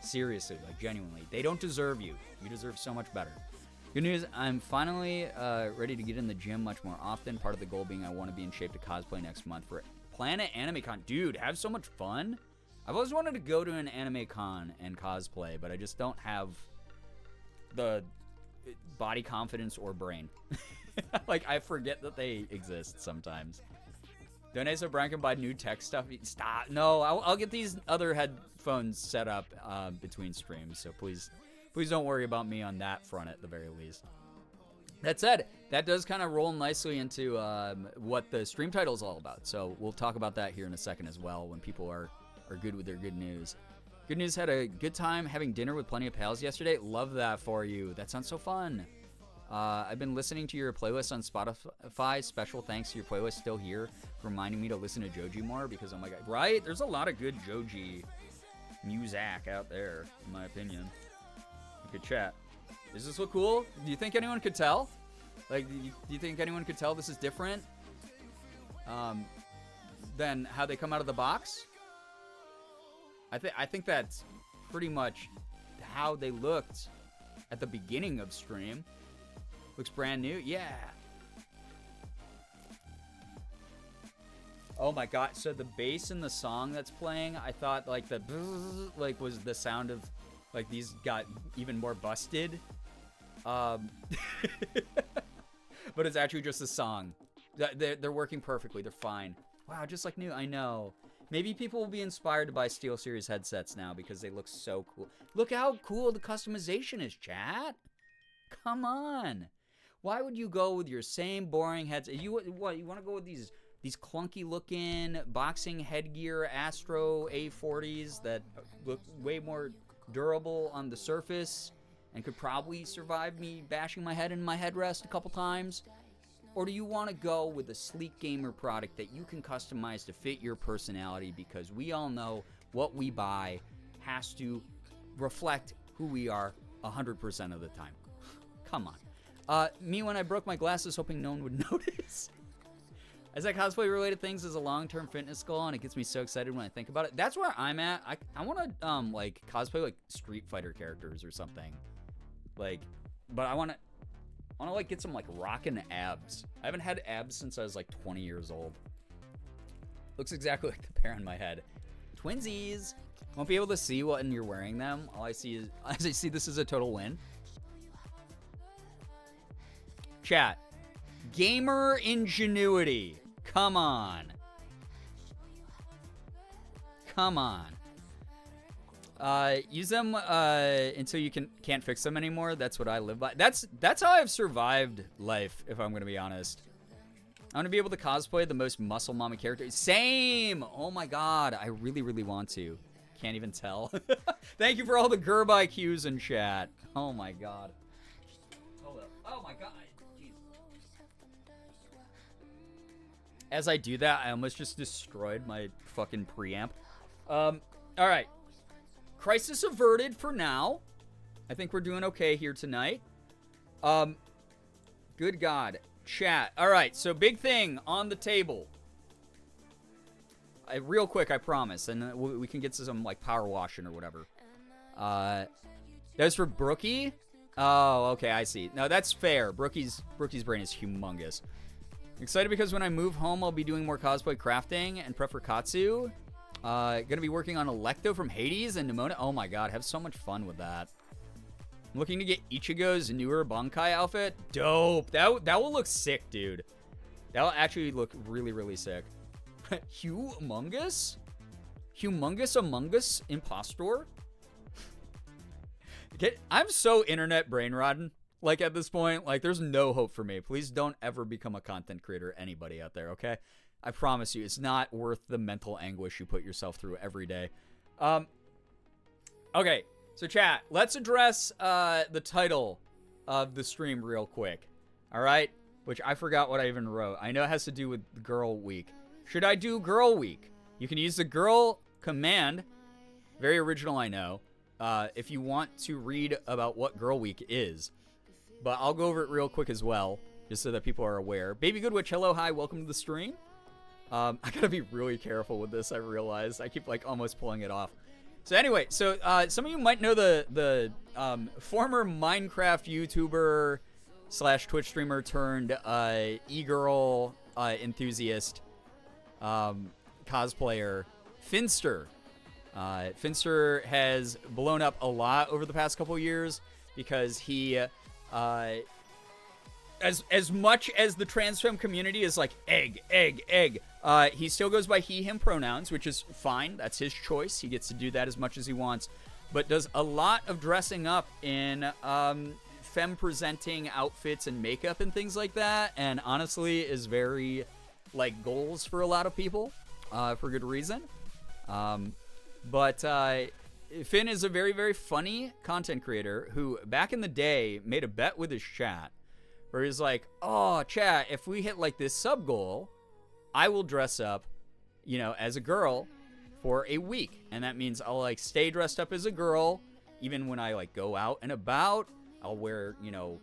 Seriously, like genuinely. They don't deserve you. You deserve so much better. Good news, I'm finally ready to get in the gym much more often. Part of the goal being I want to be in shape to cosplay next month for Planet Anime Con. Dude, have so much fun. I've always wanted to go to an anime con and cosplay, but I just don't have the body confidence or brain. Like, I forget that they exist sometimes. Donate so Brian can buy new tech stuff. Stop. No, I'll get these other headphones set up between streams, so please don't worry about me on that front at the very least. That said, that does kind of roll nicely into what the stream title is all about. So we'll talk about that here in a second as well when people are good with their good news. Good news, had a good time having dinner with plenty of pals yesterday. Love that for you. That sounds so fun. I've been listening to your playlist on Spotify. Special thanks to your playlist still here for reminding me to listen to Joji more because, oh my god, right? There's a lot of good Joji music out there, in my opinion. Good chat. Does this look cool? Do you think anyone could tell? Like, do you think anyone could tell this is different than how they come out of the box? I think that's pretty much how they looked at the beginning of stream. Looks brand new. Yeah. Oh my god, so the bass in the song that's playing, I thought like the like was the sound of like these got even more busted. But it's actually just a song. They're working perfectly. They're fine. Wow, just like new. I know. Maybe people will be inspired to buy SteelSeries headsets now because they look so cool. Look how cool the customization is, chat. Come on. Why would you go with your same boring headset? You want to go with these clunky looking boxing headgear Astro A40s that look way more durable on the surface and could probably survive me bashing my head in my headrest a couple times? Or do you want to go with a sleek gamer product that you can customize to fit your personality? Because we all know what we buy has to reflect who we are 100% of the time. Come on. Me when I broke my glasses hoping no one would notice. I said cosplay related things is a long-term fitness goal, and it gets me so excited when I think about it. That's where I'm at. I want to like cosplay like Street Fighter characters or something. Like, but I want to like get some like rockin' abs. I haven't had abs since I was like 20 years old. Looks exactly like the pair on my head. Twinsies. Won't be able to see when you're wearing them. All I see is as I see this is a total win. Chat. Gamer ingenuity. Come on. Come on. Use them until you can't fix them anymore. That's what I live by. That's how I've survived life, if I'm gonna be honest. I want to be able to cosplay the most muscle mommy character. Same! Oh my god, I really, really want to. Can't even tell. Thank you for all the Gerb IQs in chat. Oh my god. Hold up. Oh my god. Jeez. As I do that, I almost just destroyed my fucking preamp. Alright. Crisis averted for now. I think we're doing okay here tonight. Good God. Chat. Alright, so big thing on the table. Real quick, I promise. And we can get to some, like, power washing or whatever. That's for Brookie? Oh, okay, I see. No, that's fair. Brookie's brain is humongous. Excited because when I move home, I'll be doing more cosplay crafting and prep for Katsu. Gonna be working on Electo from Hades and Nimona. Oh my god, have so much fun with that. I'm looking to get Ichigo's newer Bankai outfit. Dope. That will look sick, dude. That will actually look really, really sick. Humongous? Humongous Among Us Impostor? I'm so internet brain rotten. Like, at this point, like, there's no hope for me. Please don't ever become a content creator, anybody out there, okay? I promise you, it's not worth the mental anguish you put yourself through every day. Okay, so chat, let's address the title of the stream real quick. All right? Which I forgot what I even wrote. I know it has to do with Girl Week. Should I do Girl Week? You can use the girl command. Very original, I know. If you want to read about what Girl Week is. But I'll go over it real quick as well, just so that people are aware. Baby Goodwitch, hello, hi, welcome to the stream. I gotta be really careful with this, I realize. I keep, like, almost pulling it off. So anyway, so some of you might know the former Minecraft YouTuber / Twitch streamer turned e-girl enthusiast cosplayer, Finster. Finster has blown up a lot over the past couple years because he... As much as the trans femme community is like egg, he still goes by he, him pronouns, which is fine. That's his choice. He gets to do that as much as he wants, but does a lot of dressing up in femme presenting outfits and makeup and things like that. And honestly is very like goals for a lot of people for good reason. But Finn is a very, very funny content creator who back in the day made a bet with his chat where he's like, oh, chat, if we hit like this sub goal, I will dress up, you know, as a girl for a week. And that means I'll like stay dressed up as a girl. Even when I like go out and about, I'll wear, you know,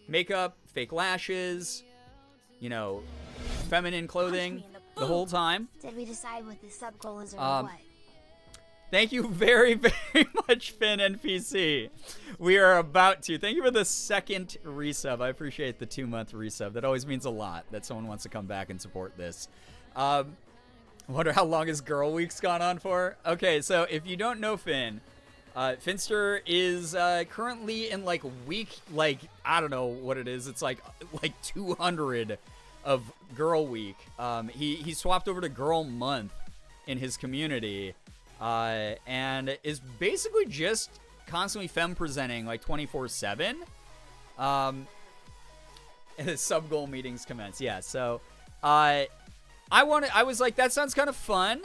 makeup, fake lashes, you know, feminine clothing the whole time. Did we decide what the sub goal is or what? Thank you very, very much, Finn NPC. We are about to. Thank you for the second resub. I appreciate the 2-month resub. That always means a lot that someone wants to come back and support this. Wonder how long his Girl Week's gone on for. Okay, so if you don't know Finn, Finster is currently in like week, like, I don't know what it is. It's like 200 of Girl Week. He swapped over to Girl Month in his community, and is basically just constantly femme presenting like 24/7. And the sub goal meetings commence. Yeah, so I was like, that sounds kind of fun.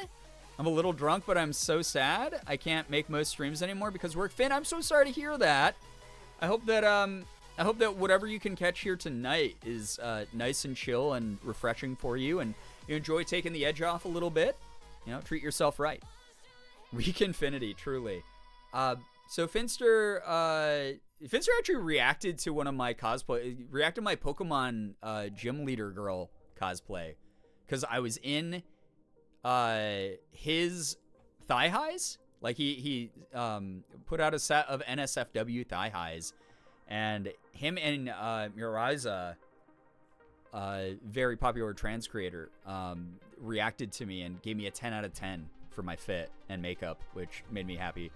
I'm a little drunk, but I'm so sad I can't make most streams anymore because work. Finn, I'm so sorry to hear that. I hope that whatever you can catch here tonight is nice and chill and refreshing for you, and you enjoy taking the edge off a little bit. You know, treat yourself right. Week Infinity, truly. So Finster actually reacted to one of my cosplay, reacted to my Pokemon gym leader girl cosplay, because I was in his thigh highs. Like he put out a set of NSFW thigh highs, and him and Muraiza, very popular trans creator, reacted to me and gave me a 10 out of 10 for my fit and makeup, which made me happy.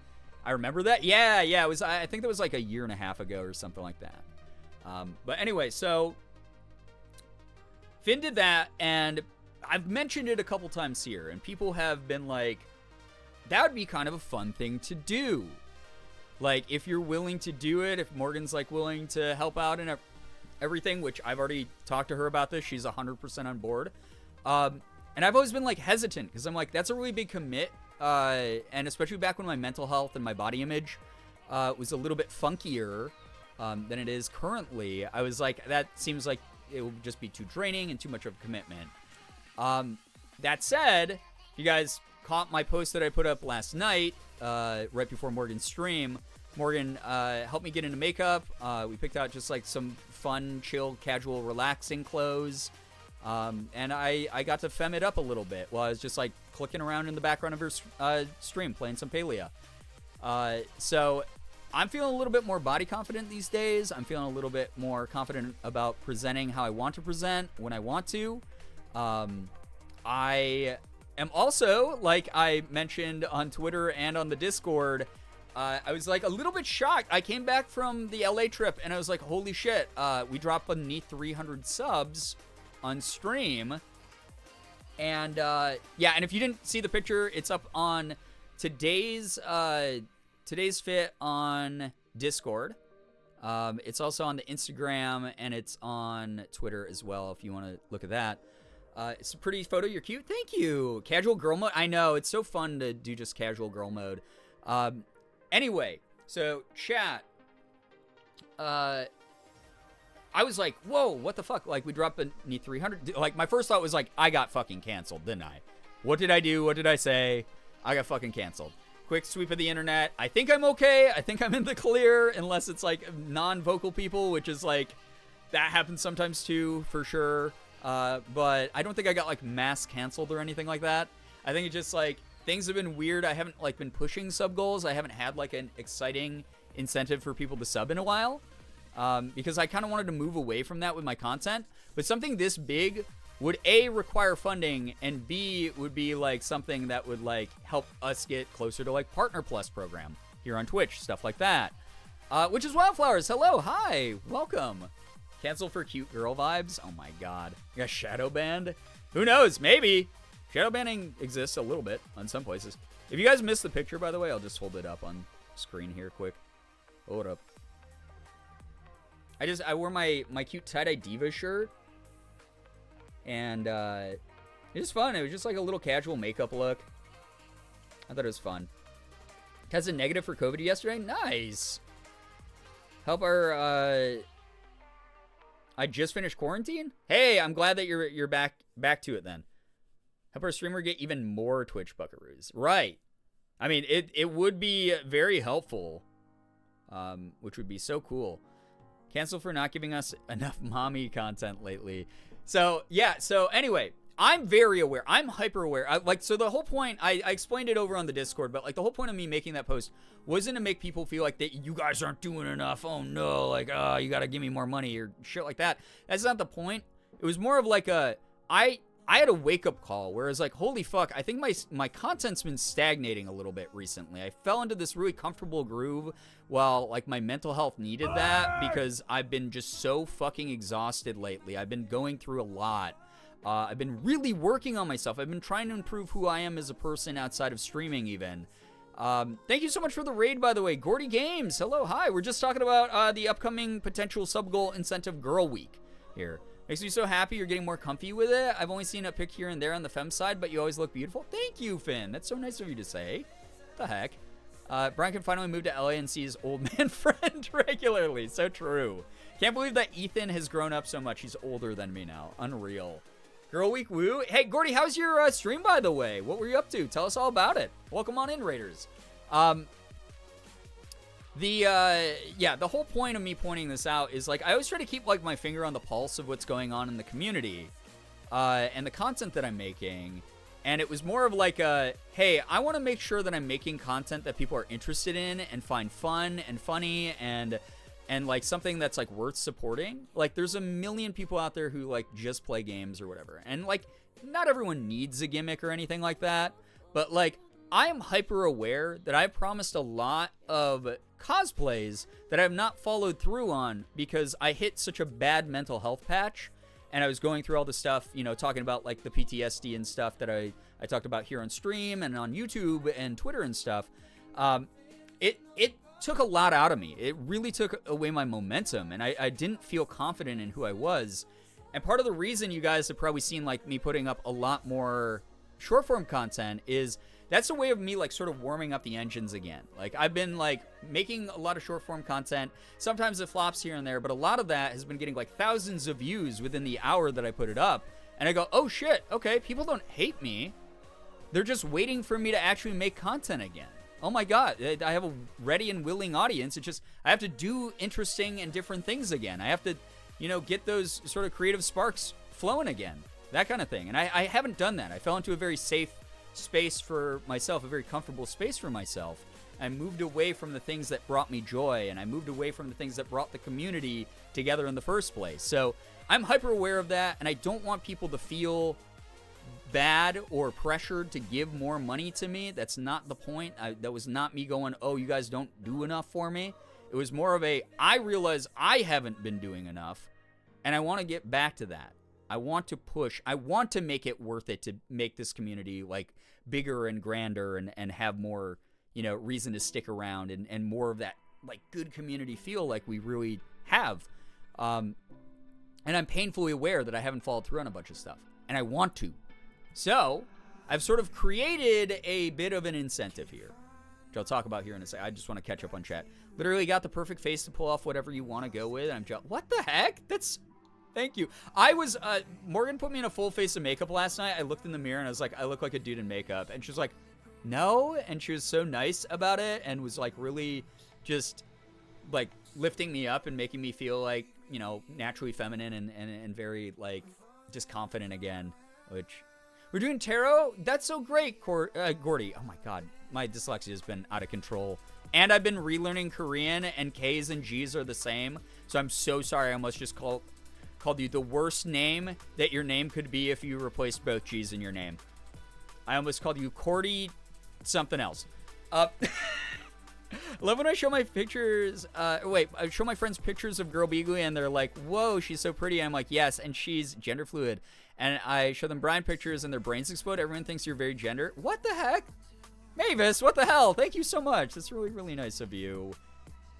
I remember that. Yeah. It was. I think that was like a year and a half ago or something like that. But anyway, so Finn did that, and I've mentioned it a couple times here, and people have been like, that would be kind of a fun thing to do. Like, if you're willing to do it, if Morgan's like willing to help out and everything, which I've already talked to her about this, she's 100% on board. And I've always been like hesitant because I'm like, that's a really big commit. And especially back when my mental health and my body image was a little bit funkier than it is currently, I was like, that seems like it would just be too draining and too much of a commitment. That said, you guys caught my post that I put up last night, right before Morgan's stream. Morgan helped me get into makeup. We picked out just like some fun, chill, casual, relaxing clothes. And I got to femme it up a little bit while I was just like clicking around in the background of her stream, playing some Palia. So I'm feeling a little bit more body confident these days. I'm feeling a little bit more confident about presenting how I want to present when I want to. I am also, like I mentioned on Twitter and on the Discord, I was like a little bit shocked. I came back from the LA trip and I was like, holy shit, we dropped beneath 300 subs on stream. And yeah, and if you didn't see the picture, it's up on today's fit on Discord. It's also on the Instagram and it's on Twitter as well if you want to look at that. It's a pretty photo. You're cute. Thank you. Casual girl mode. I know. It's so fun to do just casual girl mode. Anyway, so chat. I was like, whoa, what the fuck? Like, we dropped beneath 300. Like, my first thought was like, I got fucking canceled, didn't I? What did I do? What did I say? I got fucking canceled. Quick sweep of the internet. I think I'm okay. I think I'm in the clear, unless it's like non-vocal people, which is like, that happens sometimes too, for sure. But I don't think I got like mass canceled or anything like that. I think it's just like things have been weird. I haven't like been pushing sub goals. I haven't had like an exciting incentive for people to sub in a while, because I kind of wanted to move away from that with my content. But something this big would A, require funding, and B, would be like something that would like help us get closer to like Partner Plus program here on Twitch, stuff like that. Which is Wildflowers. Hello, hi, welcome. Cancel for cute girl vibes? Oh my god. You got shadow banned? Who knows? Maybe. Shadow banning exists a little bit on some places. If you guys missed the picture, by the way, I'll just hold it up on screen here quick. Hold up. I wore my cute tie-dye diva shirt. And it was fun. It was just like a little casual makeup look. I thought it was fun. Tested negative for COVID yesterday? Nice. Help our I just finished quarantine? Hey, I'm glad that you're back to it then. Help our streamer get even more Twitch buckaroos. Right. I mean, it would be very helpful, which would be so cool. Cancel for not giving us enough mommy content lately. So, yeah, so anyway, I'm very aware. I'm hyper aware. So the whole point, I explained it over on the Discord, but like the whole point of me making that post wasn't to make people feel like that you guys aren't doing enough. Oh no, like, you gotta give me more money or shit like that. That's not the point. It was more of like I had a wake-up call where I was like, holy fuck, I think my content's been stagnating a little bit recently. I fell into this really comfortable groove while, like, my mental health needed that because I've been just so fucking exhausted lately. I've been going through a lot. I've been really working on myself. I've been trying to improve who I am as a person outside of streaming even. Thank you so much for the raid, by the way. Gordy Games, hello, hi. We're just talking about the upcoming potential sub-goal incentive Girl Week here. Makes me so happy you're getting more comfy with it. I've only seen a pic here and there on the femme side, but you always look beautiful. Thank you, Finn. That's so nice of you to say. What the heck? Brian can finally move to LA and see his old man friend regularly. So true. Can't believe that Ethan has grown up so much. He's older than me now. Unreal. Girl Week woo. Hey, Gordy, how's your stream, by the way? What were you up to? Tell us all about it. Welcome on in, Raiders. The whole point of me pointing this out is, like, I always try to keep, like, my finger on the pulse of what's going on in the community, and the content that I'm making, and it was more of like hey, I want to make sure that I'm making content that people are interested in and find fun and funny and like something that's, like, worth supporting. Like, there's a million people out there who, like, just play games or whatever, and, like, not everyone needs a gimmick or anything like that, but, like, I am hyper aware that I promised a lot of cosplays that I have not followed through on because I hit such a bad mental health patch, and I was going through all the stuff, you know, talking about, like, the PTSD and stuff that I talked about here on stream and on YouTube and Twitter and stuff. It took a lot out of me. It really took away my momentum, and I didn't feel confident in who I was. And part of the reason you guys have probably seen, like, me putting up a lot more short form content is that's a way of me, like, sort of warming up the engines again. Like, I've been, like, making a lot of short form content. Sometimes it flops here and there, but a lot of that has been getting, like, thousands of views within the hour that I put it up. And I go, oh shit, okay, people don't hate me. They're just waiting for me to actually make content again. Oh my god, I have a ready and willing audience. It's just, I have to do interesting and different things again. I have to, you know, get those sort of creative sparks flowing again. That kind of thing. And I haven't done that. I fell into a very safe space for myself, a very comfortable space for myself. I moved away from the things that brought me joy, and I moved away from the things that brought the community together in the first place. So I'm hyper aware of that, and I don't want people to feel bad or pressured to give more money to me. That's not the point. That was not me going, oh, you guys don't do enough for me. It was more of a, I realize I haven't been doing enough, and I want to get back to that. I want to push. I want to make it worth it to make this community, like, bigger and grander and have more, you know, reason to stick around and more of that, like, good community feel like we really have. And I'm painfully aware that I haven't followed through on a bunch of stuff, and I want to. So I've sort of created a bit of an incentive here, which I'll talk about here in a second. I just want to catch up on chat. Literally got the perfect face to pull off whatever you want to go with. I'm just, what the heck? Thank you. I was, Morgan put me in a full face of makeup last night. I looked in the mirror and I was like, I look like a dude in makeup. And she was like, no. And she was so nice about it and was, like, really just, like, lifting me up and making me feel, like, you know, naturally feminine and very, like, just confident again. Which, we're doing tarot? That's so great, Gordy. Oh my god, my dyslexia has been out of control. And I've been relearning Korean, and K's and G's are the same. So I'm so sorry, I almost just called you the worst name that your name could be if you replaced both G's in your name. I almost called you Cordy something else. I love when I show my pictures, I show my friends pictures of Girbeagly and they're like, whoa, she's so pretty. I'm like, yes, and she's gender fluid. And I show them Brian pictures and their brains explode. Everyone thinks you're very gender. What the heck? Mavis, what the hell? Thank you so much. That's really, really nice of you.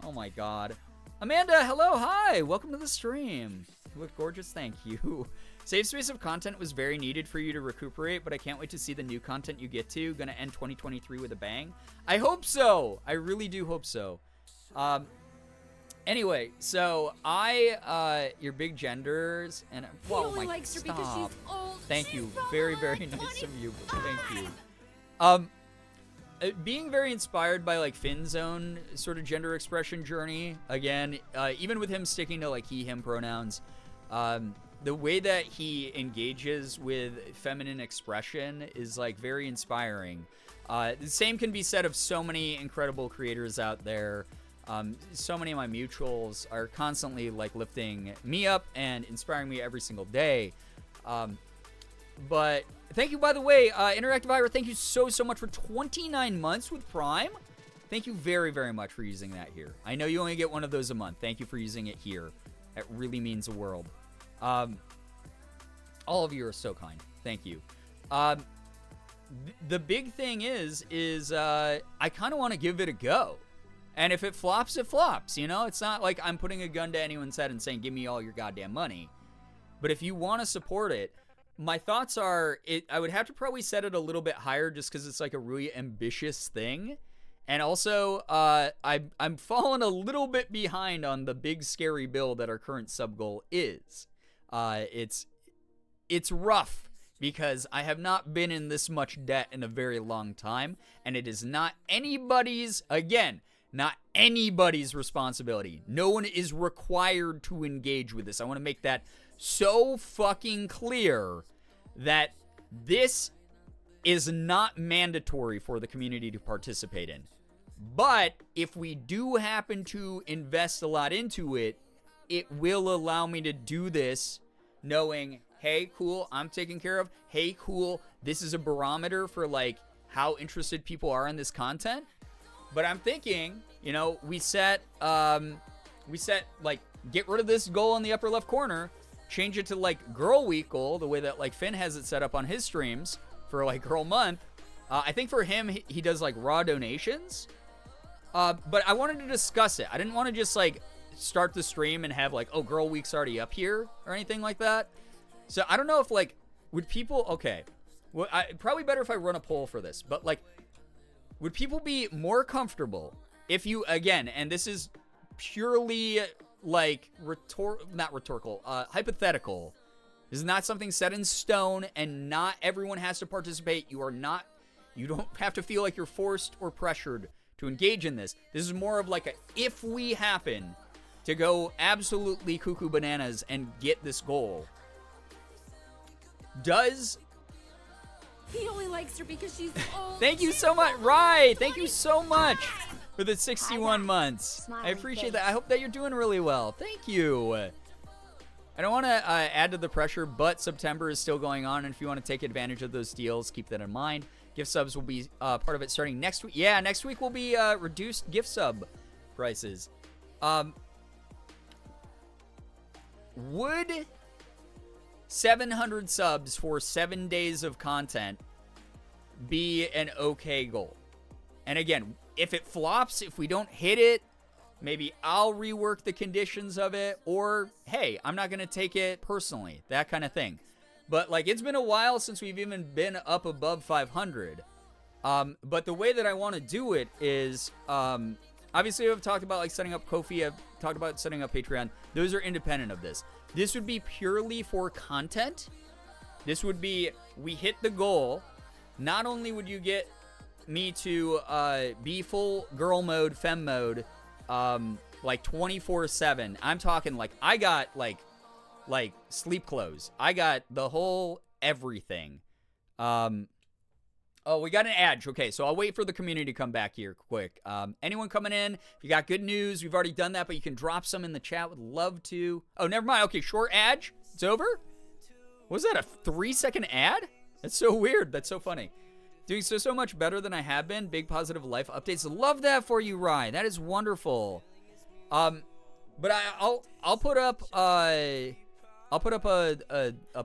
Oh my god. Amanda, hello, hi. Welcome to the stream. You look gorgeous, thank you. Safe space of content was very needed for you to recuperate, but I can't wait to see the new content you get to. Gonna end 2023 with a bang. I hope so. I really do hope so. Anyway, so your big genders and whoa, only my likes her because stop. she's old. Thank you. She's Very, very nice of you. Thank you. Being very inspired by, like, Finn's own sort of gender expression journey. Again, even with him sticking to, like, he, him pronouns, the way that he engages with feminine expression is, like, very inspiring. The same can be said of so many incredible creators out there. So many of my mutuals are constantly, like, lifting me up and inspiring me every single day. But thank you, by the way, Interactive Ira, thank you so much for 29 months with Prime. Thank you very, very much for using that here. I know you only get one of those a month. Thank you for using it here. That really means the world. All of you are so kind. Thank you. The big thing is I kind of want to give it a go. And if it flops, it flops. You know, it's not like I'm putting a gun to anyone's head and saying, give me all your goddamn money. But if you want to support it, my thoughts are, I would have to probably set it a little bit higher just because it's like a really ambitious thing. And also, I'm falling a little bit behind on the big scary bill that our current sub goal is. It's rough because I have not been in this much debt in a very long time, and it is not anybody's, again, not anybody's responsibility. No one is required to engage with this. I want to make that so fucking clear that this is not mandatory for the community to participate in. But if we do happen to invest a lot into it, it will allow me to do this knowing, hey, cool, I'm taken care of. Hey, cool, this is a barometer for like how interested people are in this content. But I'm thinking, you know, we set like get rid of this goal in the upper left corner, change it to like Girl Week goal, the way that like Finn has it set up on his streams for like Girl Month. I think for him, he does like raw donations. But I wanted to discuss it. I didn't want to just like start the stream and have like, oh, Girl Week's already up here or anything like that. So I don't know if like, would people, okay, well, probably better if I run a poll for this, but like, would people be more comfortable if you, again, and this is purely like hypothetical. This is not something set in stone, and not everyone has to participate. You don't have to feel like you're forced or pressured to engage in this. This is more of like a, if we happen to go absolutely cuckoo bananas and get this goal, does... He only likes her because she's old. Thank you so much. Right. Thank you so much for the 61 months. I appreciate that. I hope that you're doing really well. Thank you. I don't want to add to the pressure, but September is still going on, and if you want to take advantage of those deals, keep that in mind. Gift subs will be part of it starting next week. Yeah, next week will be reduced gift sub prices. Would 700 subs for 7 days of content be an okay goal? And again, if it flops, if we don't hit it, maybe I'll rework the conditions of it, or hey, I'm not going to take it personally, that kind of thing. But like, it's been a while since we've even been up above 500. But the way that I want to do it is, obviously I've talked about like setting up Ko-fi, I've talked about setting up Patreon. Those are independent of this. This would be purely for content. This would be, we hit the goal. Not only would you get me to be full girl mode, femme mode, like 24/7. I'm talking like I got like sleep clothes. I got the whole everything. Oh, we got an ad. Okay, so I'll wait for the community to come back here quick. Anyone coming in, if you got good news, we've already done that, but you can drop some in the chat. Would love to. Oh, never mind. Okay, short ad. It's over? Was that a 3-second ad? That's so weird. That's so funny. Doing so much better than I have been. Big positive life updates. Love that for you, Ryan. That is wonderful. But I'll put up a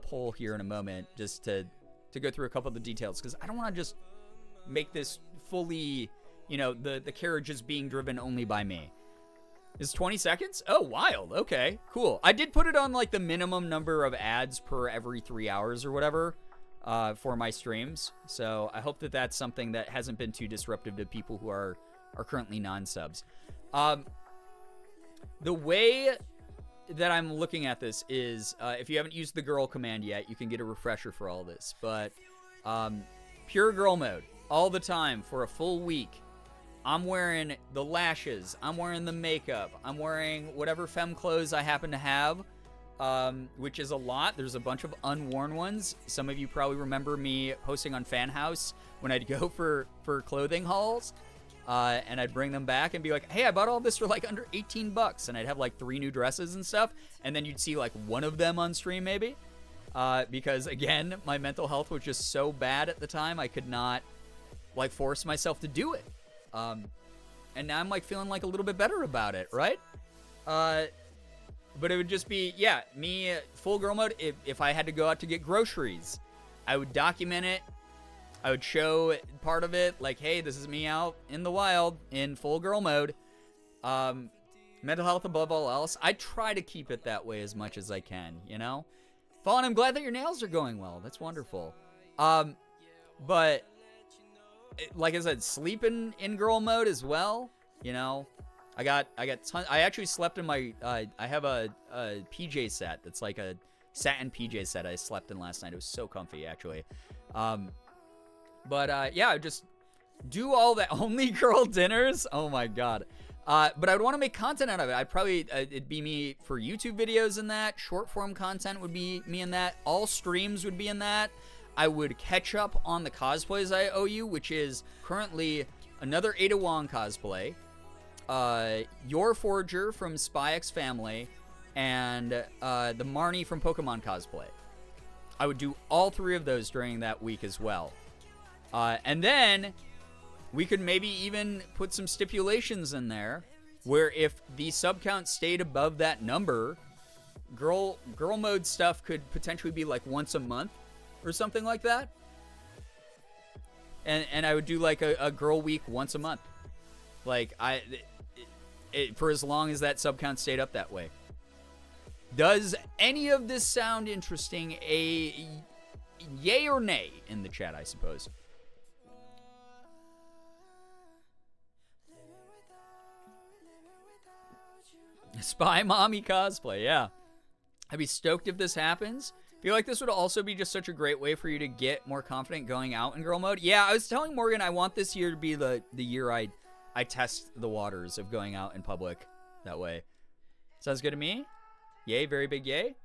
poll here in a moment just to go through a couple of the details, because I don't want to just make this fully, you know, the carriage is being driven only by me. Is 20 seconds? Oh, wild. Okay, cool. I did put it on like the minimum number of ads per every 3 hours or whatever for my streams. So I hope that that's something that hasn't been too disruptive to people who are currently non-subs. The way that I'm looking at this is, if you haven't used the girl command yet, you can get a refresher for all this. But pure girl mode all the time for a full week. I'm wearing the lashes, I'm wearing the makeup, I'm wearing whatever femme clothes I happen to have, which is a lot. There's a bunch of unworn ones. Some of you probably remember me posting on Fan House when I'd go for clothing hauls. And I'd bring them back and be like, hey, I bought all this for like under $18. And I'd have like 3 new dresses and stuff. And then you'd see like one of them on stream maybe. because again, my mental health was just so bad at the time. I could not like force myself to do it. And now I'm like feeling like a little bit better about it, right? But it would just be, yeah, me full girl mode. If I had to go out to get groceries, I would document it. I would show part of it, like, hey, this is me out in the wild in full girl mode. Mental health above all else. I try to keep it that way as much as I can, you know? Fawn, I'm glad that your nails are going well. That's wonderful. But like I said, sleeping in girl mode as well, you know? I actually slept in my, I have a PJ set that's like a satin PJ set I slept in last night. It was so comfy, actually. Yeah, I just do all that. Only girl dinners? Oh my god. But I would want to make content out of it. I'd probably, it'd be me for YouTube videos in that. Short form content would be me in that. All streams would be in that. I would catch up on the cosplays I owe you, which is currently another Ada Wong cosplay, Your Forger from Spy X Family, and the Marnie from Pokemon cosplay. I would do all three of those during that week as well. And then we could maybe even put some stipulations in there where if the sub count stayed above that number, girl mode stuff could potentially be like once a month or something like that. And I would do like a girl week once a month. Like for as long as that sub count stayed up that way. Does any of this sound interesting? A yay or nay in the chat, I suppose. Spy Mommy cosplay, yeah. I'd be stoked if this happens. I feel like this would also be just such a great way for you to get more confident going out in girl mode. Yeah, I was telling Morgan I want this year to be the year I test the waters of going out in public that way. Sounds good to me? Yay, very big yay.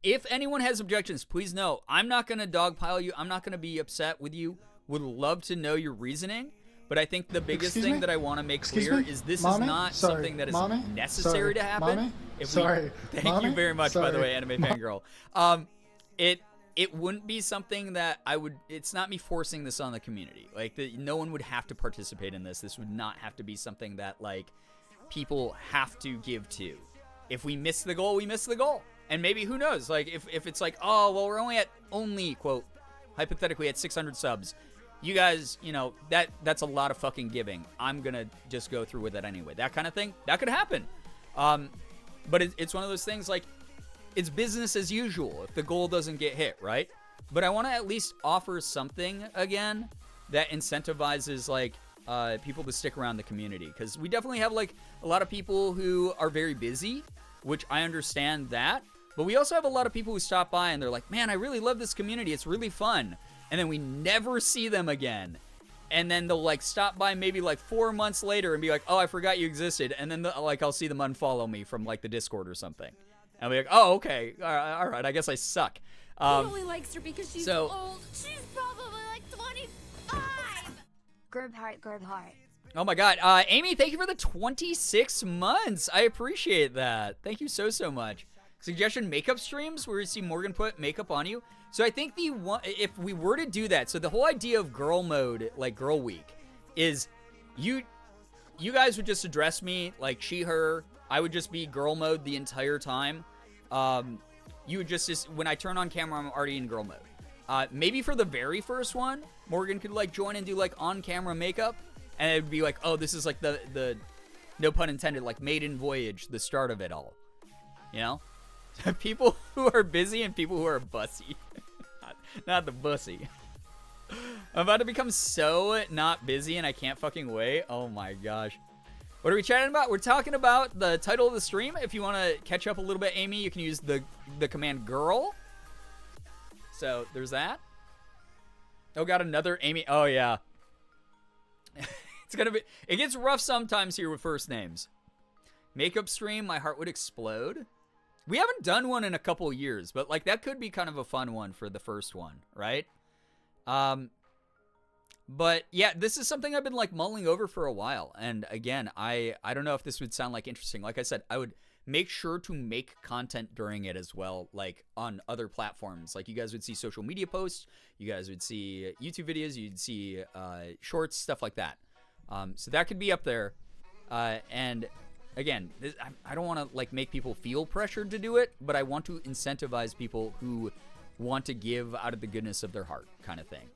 If anyone has objections, please know I'm not going to dogpile you. I'm not going to be upset with you. Would love to know your reasoning. But I think the biggest thing that I want to make clear is this is not something that is necessary to happen. Thank you very much, by the way, Anime Fangirl. It wouldn't be something that it's not me forcing this on the community. Like, no one would have to participate in this. This would not have to be something that, like, people have to give to. If we miss the goal, we miss the goal. And maybe, who knows, like, if it's like, oh, well, we're only, quote, hypothetically at 600 subs. You guys, you know, that's a lot of fucking giving. I'm going to just go through with it anyway. That kind of thing, that could happen. But it's one of those things, like, it's business as usual if the goal doesn't get hit, right? But I want to at least offer something, again, that incentivizes, like, people to stick around the community. Because we definitely have, like, a lot of people who are very busy, which I understand that. But we also have a lot of people who stop by and they're like, man, I really love this community. It's really fun. And then we never see them again. And then they'll, like, stop by maybe, like, 4 months later and be like, oh, I forgot you existed. And then, like, I'll see them unfollow me from, like, the Discord or something. And I'll be like, oh, okay. All right. I guess I suck. He only likes her because she's old. She's probably, like, 25. Gerbheart. Oh, my God. Amy, thank you for the 26 months. I appreciate that. Thank you so, so much. Suggestion makeup streams where you see Morgan put makeup on you. So I think if we were to do that, so the whole idea of girl mode, like girl week, is you guys would just address me like she, her. I would just be girl mode the entire time. You would just when I turn on camera, I'm already in girl mode. Maybe for the very first one, Morgan could like join and do like on camera makeup, and it would be like, oh, this is like the no pun intended, like maiden voyage, the start of it all. You know? People who are busy and people who are bussy. not the bussy. I'm about to become so not busy and I can't fucking wait. Oh my gosh. What are we chatting about? We're talking about the title of the stream. If you want to catch up a little bit, Amy, you can use the command girl. So there's that. Oh, got another Amy. Oh yeah. It gets rough sometimes here with first names. Makeup stream, my heart would explode. We haven't done one in a couple years, but like that could be kind of a fun one for the first one, right? But yeah, this is something I've been like mulling over for a while. And again, I don't know if this would sound like interesting. Like I said, I would make sure to make content during it as well, like on other platforms. Like you guys would see social media posts, you guys would see YouTube videos, you'd see shorts, stuff like that. So that could be up there. And again, I don't want to like make people feel pressured to do it, but I want to incentivize people who want to give out of the goodness of their heart, kind of thing.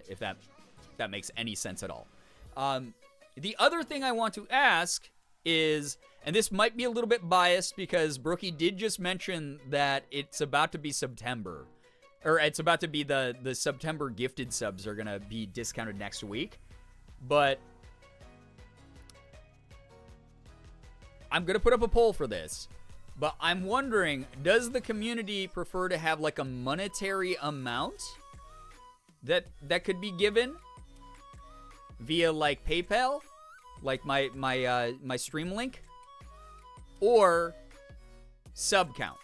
If that makes any sense at all. The other thing I want to ask is, and this might be a little bit biased because Brookie did just mention that it's about to be September, or it's about to be the September gifted subs are going to be discounted next week. But I'm going to put up a poll for this, but I'm wondering, does the community prefer to have like a monetary amount that could be given via like PayPal, like my stream link, or sub count?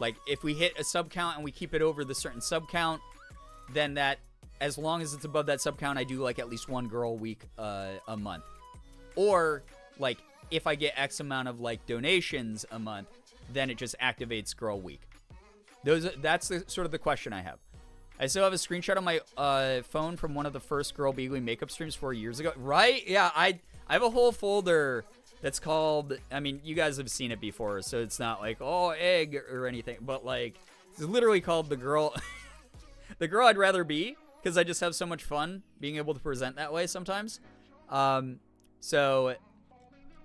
Like if we hit a sub count and we keep it over the certain sub count, then that, as long as it's above that sub count, I do like at least one girl week a month. Or like if I get X amount of like donations a month, then it just activates girl week. That's sort of the question I have. I still have a screenshot on my phone from one of the first Girbeagly makeup streams 4 years ago. Right? Yeah, I have a whole folder that's called, I mean, you guys have seen it before, so it's not like, oh, egg or anything, but like, it's literally called the girl, the girl I'd rather be, because I just have so much fun being able to present that way sometimes. So,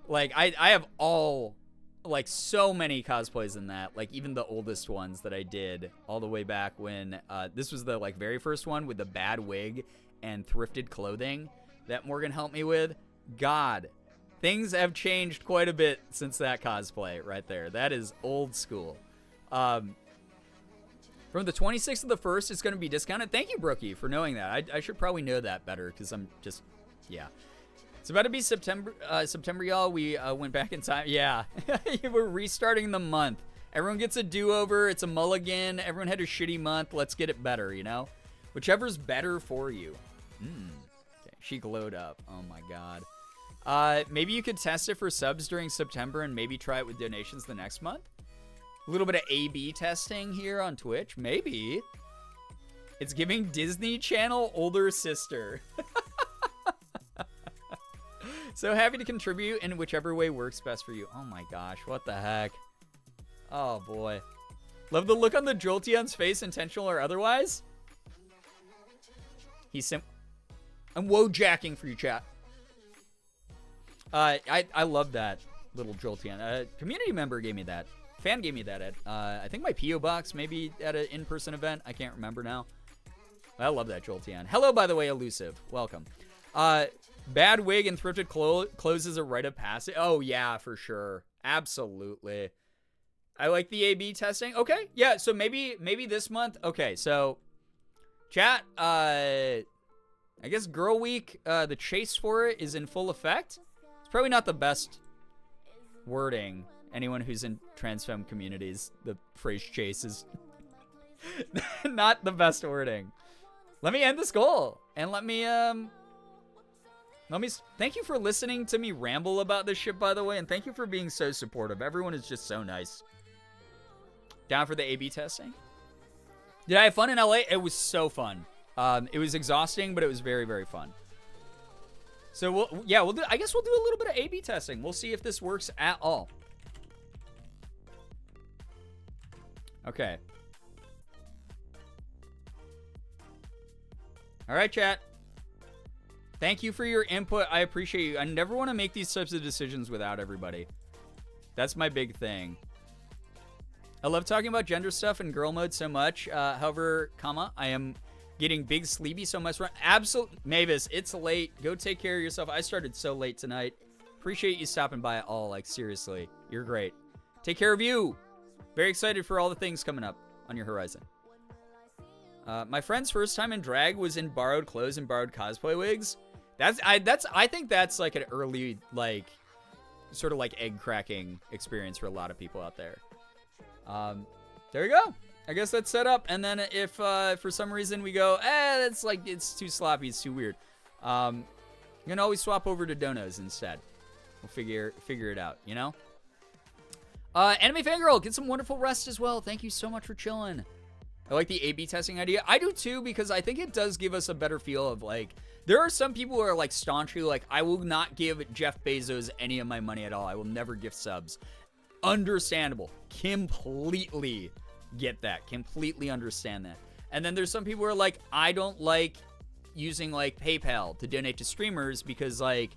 like, I have all, like, so many cosplays in that, like, even the oldest ones that I did all the way back when, this was the, like, very first one with the bad wig and thrifted clothing that Morgan helped me with. God, things have changed quite a bit since that cosplay right there. That is old school. From the 26th of the 1st, it's going to be discounted. Thank you, Brookie, for knowing that. I should probably know that better because I'm just, yeah. It's about to be September, y'all. We went back in time. Yeah, we're restarting the month. Everyone gets a do-over. It's a mulligan. Everyone had a shitty month. Let's get it better, you know? Whichever's better for you. Okay. She glowed up. Oh, my God. Maybe you could test it for subs during September and maybe try it with donations the next month? A little bit of A/B testing here on Twitch. Maybe. It's giving Disney Channel older sister. So happy to contribute in whichever way works best for you. Oh my gosh, what the heck? Oh boy. Love the look on the Jolteon's face, intentional or otherwise. I'm woe-jacking for you, chat. I love that little Jolteon. Community member gave me that. Fan gave me that at, I think my P.O. box, maybe at an in-person event. I can't remember now. I love that Jolteon. Hello, by the way, Elusive. Welcome. Bad wig and thrifted clothes is a rite of passage. Oh, yeah, for sure. Absolutely. I like the A/B testing. Okay, yeah, so maybe this month. Okay, so, chat, I guess Girl Week, the chase for it is in full effect. It's probably not the best wording. Anyone who's in trans femme communities, the phrase chase is not the best wording. Let me end this goal, and let me thank you for listening to me ramble about this shit, by the way, and thank you for being so supportive. Everyone is just so nice. Down for the A/B testing? Did I have fun in LA? It was so fun. It was exhausting, but it was very, very fun. So I guess we'll do a little bit of A/B testing. We'll see if this works at all. Okay. All right, chat. Thank you for your input. I appreciate you. I never want to make these types of decisions without everybody. That's my big thing. I love talking about gender stuff and girl mode so much. However, I am getting big sleepy so much. Absolute Mavis, it's late. Go take care of yourself. I started so late tonight. Appreciate you stopping by at all. Like, seriously, you're great. Take care of you. Very excited for all the things coming up on your horizon. My friend's first time in drag was in borrowed clothes and borrowed cosplay wigs. I think that's like an early, like, sort of like egg cracking experience for a lot of people out there. There you go. I guess that's set up. And then if for some reason we go, that's like, it's too sloppy, it's too weird. You can always swap over to donos instead. We'll figure it out, you know? Enemy Fangirl, get some wonderful rest as well. Thank you so much for chilling. I like the A/B testing idea. I do too, because I think it does give us a better feel of, like, there are some people who are, like, staunchly like, I will not give Jeff Bezos any of my money at all. I will never gift subs. Understandable. Completely get that. Completely understand that. And then there's some people who are like, I don't like using, like, PayPal to donate to streamers because, like,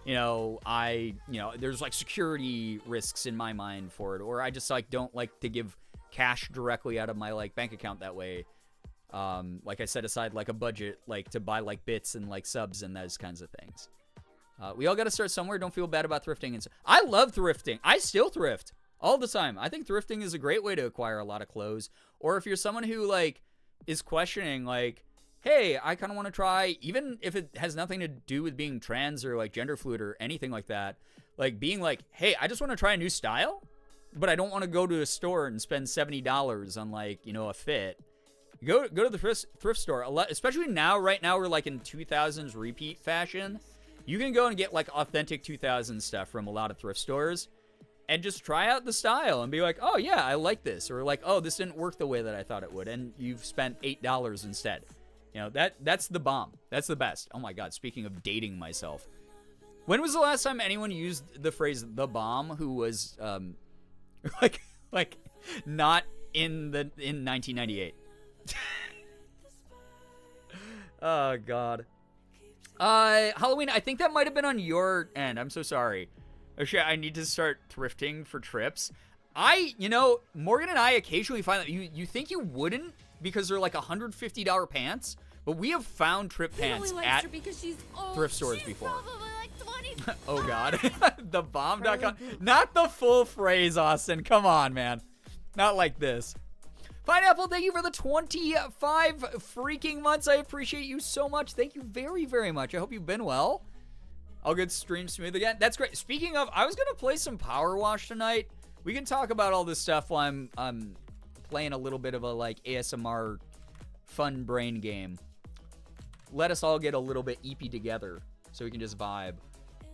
there's, like, security risks in my mind for it. Or I just, like, don't like to give cash directly out of my, like, bank account that way. Like I set aside, like, a budget, like, to buy, like, bits and, like, subs and those kinds of things. We all got to start somewhere. Don't feel bad about thrifting. And I love thrifting. I still thrift all the time. I think thrifting is a great way to acquire a lot of clothes. Or if you're someone who, like, is questioning, like, hey, I kind of want to try, even if it has nothing to do with being trans or, like, gender fluid or anything like that, like, being like, hey, I just want to try a new style, but I don't want to go to a store and spend $70 on, like, a fit. Go to the thrift store. Especially now, right now, we're, like, in 2000s repeat fashion. You can go and get, like, authentic 2000s stuff from a lot of thrift stores and just try out the style and be like, oh, yeah, I like this. Or, like, oh, this didn't work the way that I thought it would. And you've spent $8 instead. That's the bomb. That's the best. Oh, my God. Speaking of dating myself. When was the last time anyone used the phrase the bomb who was, like, not in 1998? Oh, God. Halloween, I think that might have been on your end. I'm so sorry. Oh, shit, I need to start thrifting for trips. Morgan and I occasionally find that you think you wouldn't because they're like $150 pants, but we have found trip pants at thrift stores before. Like Oh, God. Thebomb.com. Not the full phrase, Austin. Come on, man. Not like this. Pineapple, thank you for the 25 freaking months. I appreciate you so much. Thank you very, very much. I hope you've been well. All good, stream smooth again. That's great. Speaking of, I was going to play some Power Wash tonight. We can talk about all this stuff while I'm playing a little bit of a, like, ASMR fun brain game. Let us all get a little bit eepy together so we can just vibe.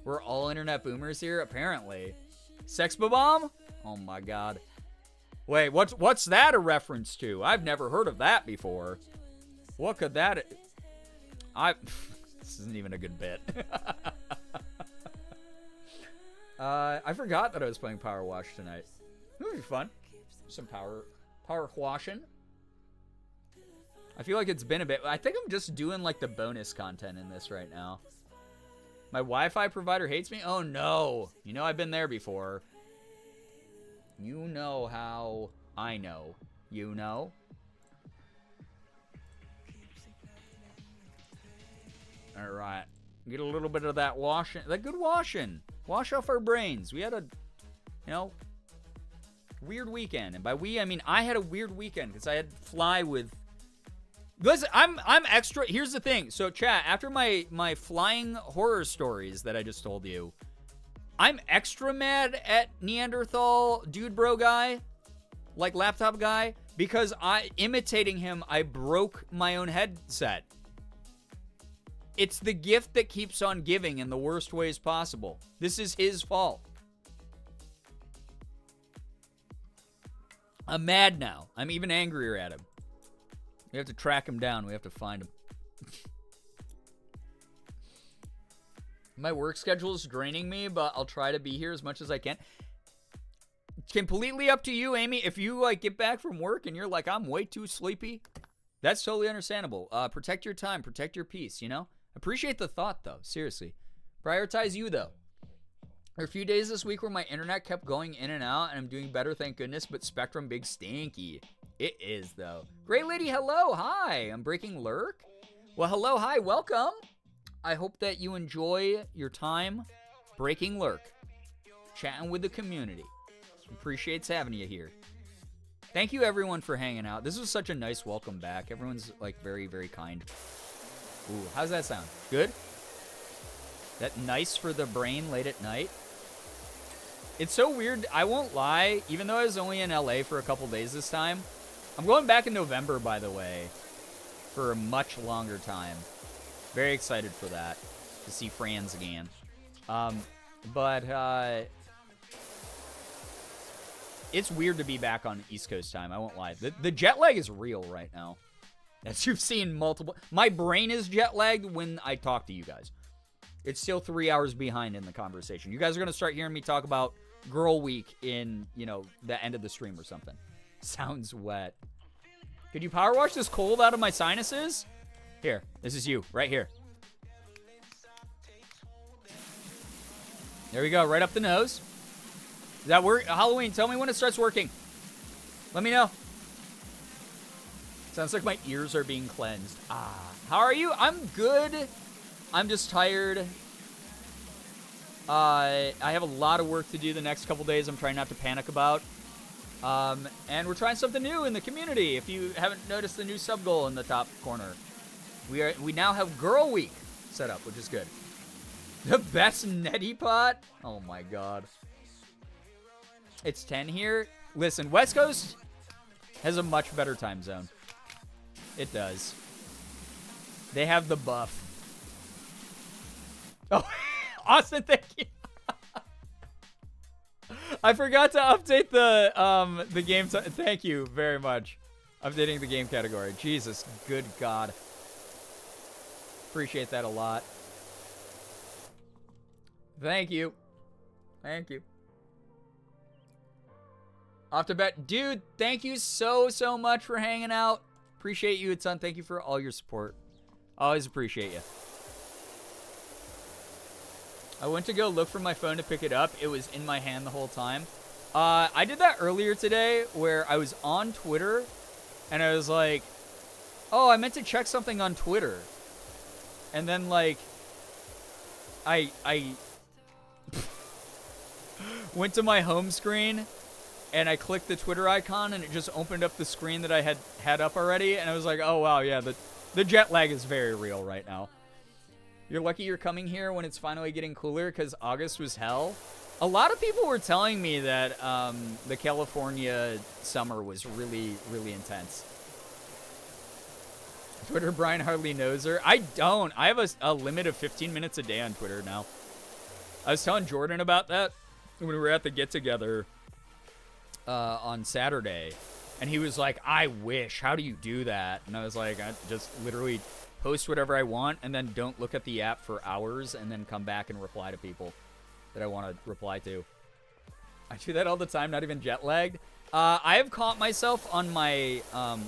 We're all internet boomers here, apparently. Sex Bomb? Oh, my God. Wait, what's that a reference to? I've never heard of that before. What could that... This isn't even a good bit. I forgot that I was playing Power Wash tonight. It would be fun. Some power washing. I feel like it's been a bit... I think I'm just doing, like, the bonus content in this right now. My Wi-Fi provider hates me? Oh, no. I've been there before. You know how I know. You know? Alright. Get a little bit of that washing. That good washing. Wash off our brains. We had a, weird weekend. And by we, I mean I had a weird weekend because I had to fly with... Listen, I'm extra... Here's the thing. So, chat, after my flying horror stories that I just told you, I'm extra mad at Neanderthal dude bro guy, like laptop guy, because imitating him, I broke my own headset. It's the gift that keeps on giving in the worst ways possible. This is his fault. I'm mad now. I'm even angrier at him. We have to track him down. We have to find him. My work schedule is draining me, but I'll try to be here as much as I can. It's completely up to you, Amy. If you, like, get back from work and you're like, I'm way too sleepy, that's totally understandable. Protect your time. Protect your peace, Appreciate the thought, though. Seriously. Prioritize you, though. There are a few days this week where my internet kept going in and out, and I'm doing better, thank goodness, but Spectrum big stinky. It is, though. Great lady, hello, hi. I'm breaking lurk. Well, hello, hi, welcome. I hope that you enjoy your time breaking lurk, chatting with the community. Appreciates having you here. Thank you, everyone, for hanging out. This was such a nice welcome back. Everyone's, like, very, very kind. Ooh, how's that sound? Good? That nice for the brain late at night? It's so weird. I won't lie. Even though I was only in LA for a couple days this time, I'm going back in November, by the way, for a much longer time. Very excited for that, to see friends again. it's weird to be back on East Coast time. I won't lie. The jet lag is real right now. As you've seen multiple... My brain is jet lagged when I talk to you guys. It's still 3 hours behind in the conversation. You guys are going to start hearing me talk about Girl Week in, you know, the end of the stream or something. Sounds wet. Could you power wash this cold out of my sinuses? Here, this is you, right here. There we go, right up the nose. Does that work? Halloween, tell me when it starts working. Let me know. Sounds like my ears are being cleansed. How are you? I'm good. I'm just tired. I have a lot of work to do the next couple days I'm trying not to panic about. And we're trying something new in the community. If you haven't noticed the new sub goal in the top corner, we now have Girl Week set up, which is good. The best neti pot? Oh my god. It's 10 here. Listen, West Coast has a much better time zone. It does. They have the buff. Oh, Austin, thank you. I forgot to update the game. Thank you very much. Updating the game category. Jesus, good God. Appreciate that a lot. Thank you. Thank you. Off to bet. Dude, thank you so much for hanging out. Appreciate you a ton. Thank you for all your support. Always appreciate you. I went to go look for my phone to pick it up. It was in my hand the whole time. I did that earlier today where I was on Twitter and I was like, oh, I meant to check something on Twitter. And then, like, I went to my home screen and I clicked the Twitter icon and it just opened up the screen that I had up already. And I was like, oh, wow, yeah, the jet lag is very real right now. You're lucky you're coming here when it's finally getting cooler because August was hell. A lot of people were telling me that the California summer was really, really intense. Twitter Brian hardly knows her. I don't. I have a limit of 15 minutes a day on Twitter now. I was telling Jordan about that when we were at the get-together on Saturday. And he was like, I wish. How do you do that? And I was like, I just literally post whatever I want and then don't look at the app for hours and then come back and reply to people that I want to reply to. I do that all the time, not even jet lagged. I have caught myself on my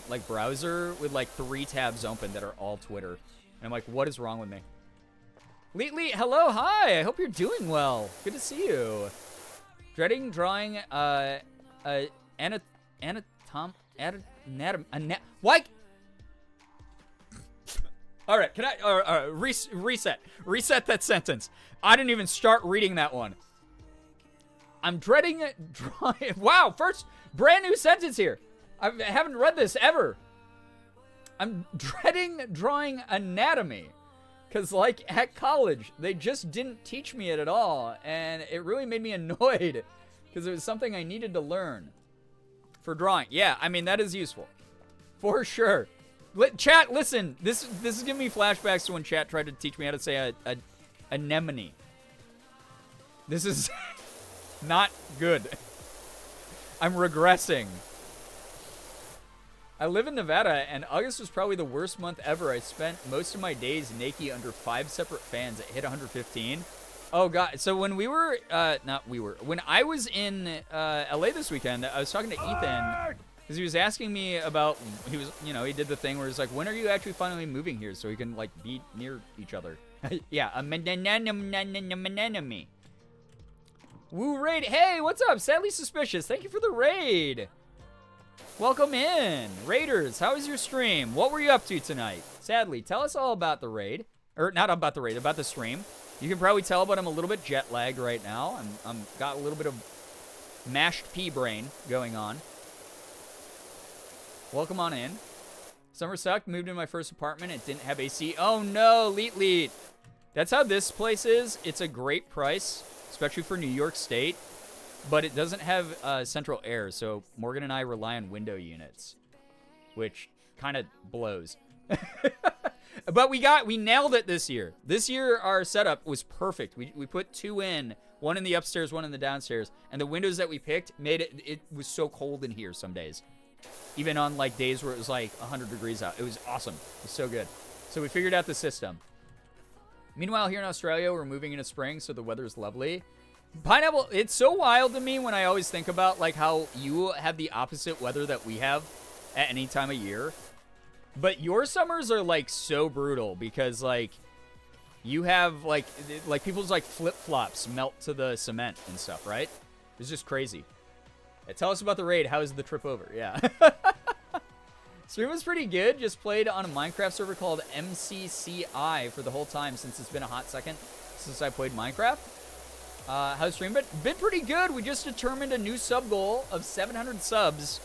like browser with like 3 tabs open that are all Twitter. And I'm like, what is wrong with me? Leetlee, hello, hi. I hope you're doing well. Good to see you. Dreading drawing what? All right, can I reset that sentence? I didn't even start reading that one. I'm dreading drawing. Wow, first brand new sentence here. I haven't read this ever. I'm dreading drawing anatomy. Because, like, at college, they just didn't teach me it at all. And it really made me annoyed. Because it was something I needed to learn for drawing. Yeah, I mean, that is useful. For sure. Chat, listen. This is giving me flashbacks to when chat tried to teach me how to say a anemone. This is not good. I'm regressing. I live in Nevada, and August was probably the worst month ever. I spent most of my days naked under 5 separate fans. It hit 115. Oh, God. So when we were, when I was in LA this weekend, I was talking to Ethan, because he was asking me about, he did the thing where he's like, when are you actually finally moving here so we can, like, be near each other? Yeah, a me. Woo raid. Hey, what's up? Sadly Suspicious. Thank you for the raid. Welcome in. Raiders, how was your stream? What were you up to tonight? Sadly, tell us all about the raid. Or, not about the raid, about the stream. You can probably tell, but I'm a little bit jet lagged right now. I'm got a little bit of mashed pea brain going on. Welcome on in. Summer sucked. Moved in my first apartment. It didn't have AC. Oh no, Leet. That's how this place is. It's a great price, especially for New York State, but it doesn't have central air. So Morgan and I rely on window units, which kind of blows. But we nailed it this year. This year our setup was perfect. We put 2 in One in the upstairs, one in the downstairs. And the windows that we picked made it was so cold in here some days. Even on like days where it was like 100 degrees out. It was awesome. It was so good. So we figured out the system. Meanwhile, here in Australia, we're moving into spring, so the weather's lovely. Pineapple, it's so wild to me when I always think about like how you have the opposite weather that we have at any time of year. But your summers are like so brutal because like you have like people's like flip-flops melt to the cement and stuff, right? It's just crazy. Yeah, tell us about the raid. How is the trip over? Yeah. Stream was pretty good. Just played on a Minecraft server called MCCI for the whole time since it's been a hot second since I played Minecraft. How's stream been pretty good. We just determined a new sub goal of 700 subs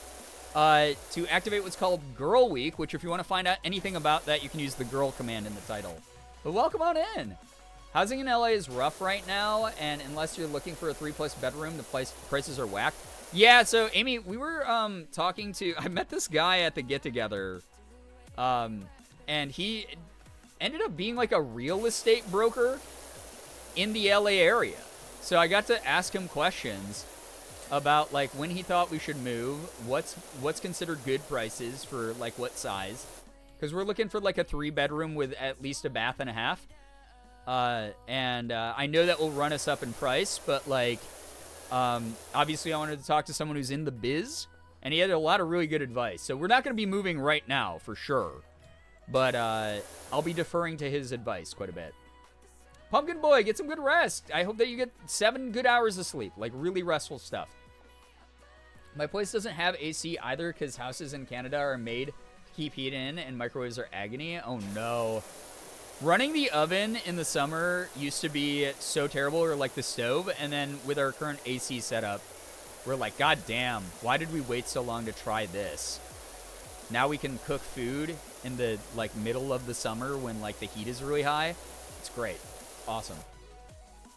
to activate what's called Girl Week, which if you want to find out anything about that, you can use the girl command in the title. But welcome on in. Housing in LA is rough right now, and unless you're looking for a 3+ bedroom, the prices are whack. Yeah, so Amy, we were talking to, I met this guy at the get-together, and he ended up being like a real estate broker in the LA area. So I got to ask him questions about like when he thought we should move, what's considered good prices for like what size, because we're looking for like a 3-bedroom with at least a bath and a half. I know that will run us up in price, but like, obviously I wanted to talk to someone who's in the biz, and he had a lot of really good advice. So we're not going to be moving right now for sure, but I'll be deferring to his advice quite a bit. Pumpkin Boy, get some good rest. I hope that you get 7 good hours of sleep, like really restful stuff. My place doesn't have AC either because houses in Canada are made to keep heat in and microwaves are agony. Oh no. Running the oven in the summer used to be so terrible, or like the stove, and then with our current AC setup, we're like, God damn, why did we wait so long to try this? Now we can cook food in the like middle of the summer when like the heat is really high. It's great. Awesome.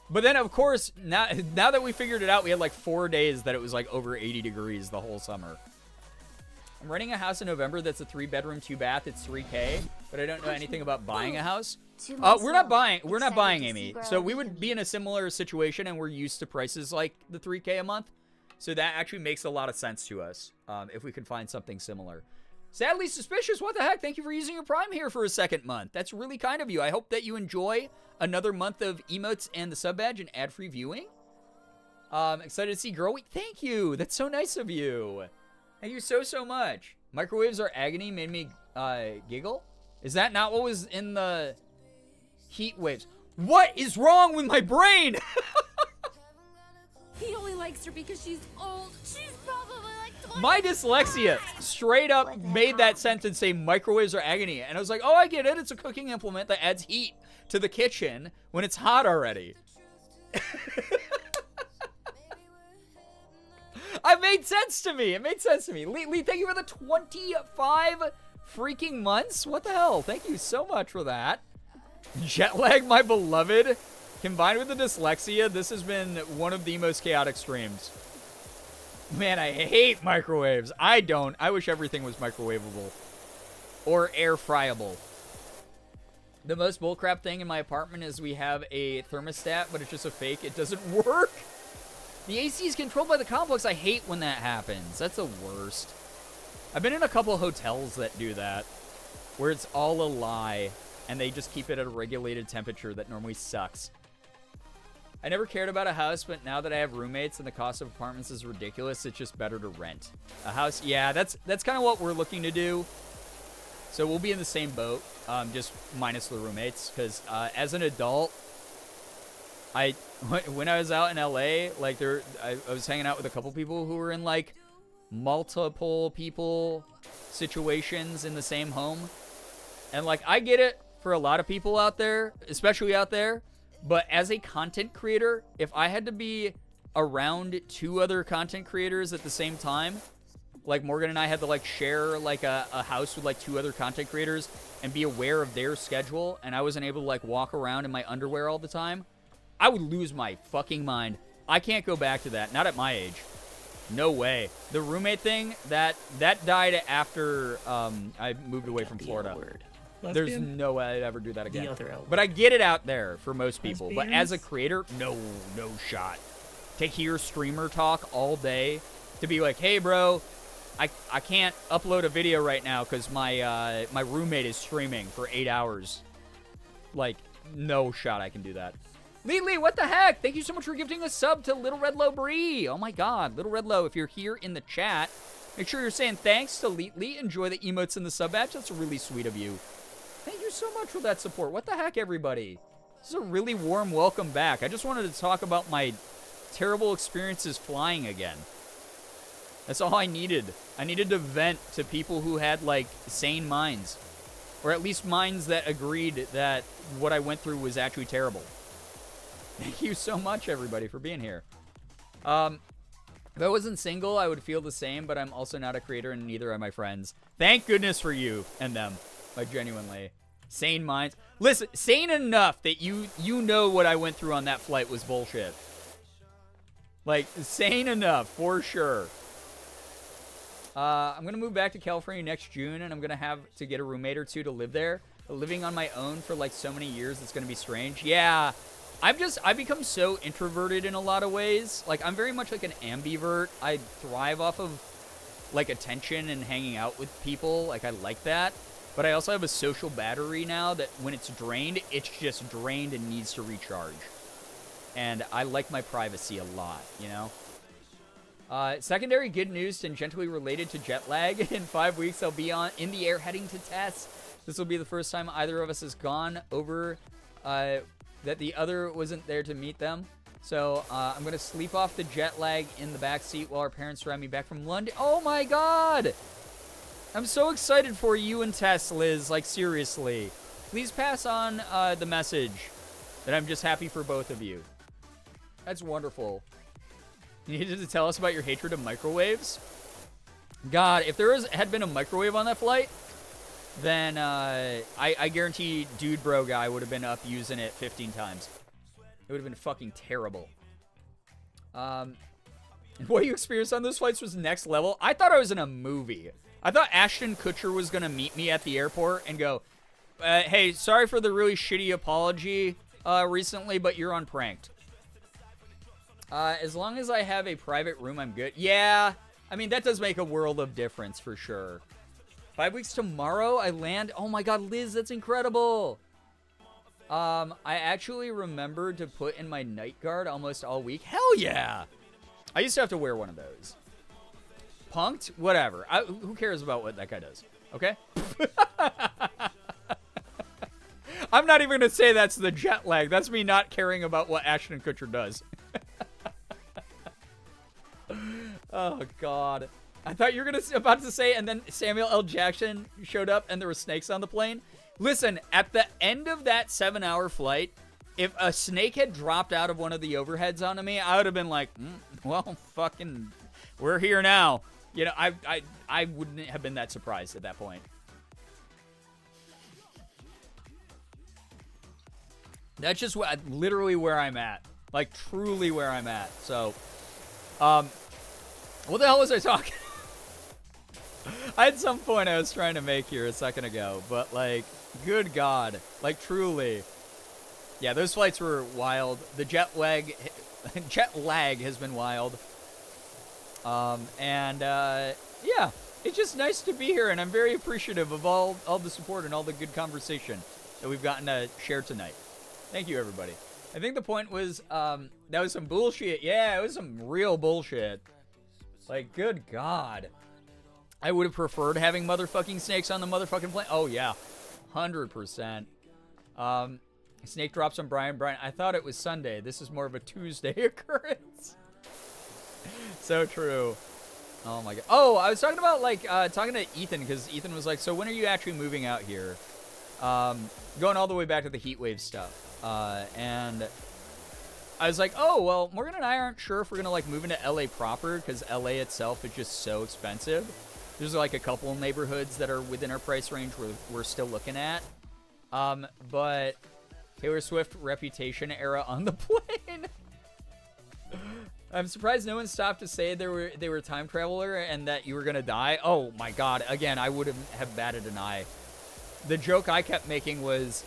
But then, of course, now that we figured it out, we had like 4 days that it was like over 80 degrees the whole summer. I'm renting a house in November that's a 3-bedroom, 2-bath. It's $3K, but I don't know anything about buying a house. We're not buying. We're not buying, Amy. So we would be in a similar situation, and we're used to prices like the $3K a month. So that actually makes a lot of sense to us if we can find something similar. Sadly Suspicious, what the heck? Thank you for using your Prime here for a second month. That's really kind of you. I hope that you enjoy another month of emotes and the sub badge and ad-free viewing. Excited to see Girl Week. Thank you. That's so nice of you. Thank you so much. Microwaves are agony made me giggle. Is that not what was in the heat waves? What is wrong with my brain? He only likes her because she's old. She's probably like 20. My dyslexia straight up made that sentence say microwaves are agony. And I was like, oh, I get it. It's a cooking implement that adds heat to the kitchen when it's hot already. It made sense to me. It made sense to me. Lee, thank you for the 25 freaking months. What the hell? Thank you so much for that. Jet lag, my beloved. Combined with the dyslexia, this has been one of the most chaotic streams. Man, I hate microwaves. I don't. I wish everything was microwavable. Or air fryable. The most bullcrap thing in my apartment is we have a thermostat, but it's just a fake. It doesn't work. The AC is controlled by the complex. I hate when that happens. That's the worst. I've been in a couple hotels that do that, where it's all a lie, and they just keep it at a regulated temperature that normally sucks. I never cared about a house, but now that I have roommates and the cost of apartments is ridiculous, it's just better to rent. A house, yeah, that's kind of what we're looking to do. So we'll be in the same boat, just minus the roommates, because as an adult, when I was out in LA, like I was hanging out with a couple people who were in like multiple people situations in the same home. And like, I get it for a lot of people out there, especially out there. But as a content creator, if I had to be around 2 other content creators at the same time, like Morgan and I had to like share like a house with like 2 other content creators and be aware of their schedule, and I wasn't able to like walk around in my underwear all the time, I would lose my fucking mind. I can't go back to that. Not at my age. No way. The roommate thing, that died after I moved away from Florida. There's Lesbian? no way I'd ever do that again. The other L. But I get it out there for most people. But as a Lesbians? creator, no shot. To hear streamer talk all day, to be like, hey, bro, I can't upload a video right now because my roommate is streaming for 8 hours. Like, no shot I can do that. Lee, what the heck? Thank you so much for gifting a sub to Little Red Low Bree. Oh my god, Little Red Low, if you're here in the chat, make sure you're saying thanks to Lee. Enjoy the emotes in the sub badge. That's really sweet of you. Thank you so much for that support. What the heck, everybody? This is a really warm welcome back. I just wanted to talk about my terrible experiences flying again. That's all I needed. I needed to vent to people who had, like, sane minds. Or at least minds that agreed that what I went through was actually terrible. Thank you so much, everybody, for being here. If I wasn't single, I would feel the same, but I'm also not a creator, and neither are my friends. Thank goodness for you and them. Like, genuinely. Sane minds. Listen, sane enough that you know what I went through on that flight was bullshit. Like, sane enough, for sure. I'm going to move back to California next June, and I'm going to have to get a roommate or two to live there. But living on my own for, like, so many years, it's going to be strange. Yeah. I've become so introverted in a lot of ways. Like, I'm very much like an ambivert. I thrive off of, like, attention and hanging out with people. Like, I like that. But I also have a social battery now that when it's drained, it's just drained and needs to recharge. And I like my privacy a lot, you know? Secondary good news tangentially related to jet lag. In 5 weeks, I'll be in the air heading to test. This will be the first time either of us has gone over that the other wasn't there to meet them. So I'm going to sleep off the jet lag in the back seat while our parents drive me back from London. Oh my god! I'm so excited for you and Tess, Liz. Like, seriously. Please pass on the message that I'm just happy for both of you. That's wonderful. You needed to tell us about your hatred of microwaves? God, if there had been a microwave on that flight, then I guarantee Dude Bro Guy would have been up using it 15 times. It would have been fucking terrible. What you experienced on those flights was next level. I thought I was in a movie. I thought Ashton Kutcher was going to meet me at the airport and go, hey, sorry for the really shitty apology recently, but you're on pranked. As long as I have a private room, I'm good. Yeah, I mean, that does make a world of difference for sure. 5 weeks tomorrow, I land. Oh my god, Liz, that's incredible. I actually remembered to put in my night guard almost all week. Hell yeah. I used to have to wear one of those. Punked? Whatever. Who cares about what that guy does? Okay? I'm not even going to say that's the jet lag. That's me not caring about what Ashton Kutcher does. Oh, God. I thought you were about to say, and then Samuel L. Jackson showed up and there were snakes on the plane. Listen, at the end of that 7-hour flight, if a snake had dropped out of one of the overheads onto me, I would have been like, well, fucking, we're here now. You know, I wouldn't have been that surprised at that point. That's just literally where I'm at. Like, truly where I'm at. So, what the hell was I talking? I had some point I was trying to make here a second ago, but, like, good God. Like, truly. Yeah, those flights were wild. The jet lag has been wild. Yeah, it's just nice to be here, and I'm very appreciative of all the support and all the good conversation that we've gotten to share tonight. Thank you, everybody. I think the point was, that was some bullshit. Yeah, it was some real bullshit. Like, good God. I would have preferred having motherfucking snakes on the motherfucking plane. Oh, yeah. 100%. Snake drops on Brian. Brian, I thought it was Sunday. This is more of a Tuesday occurrence. So true. Oh, my God. Oh, I was talking about, like, talking to Ethan, because Ethan was like, so when are you actually moving out here? Going all the way back to the heat wave stuff. And I was like, oh, well, Morgan and I aren't sure if we're going to, like, move into LA proper, because LA itself is just so expensive. There's, like, a couple neighborhoods that are within our price range we're still looking at. But Taylor Swift reputation era on the plane. I'm surprised no one stopped to say they were a time traveler and that you were going to die. Oh, my God. Again, I would have batted an eye. the joke I kept making was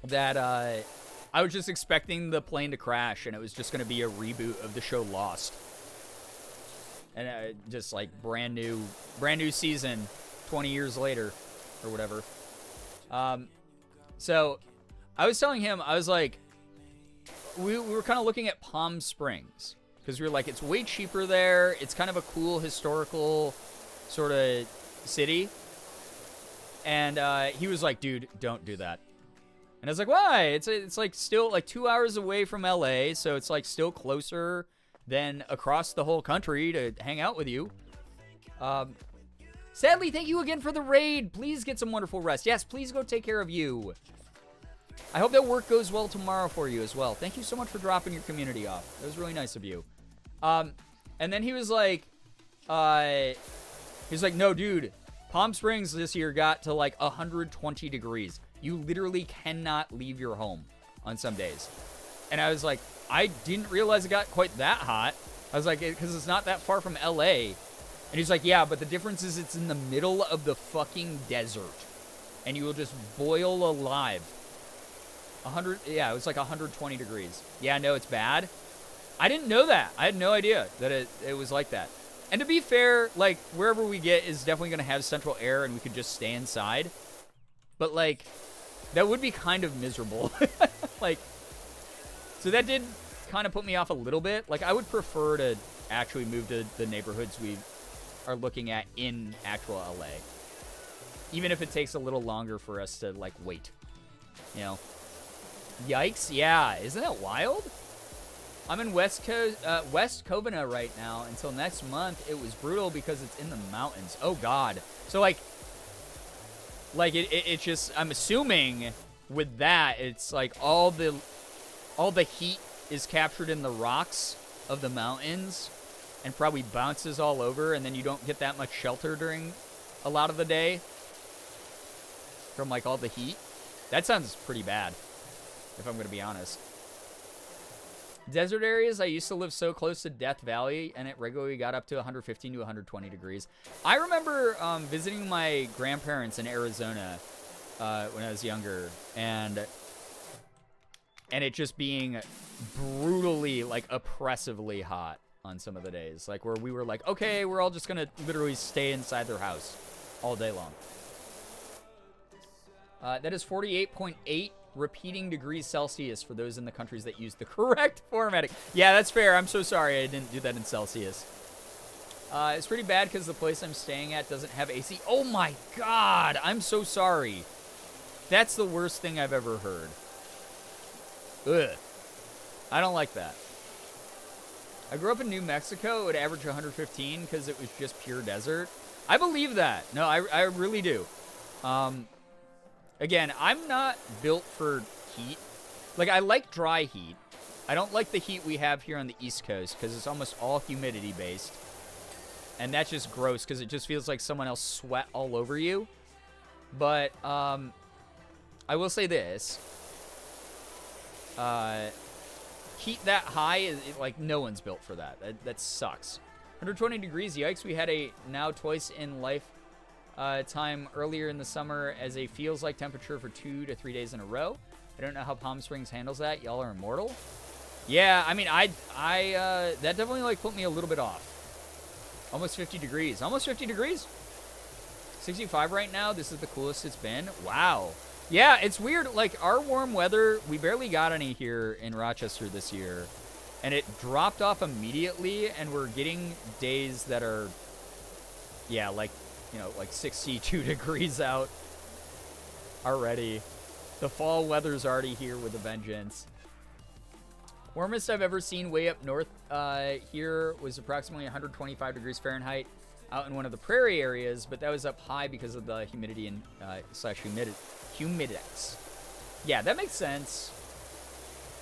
that I was just expecting the plane to crash, and it was just going to be a reboot of the show Lost. And just like brand new season 20 years later or whatever. So I was telling him, I was like, we were kind of looking at Palm Springs because we were like, it's way cheaper there. It's kind of a cool historical sort of city. And he was like, dude, don't do that. And I was like, why? It's like still like 2 hours away from LA. So it's like still closer than across the whole country to hang out with you. Sadly, thank you again for the raid. Please get some wonderful rest. Yes, please go take care of you. I hope that work goes well tomorrow for you as well. Thank you so much for dropping your community off. That was really nice of you. And then he was like, no, dude, Palm Springs this year got to like 120 degrees. You literally cannot leave your home on some days. And I was like, I didn't realize it got quite that hot. I was like, because it's not that far from LA. And he's like, yeah, but the difference is it's in the middle of the fucking desert. And you will just boil alive. Yeah, it was like 120 degrees. Yeah, no, it's bad. I didn't know that. I had no idea that it was like that. And to be fair, like, wherever we get is definitely going to have central air and we could just stay inside. But, like, that would be kind of miserable. Like, so that did kind of put me off a little bit. Like, I would prefer to actually move to the neighborhoods we are looking at in actual LA. Even if it takes a little longer for us to, like, wait. You know? Yikes, yeah. Isn't that wild? I'm in West Covina right now. Until next month, it was brutal because it's in the mountains. Oh, God. So, like it just, I'm assuming with that, it's like all the heat is captured in the rocks of the mountains and probably bounces all over, and then you don't get that much shelter during a lot of the day from, like, all the heat. That sounds pretty bad, if I'm going to be honest. Desert areas, I used to live so close to Death Valley, and it regularly got up to 115 to 120 degrees. I remember visiting my grandparents in Arizona when I was younger, and it just being brutally, like, oppressively hot on some of the days. Like, where we were like, okay, we're all just going to literally stay inside their house all day long. That is 48.8 repeating degrees Celsius for those in the countries that use the correct formatting. Yeah, that's fair. I'm so sorry I didn't do that in Celsius. It's pretty bad because the place I'm staying at doesn't have AC. Oh my God, I'm so sorry. That's the worst thing I've ever heard. Ugh. I don't like that. I grew up in New Mexico. It would average 115 because it was just pure desert. I believe that. No, I really do. Again, I'm not built for heat. Like, I like dry heat. I don't like the heat we have here on the East Coast because it's almost all humidity-based. And that's just gross because it just feels like someone else sweat all over you. But, I will say this. Heat that high, like, no one's built for that. That sucks. 120 degrees, yikes. We had a now twice in life time earlier in the summer as a feels like temperature for 2 to 3 days in a row. I don't know how Palm Springs handles that. Y'all are immortal. Yeah, I mean, that definitely, like, put me a little bit off. Almost 50 degrees. Almost 50 degrees. 65 right now. This is the coolest it's been. Wow. Yeah, it's weird. Like, our warm weather, we barely got any here in Rochester this year. And it dropped off immediately, and we're getting days that are, yeah, like, you know, like 62 degrees out already. The fall weather's already here with a vengeance. Warmest I've ever seen way up north here was approximately 125 degrees Fahrenheit out in one of the prairie areas, but that was up high because of the humidity and slash humidex. Yeah, that makes sense.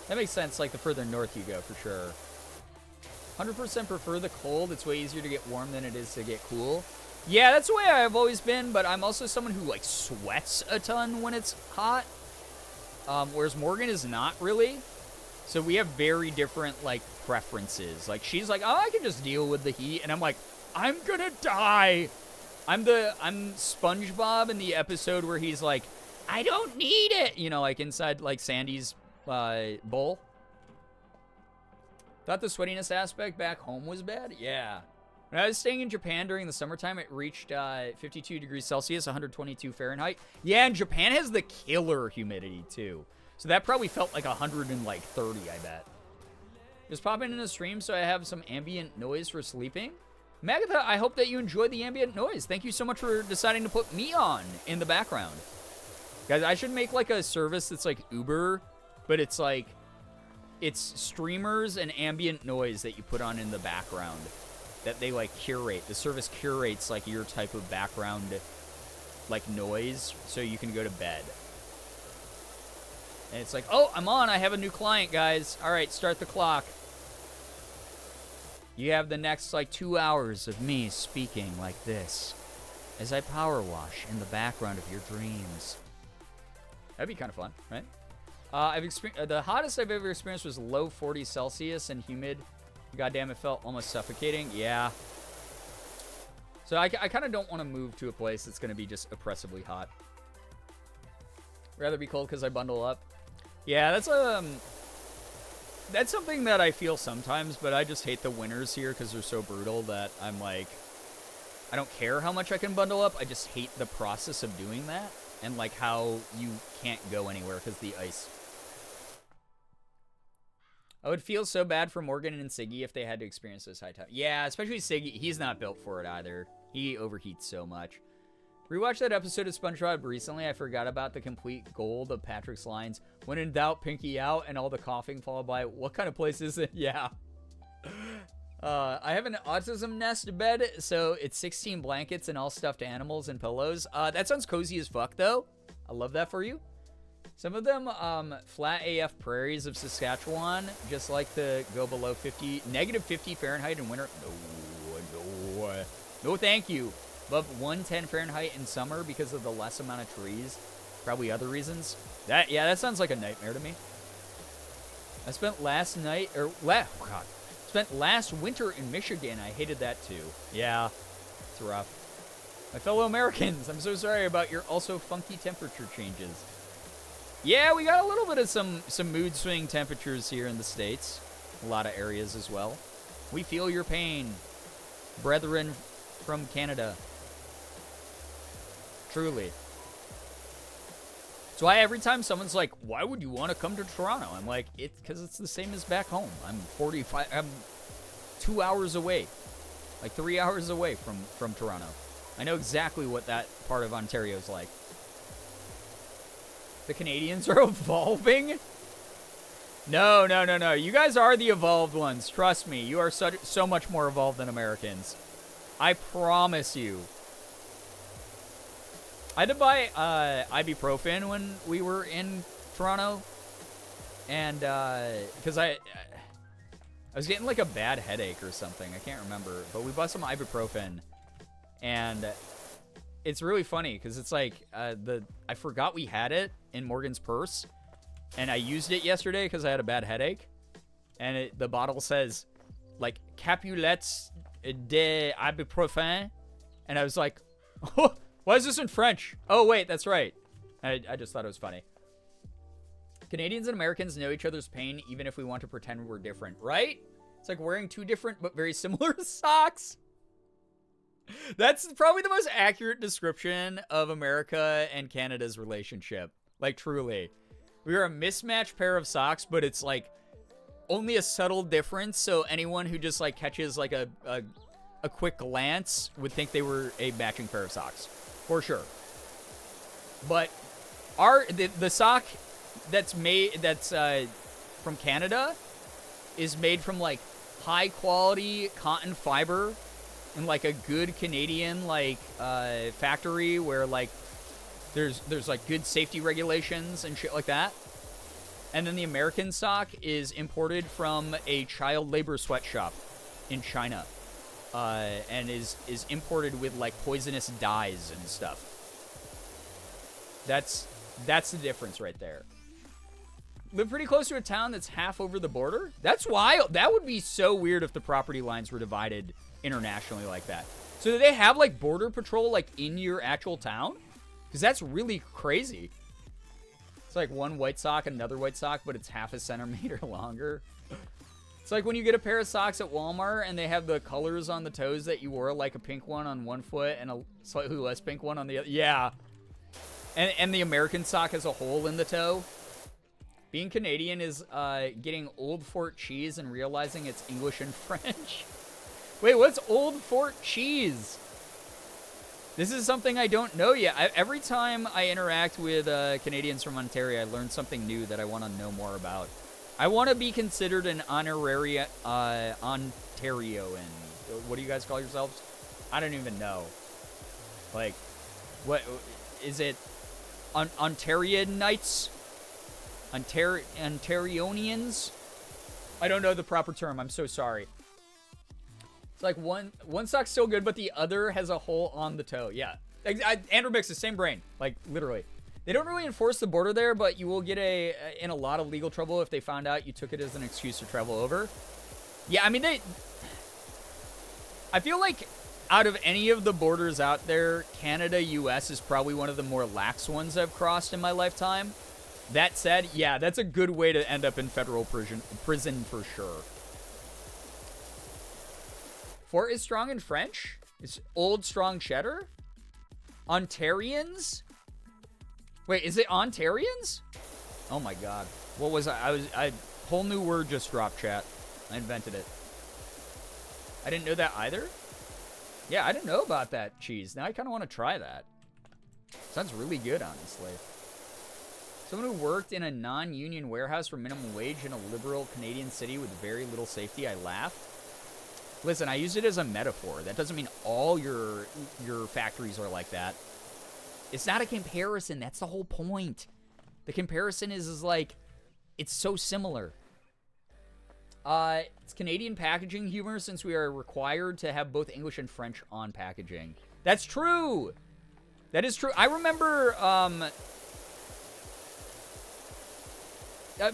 That makes sense, like, the further north you go, for sure. 100% prefer the cold. It's way easier to get warm than it is to get cool. Yeah, that's the way I've always been, but I'm also someone who, like, sweats a ton when it's hot, whereas Morgan is not really. So we have very different, like, preferences. Like, she's like, oh, I can just deal with the heat, and I'm like, I'm gonna die. I'm SpongeBob in the episode where he's like, I don't need it, you know, like inside like Sandy's bowl. Thought the sweatiness aspect back home was bad? Yeah. When I was staying in Japan during the summertime, it reached 52 degrees Celsius, 122 Fahrenheit. Yeah, and Japan has the killer humidity too. So that probably felt like 130, I bet. Just popping in a stream so I have some ambient noise for sleeping. Magatha, I hope that you enjoyed the ambient noise. Thank you so much for deciding to put me on in the background. Guys, I should make like a service that's like Uber, but it's like, it's streamers and ambient noise that you put on in the background that they like curate. The service curates like your type of background like noise so you can go to bed. And it's like, oh, I'm on. I have a new client, guys. All right, start the clock. You have the next like 2 hours of me speaking like this as I power wash in the background of your dreams. That'd be kind of fun, right? I've experienced the hottest I've ever experienced was low 40 Celsius and humid. Goddamn, it felt almost suffocating. Yeah. So I kind of don't want to move to a place that's going to be just oppressively hot. Rather be cold because I bundle up. Yeah, that's something that I feel sometimes, but I just hate the winters here because they're so brutal that I'm like, I don't care how much I can bundle up. I just hate the process of doing that and like how you can't go anywhere because the ice. I would feel so bad for Morgan and Siggy if they had to experience this high time. Yeah, especially Siggy. He's not built for it either. He overheats so much. Rewatched that episode of SpongeBob recently. I forgot about the complete gold of Patrick's lines. When in doubt, pinky out, and all the coughing followed by, what kind of place is it? Yeah. I have an autism nest bed, so it's 16 blankets and all stuffed animals and pillows. That sounds cozy as fuck, though. I love that for you. Some of them, flat AF prairies of Saskatchewan, just like to go below negative 50 Fahrenheit in winter. No, thank you. Above 110 Fahrenheit in summer because of the less amount of trees. Probably other reasons. That sounds like a nightmare to me. I spent last winter in Michigan. I hated that too. Yeah, it's rough. My fellow Americans, I'm so sorry about your also funky temperature changes. Yeah, we got a little bit of some mood swing temperatures here in the States. A lot of areas as well. We feel your pain, brethren from Canada. Truly. That's why every time someone's like, why would you want to come to Toronto? I'm like, it's because it's the same as back home. I'm 2 hours away. Like 3 hours away from Toronto. I know exactly what that part of Ontario is like. The Canadians are evolving? No. You guys are the evolved ones. Trust me. You are so much more evolved than Americans. I promise you. I had to buy ibuprofen when we were in Toronto. And because I was getting like a bad headache or something. I can't remember. But we bought some ibuprofen. And it's really funny because it's like I forgot we had it in Morgan's purse, and I used it yesterday because I had a bad headache, and the bottle says like Capulettes de ibuprofen, and I was like, oh, why is this in French? Oh wait, that's right. I just thought it was funny. Canadians and Americans know each other's pain even if we want to pretend we're different, right? It's like wearing two different but very similar socks. That's probably the most accurate description of America and Canada's relationship. Like, truly. We are a mismatched pair of socks, but it's, like, only a subtle difference, so anyone who just, like, catches, like, a quick glance would think they were a matching pair of socks. For sure. But the sock that's from Canada is made from, like, high-quality cotton fiber in like a good Canadian like factory where like there's like good safety regulations and shit like that. And then the American sock is imported from a child labor sweatshop in China, and is imported with like poisonous dyes and stuff. That's the difference right there. Live pretty close to a town that's half over the border. That's wild. That would be so weird if the property lines were divided internationally like that. So do they have, like, border patrol, like, in your actual town? Because that's really crazy. It's like one white sock, another white sock, but it's half a centimeter longer. It's like when you get a pair of socks at Walmart and they have the colors on the toes that you wore, like a pink one on one foot and a slightly less pink one on the other. Yeah. And the American sock has a hole in the toe. Being Canadian is getting Old Fort cheese and realizing it's English and French. Wait, what's Old Fort cheese? This is something I don't know yet. Every time I interact with Canadians from Ontario, I learn something new that I want to know more about. I want to be considered an honorary Ontarioan. What do you guys call yourselves? I don't even know. Like, what is it? Ontarianites? Ontarionians? I don't know the proper term. I'm so sorry. It's like one sock's still good, but the other has a hole on the toe. Yeah. Andrew Mix, the same brain. Like, literally. They don't really enforce the border there, but you will get in a lot of legal trouble if they found out you took it as an excuse to travel over. Yeah, I mean, I feel like out of any of the borders out there, Canada-US is probably one of the more lax ones I've crossed in my lifetime. That said, yeah, that's a good way to end up in federal prison for sure. Fort is strong in French? It's old strong cheddar? Ontarians? Wait, is it Ontarians? Oh my god. What was I whole new word just dropped, chat. I invented it. I didn't know that either? Yeah, I didn't know about that cheese. Now I kind of want to try that. Sounds really good, honestly. Someone who worked in a non-union warehouse for minimum wage in a liberal Canadian city with very little safety, I laugh. Listen, I used it as a metaphor. That doesn't mean all your factories are like that. It's not a comparison. That's the whole point. The comparison is like, it's so similar. It's Canadian packaging humor since we are required to have both English and French on packaging. That's true. That is true. I remember,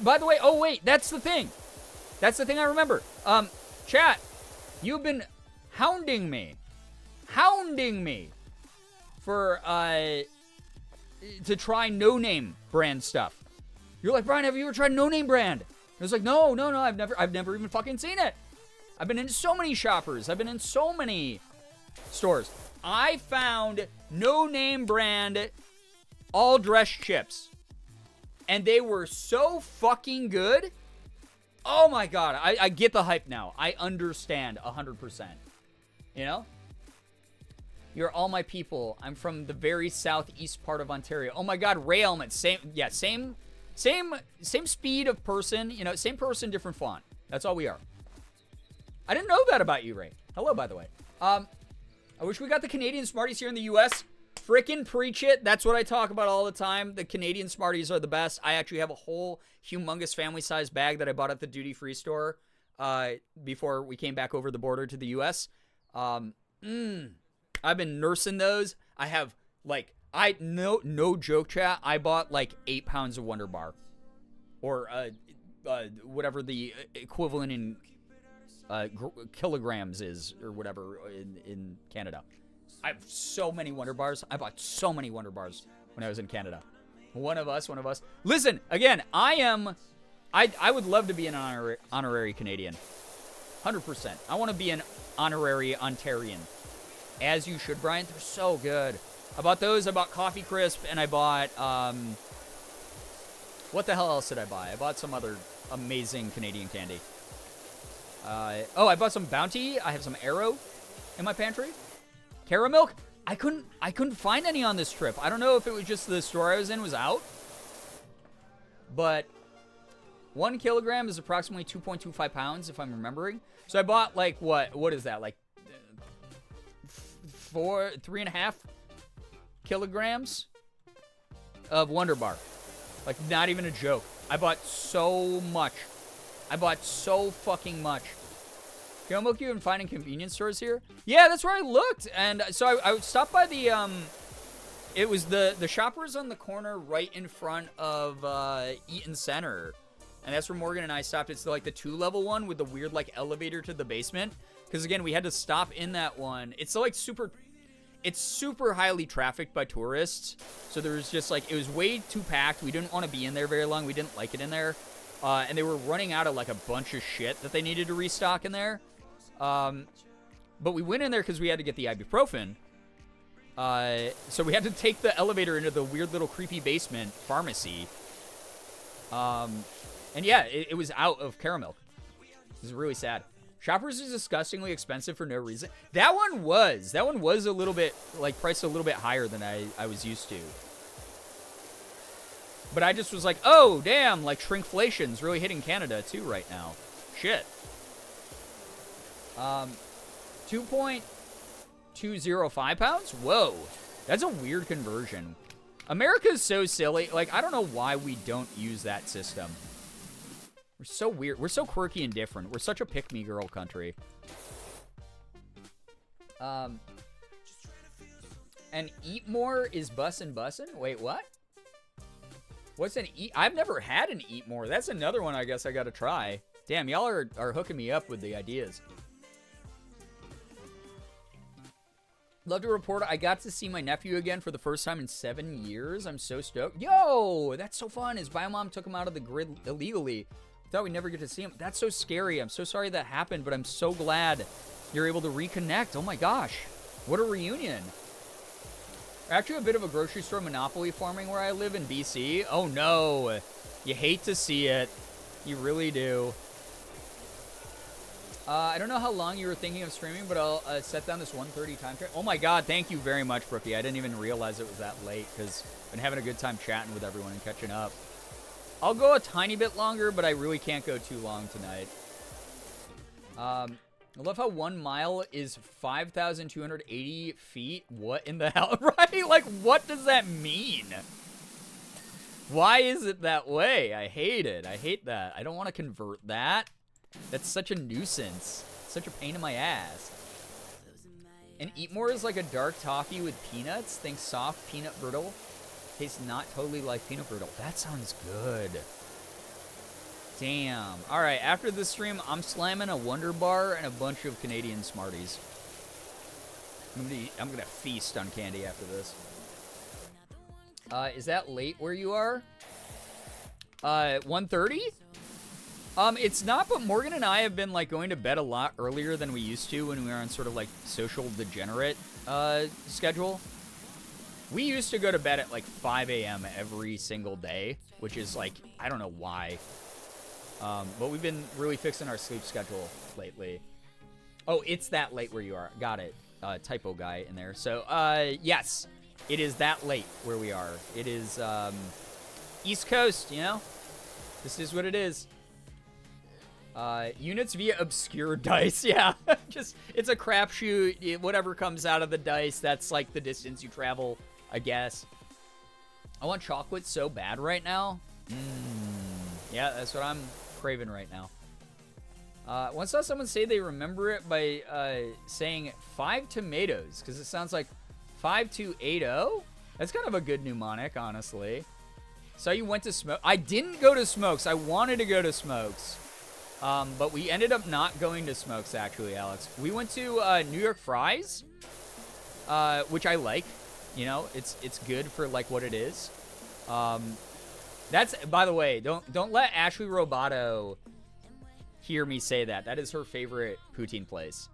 by the way, oh wait, that's the thing. That's the thing I remember. Chat, you've been hounding me for, to try no-name brand stuff. You're like, Brian, have you ever tried no-name brand? I was like, no, I've never even fucking seen it. I've been in so many shoppers. I've been in so many stores. I found no-name brand all-dress chips. And they were so fucking good. Oh my god, I get the hype now. I understand 100%. You know? You're all my people. I'm from the very southeast part of Ontario. Oh my god, Ray Element. Same speed of person. You know, same person, different font. That's all we are. I didn't know that about you, Ray. Hello, by the way. I wish we got the Canadian Smarties here in the U.S. Frickin' preach it. That's what I talk about all the time. The Canadian Smarties are the best. I actually have a whole humongous family-sized bag that I bought at the duty-free store before we came back over the border to the U.S. I've been nursing those. I have, like, no joke, chat. I bought, like, 8 pounds of Wonder Bar. Or, whatever the equivalent in kilograms is, or whatever, in Canada. I have so many Wonder Bars. I bought so many Wonder Bars when I was in Canada. One of us. Listen, again, I would love to be an honorary Canadian. 100%. I want to be an honorary Ontarian. As you should, Brian. They're so good. I bought those. I bought Coffee Crisp, and I bought, what the hell else did I buy? I bought some other amazing Canadian candy. I bought some Bounty. I have some Arrow in my pantry. Caramilk. I couldn't find any on this trip. I don't know if it was just the store I was in was out. But 1 kilogram is approximately 2.25 pounds, if I'm remembering. So I bought, like, what is that? Like, 3.5 kilograms of Wonder Bar. Like, not even a joke. I bought so much. I bought so fucking much. Caramilk you can find in convenience stores here? Yeah, that's where I looked. And so I stopped by the, it was the Shoppers on the corner right in front of Eaton Center. And that's where Morgan and I stopped. It's like the 2-level one with the weird, like, elevator to the basement. Because, again, we had to stop in that one. It's like it's super highly trafficked by tourists. So there was just like, it was way too packed. We didn't want to be in there very long. We didn't like it in there. And they were running out of like a bunch of shit that they needed to restock in there. But we went in there because we had to get the ibuprofen. So we had to take the elevator into the weird little creepy basement pharmacy. And yeah, it was out of caramel. It was really sad. Shoppers is disgustingly expensive for no reason. That one was a little bit, like, priced a little bit higher than I was used to. But I just was like, oh, damn, like, shrinkflation's really hitting Canada, too, right now. Shit. 2.205 pounds? Whoa. That's a weird conversion. America's so silly. Like, I don't know why we don't use that system. We're so weird. We're so quirky and different. We're such a pick-me-girl country. And eat more is bussin'? Wait, what? What's an eat? I've never had an eat more. That's another one I guess I gotta try. Damn, y'all are hooking me up with the ideas. Love to report I got to see my nephew again for the first time in 7 years. I'm so stoked. Yo, that's so fun. His biomom took him out of the grid illegally. Thought we'd never get to see him. That's so scary. I'm so sorry that happened, but I'm so glad you're able to reconnect. Oh my gosh. What a reunion. Actually, a bit of a grocery store monopoly farming where I live in BC. Oh no. You hate to see it. You really do. I don't know how long you were thinking of streaming, but I'll set down this 1:30 time frame. Oh my god, thank you very much, Brookie. I didn't even realize it was that late because I've been having a good time chatting with everyone and catching up. I'll go a tiny bit longer, but I really can't go too long tonight. I love how 1 mile is 5,280 feet. What in the hell? Right? Like, what does that mean? Why is it that way? I hate it. I hate that. I don't want to convert that. That's such a nuisance. Such a pain in my ass. And eat more is like a dark toffee with peanuts. Think soft peanut brittle. Tastes not totally like peanut brittle. That sounds good. Damn. All right, after this stream, I'm slamming a Wonder Bar and a bunch of Canadian Smarties. I'm gonna feast on candy after this. Is that late where you are? 1:30? It's not, but Morgan and I have been like going to bed a lot earlier than we used to when we were on sort of like social degenerate schedule. We used to go to bed at like 5 a.m. every single day, which is like, I don't know why. But we've been really fixing our sleep schedule lately. Oh, it's that late where you are. Got it. Typo guy in there. So, yes, it is that late where we are. It is East Coast, you know? This is what it is. Units via obscure dice. Yeah, just, it's a crapshoot. Whatever comes out of the dice, that's like the distance you travel, I guess. I want chocolate so bad right now. Yeah, that's what I'm craving right now. Once saw someone say they remember it by saying 5 tomatoes, because it sounds like 5280. That's kind of a good mnemonic, honestly. So you went to Smoke. I didn't go to Smokes. I wanted to go to Smokes. But we ended up not going to Smokes, actually, Alex. We went to New York Fries, which I like. You know, it's good for like what it is. That's, by the way, don't let Ashley Roboto hear me say that. That is her favorite poutine place,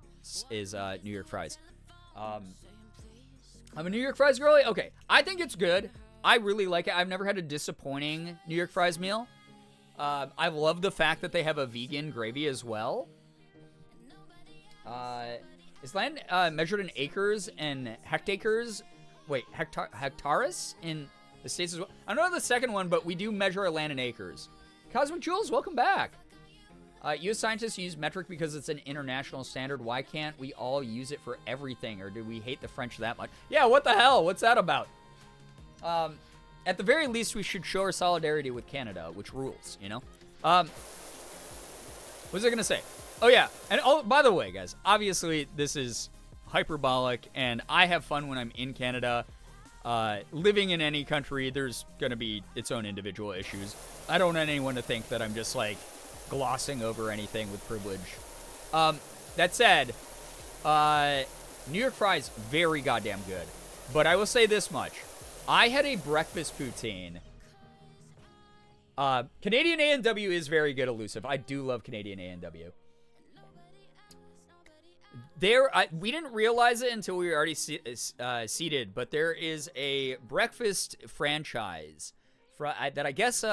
is New York Fries. I'm a New York Fries girly. Okay, I think it's good. I really like it. I've never had a disappointing New York Fries meal. I love the fact that they have a vegan gravy as well. Is land measured in acres and hectares? Wait, hectares in the States as well? I don't know the second one, but we do measure our land in acres. Cosmic Jules, welcome back. U.S. scientists use metric because it's an international standard. Why can't we all use it for everything? Or do we hate the French that much? Yeah, what the hell? What's that about? At the very least, we should show our solidarity with Canada, which rules, you know? What was I going to say? Oh, yeah. And by the way, guys, obviously this is hyperbolic, and I have fun when I'm in Canada. Living in any country, there's going to be its own individual issues. I don't want anyone to think that I'm just, like, glossing over anything with privilege. that said, New York fries, very goddamn good. But I will say this much. I had a breakfast poutine. Canadian A&W is very good, Elusive. I do love Canadian A&W. We didn't realize it until we were already seated, but there is a breakfast franchise that I guess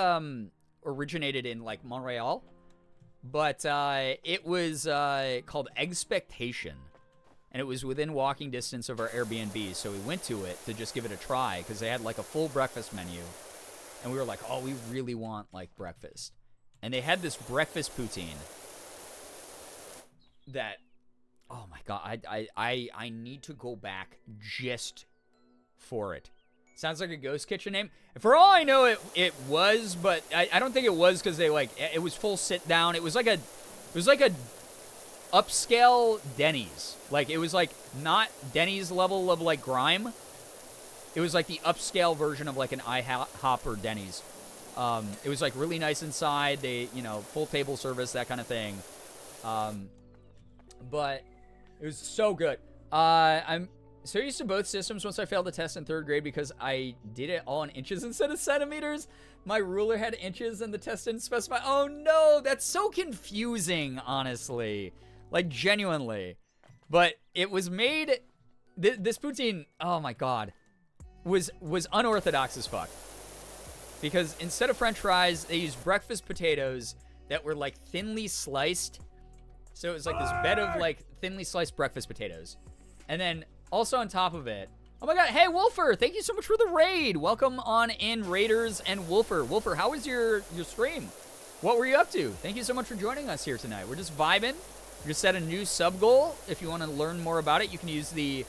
originated in, like, Montreal. But it was called Expectation. And it was within walking distance of our Airbnb, so we went to it to just give it a try, because they had, like, a full breakfast menu. And we were like, oh, we really want, like, breakfast. And they had this breakfast poutine that, oh, my God, I need to go back just for it. Sounds like a ghost kitchen name. For all I know, it was, but I don't think it was, because they, like, it was full sit-down. It was like a upscale Denny's. Like, it was, like, not Denny's level of, like, grime. It was, like, the upscale version of, like, an IHOP or Denny's. It was, like, really nice inside. They, you know, full table service, that kind of thing. But it was so good. I'm so used to both systems once I failed the test in 3rd grade because I did it all in inches instead of centimeters. My ruler had inches and the test didn't specify. Oh, no, that's so confusing, honestly. Like, genuinely. But it was made... This poutine, oh my God, was unorthodox as fuck. Because instead of french fries, they used breakfast potatoes that were, like, thinly sliced. So it was like this bed of, like, thinly sliced breakfast potatoes. And then also on top of it... Oh my God, hey, Wolfer, thank you so much for the raid. Welcome on in, Raiders and Wolfer. Wolfer, how was your stream? What were you up to? Thank you so much for joining us here tonight. We're just vibing. We just set a new sub goal. If you want to learn more about it, you can use the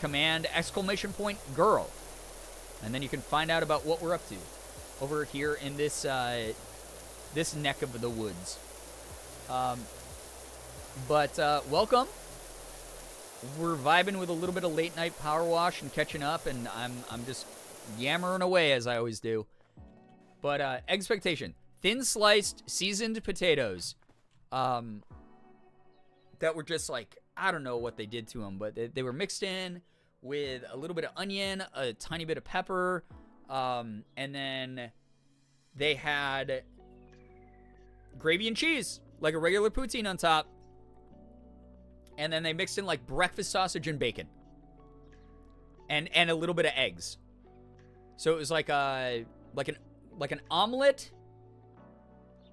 command !girl. And then you can find out about what we're up to over here in this this neck of the woods. But welcome. We're vibing with a little bit of late night power wash and catching up, and I'm just yammering away as I always do. But expectation, thin sliced seasoned potatoes. That were just like, I don't know what they did to them, but they were mixed in with a little bit of onion, a tiny bit of pepper, and then they had gravy and cheese, like a regular poutine on top. And then they mixed in like breakfast sausage and bacon. And a little bit of eggs. So it was like an omelet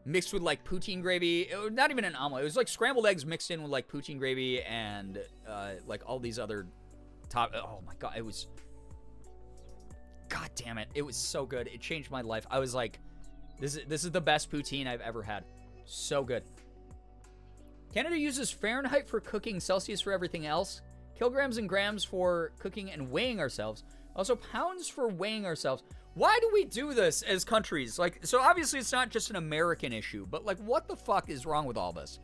mixed with like poutine gravy. Not even an omelet. It was like scrambled eggs mixed in with like poutine gravy and like all these other oh my God, it was, God damn it, it was so good. It changed my life. I was like, this is the best poutine I've ever had. So good. Canada uses Fahrenheit for cooking, Celsius for everything else, kilograms and grams for cooking and weighing ourselves, also pounds for weighing ourselves. Why do we do this as countries? Like, so obviously it's not just an American issue, but like, what the fuck is wrong with all this?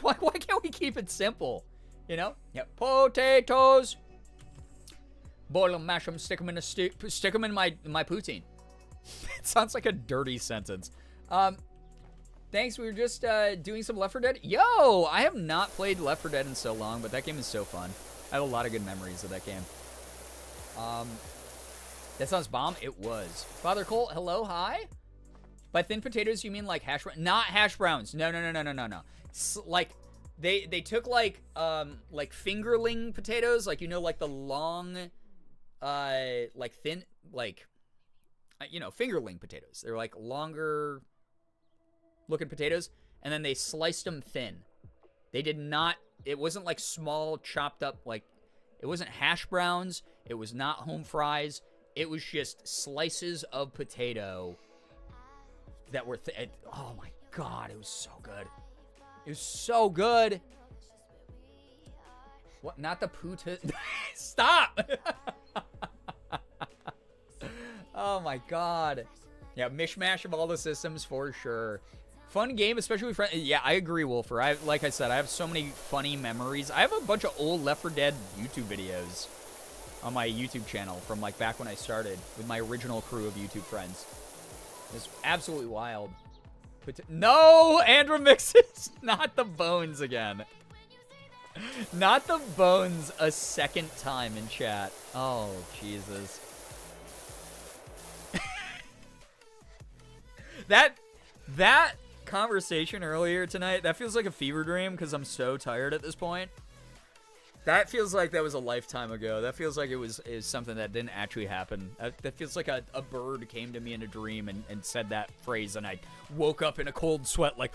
Why can't we keep it simple? You know? Yeah, potatoes. Boil them, mash them, stick them in a stick them in my poutine. It sounds like a dirty sentence. Thanks, we were just doing some Left 4 Dead. Yo, I have not played Left 4 Dead in so long, but that game is so fun. I have a lot of good memories of that game. That sounds bomb. It was. Father Cole, hello, hi. By thin potatoes, you mean like hash browns? Not hash browns. No. Like, they took like fingerling potatoes, like, you know, like the long, like thin, like, you know, fingerling potatoes. They're like longer looking potatoes, and then they sliced them thin. They did not, it wasn't like small chopped up, like, it wasn't hash browns. It was not home fries. It was just slices of potato that were oh my God, it was so good. It was so good. What? Not the puta. Stop. Oh my God. Yeah, mishmash of all the systems for sure. Fun game, especially with friends. Yeah, I agree, Wolfer. Like I said, I have so many funny memories. I have a bunch of old Left 4 Dead YouTube videos on my YouTube channel from like back when I started with my original crew of YouTube friends. It's absolutely wild. No, Andrew mixes, not the bones again. Not the bones a second time in chat. Oh, Jesus. That conversation earlier tonight, that feels like a fever dream because I'm so tired at this point. That feels like that was a lifetime ago. That feels like it was something that didn't actually happen. That feels like a bird came to me in a dream and said that phrase, and I woke up in a cold sweat like,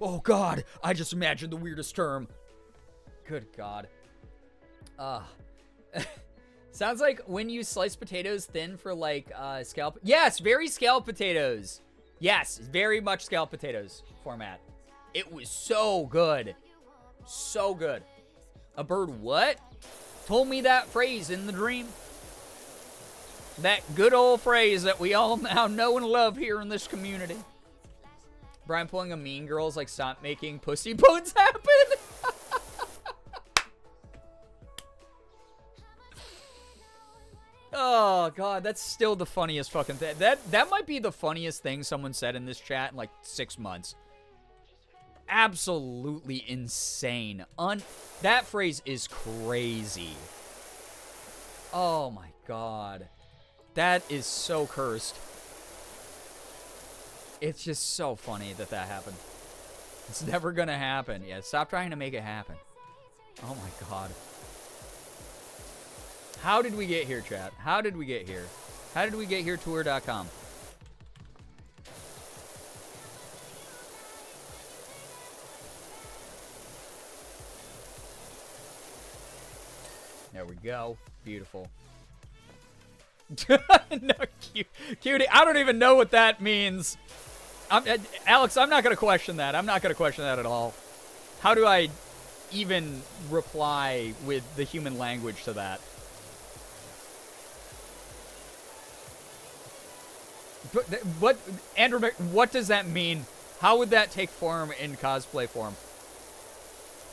oh God, I just imagined the weirdest term. Good God. Sounds like when you slice potatoes thin for like scallop. Yes, very scallop potatoes. Yes, very much scallop potatoes format. It was so good. So good. A bird what? Told me that phrase in the dream. That good old phrase that we all now know and love here in this community. Brian pulling a Mean Girls like stop making pussy bones happen. Oh God, that's still the funniest fucking thing. That might be the funniest thing someone said in this chat in like 6 months. Absolutely insane. That phrase is crazy. Oh my God. That is so cursed. It's just so funny that happened. It's never gonna happen. Yeah, stop trying to make it happen. Oh my God. How did we get here, chat? How did we get here? How did we get here, tour.com? There we go. Beautiful. No, cutie. I don't even know what that means. Alex, I'm not going to question that. I'm not going to question that at all. How do I even reply with the human language to that? What, Andrew, what does that mean? How would that take form in cosplay form?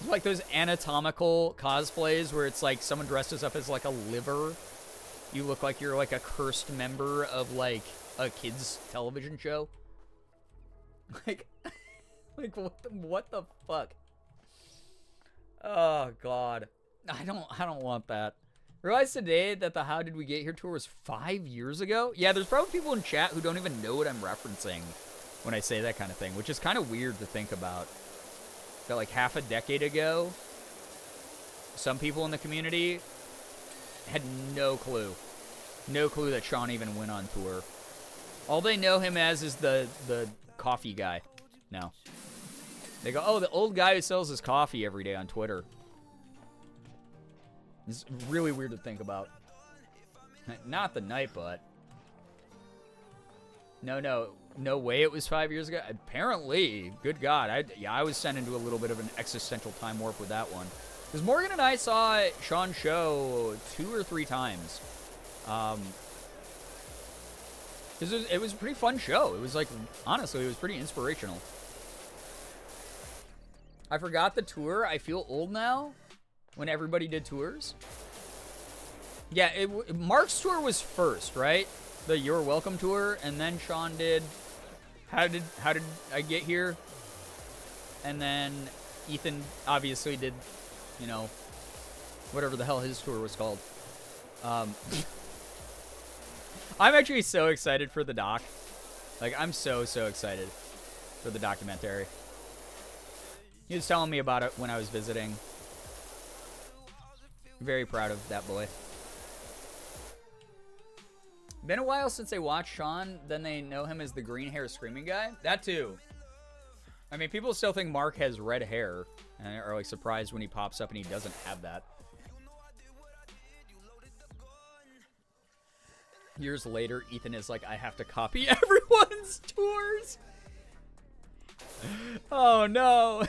It's like those anatomical cosplays where it's like someone dresses up as like a liver. You look like you're like a cursed member of like a kid's television show. Like what the fuck? Oh God, I don't want that. Realized today that the How Did We Get Here tour was 5 years ago? Yeah, there's probably people in chat who don't even know what I'm referencing when I say that kind of thing, which is kind of weird to think about. That like half a decade ago, some people in the community had no clue. No clue that Sean even went on tour. All they know him as is the coffee guy. No. They go, oh, the old guy who sells his coffee every day on Twitter. It's really weird to think about. Not the night, but no way it was 5 years ago. Apparently, good God, I was sent into a little bit of an existential time warp with that one. Because Morgan and I saw Sean's show 2 or 3 times. It was a pretty fun show. It was like, honestly, it was pretty inspirational. I forgot the tour. I feel old now. When everybody did tours. Yeah, Mark's tour was first, right? The You're Welcome tour, and then Sean did How Did I Get Here? And then Ethan obviously did, you know, whatever the hell his tour was called. I'm actually so excited for the doc. Like, I'm so excited for the documentary. He was telling me about it when I was visiting. Very proud of that boy. Been a while since they watched Sean, then they know him as the green hair screaming guy. That too. I mean, people still think Mark has red hair and are like surprised when he pops up and he doesn't have that. Years later, Ethan is like, I have to copy everyone's tours. Oh no.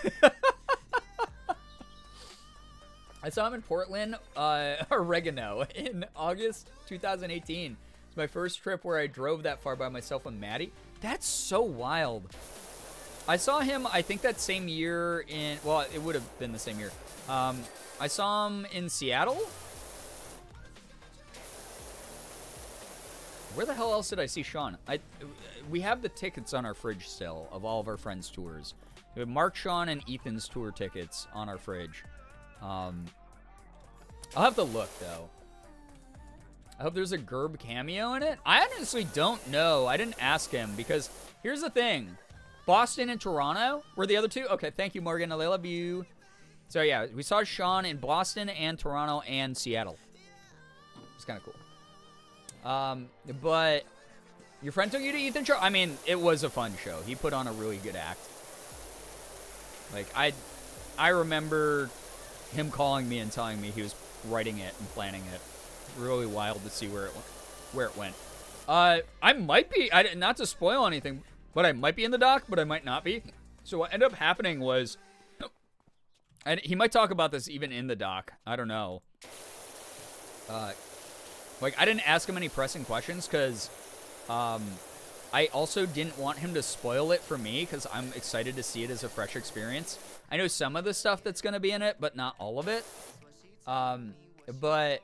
I saw him in Portland, Oregano, in August 2018. It's my first trip where I drove that far by myself with Maddie. That's so wild. I saw him, I think that same year in, well, it would have been the same year. I saw him in Seattle. Where the hell else did I see Sean? We have the tickets on our fridge still of all of our friends' tours. We have Mark, Sean, and Ethan's tour tickets on our fridge. I'll have to look, though. I hope there's a Gerb cameo in it. I honestly don't know. I didn't ask him because here's the thing. Boston and Toronto were the other two. Okay, thank you, Morgan. I love you. So, yeah, we saw Sean in Boston and Toronto and Seattle. It's kind of cool. But your friend took you to Ethan's show? I mean, it was a fun show. He put on a really good act. Like, I remember him calling me and telling me he was writing it and planning it. Really wild to see where it went. I might be, not to spoil anything, but I might be in the doc, but I might not be. So what ended up happening was, and he might talk about this even in the doc. I don't know. Like, I didn't ask him any pressing questions because I also didn't want him to spoil it for me because I'm excited to see it as a fresh experience. I know some of the stuff that's going to be in it, but not all of it. But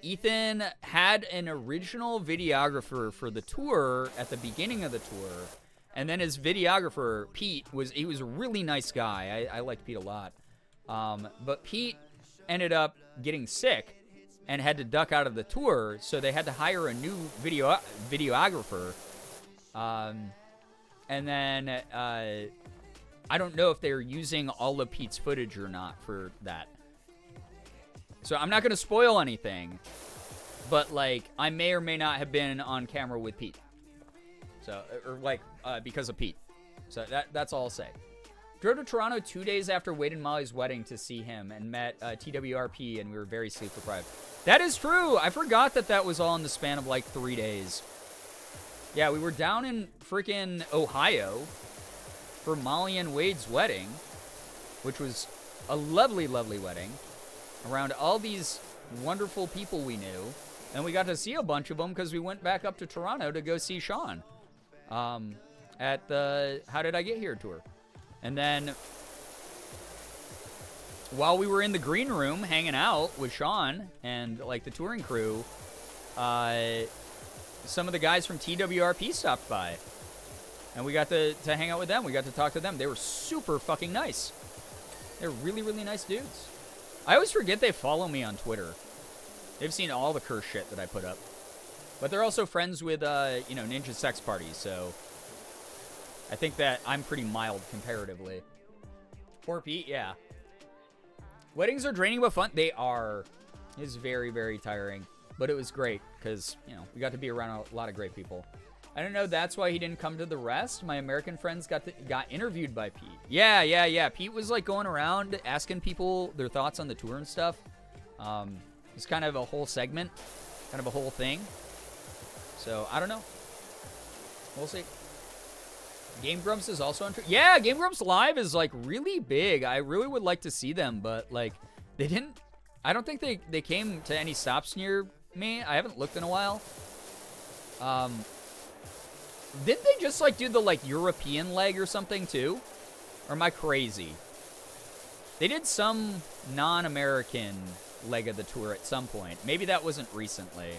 Ethan had an original videographer for the tour at the beginning of the tour. And then his videographer, Pete, he was a really nice guy. I liked Pete a lot. But Pete ended up getting sick and had to duck out of the tour, so they had to hire a new videographer. And then I don't know if they're using all of Pete's footage or not for that. So I'm not going to spoil anything, but, like, I may or may not have been on camera with Pete. So, or, like, because of Pete. So that's all I'll say. Drove to Toronto 2 days after Wade and Molly's wedding to see him and met TWRP, and we were very sleep deprived. That is true. I forgot that was all in the span of, like, 3 days. Yeah, we were down in freaking Ohio for Molly and Wade's wedding, which was a lovely, lovely wedding, around all these wonderful people we knew. And we got to see a bunch of them because we went back up to Toronto to go see Sean at the How Did I Get Here tour. And then while we were in the green room hanging out with Sean and, like, the touring crew, some of the guys from TWRP stopped by. And we got to hang out with them. We got to talk to them. They were super fucking nice. They're really, really nice dudes. I always forget they follow me on Twitter. They've seen all the curse shit that I put up. But they're also friends with, Ninja Sex Party, so I think that I'm pretty mild comparatively. Poor Pete, yeah. Weddings are draining but fun. They are. It's very, very tiring. But it was great because, we got to be around a lot of great people. I don't know, that's why he didn't come to the rest. My American friends got interviewed by Pete. Yeah. Pete was, like, going around asking people their thoughts on the tour and stuff. It's kind of a whole segment, kind of a whole thing. So, I don't know. We'll see. Game Grumps is also on tour. Yeah, Game Grumps Live is, like, really big. I really would like to see them, but, like, they didn't... I don't think they came to any stops near me. I haven't looked in a while. Didn't they just, like, do the, like, European leg or something, too? Or am I crazy? They did some non-American leg of the tour at some point. Maybe that wasn't recently.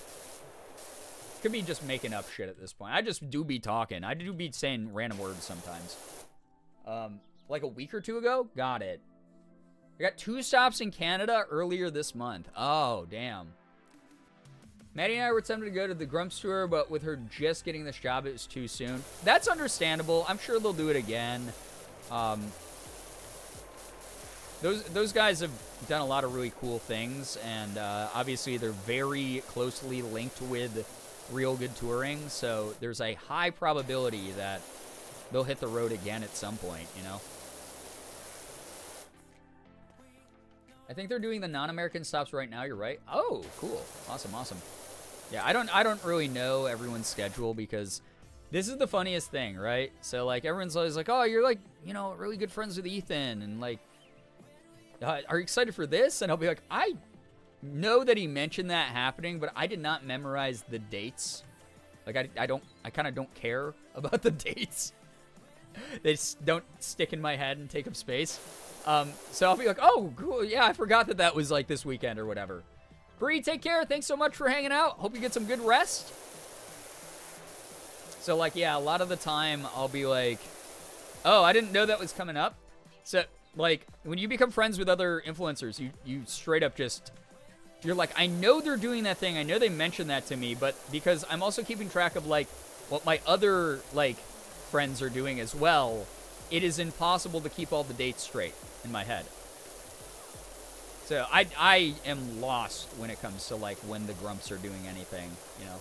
Could be just making up shit at this point. I just do be talking. I do be saying random words sometimes. Like a week or two ago? Got it. I got 2 stops in Canada earlier this month. Oh, damn. Maddie and I were tempted to go to the Grumps tour, but with her just getting this job, it was too soon. That's understandable. I'm sure they'll do it again. Those guys have done a lot of really cool things, and obviously they're very closely linked with Real Good Touring, so there's a high probability that they'll hit the road again at some point, I think they're doing the non-American stops right now. You're right. Oh, cool. Awesome. Yeah, I don't really know everyone's schedule because this is the funniest thing, right? So, like, everyone's always like, oh, you're, like, really good friends with Ethan, and, like, are you excited for this? And I'll be like, I know that he mentioned that happening, but I did not memorize the dates. Like, I kind of don't care about the dates. They just don't stick in my head and take up space. So I'll be like, oh, cool. Yeah, I forgot that was, like, this weekend or whatever. Bree, take care. Thanks so much for hanging out. Hope you get some good rest. So, like, yeah, a lot of the time I'll be like, oh, I didn't know that was coming up. So Like, when you become friends with other influencers, you straight up just, you're like, I know they're doing that thing. I know they mentioned that to me, but because I'm also keeping track of, like, what my other, like, friends are doing as well, it is impossible to keep all the dates straight in my head. So I am lost when it comes to, like, when the grumps are doing anything, you know.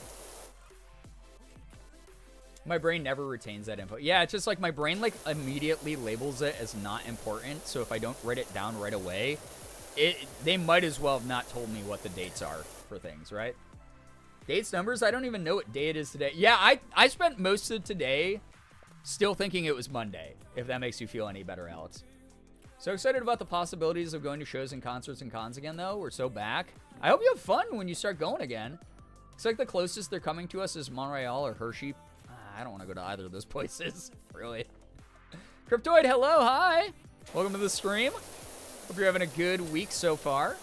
My brain never retains that info. Yeah, it's just like my brain, like, immediately labels it as not important. So if I don't write it down right away, they might as well have not told me what the dates are for things, right? Dates, numbers, I don't even know what day it is today. Yeah, I spent most of today still thinking it was Monday, if that makes you feel any better, Alex. So excited about the possibilities of going to shows and concerts and cons again, though. We're so back. I hope you have fun when you start going again. It's like the closest they're coming to us is Montreal or Hershey. I don't want to go to either of those places, really. Cryptoid, hello, hi. Welcome to the stream. Hope you're having a good week so far.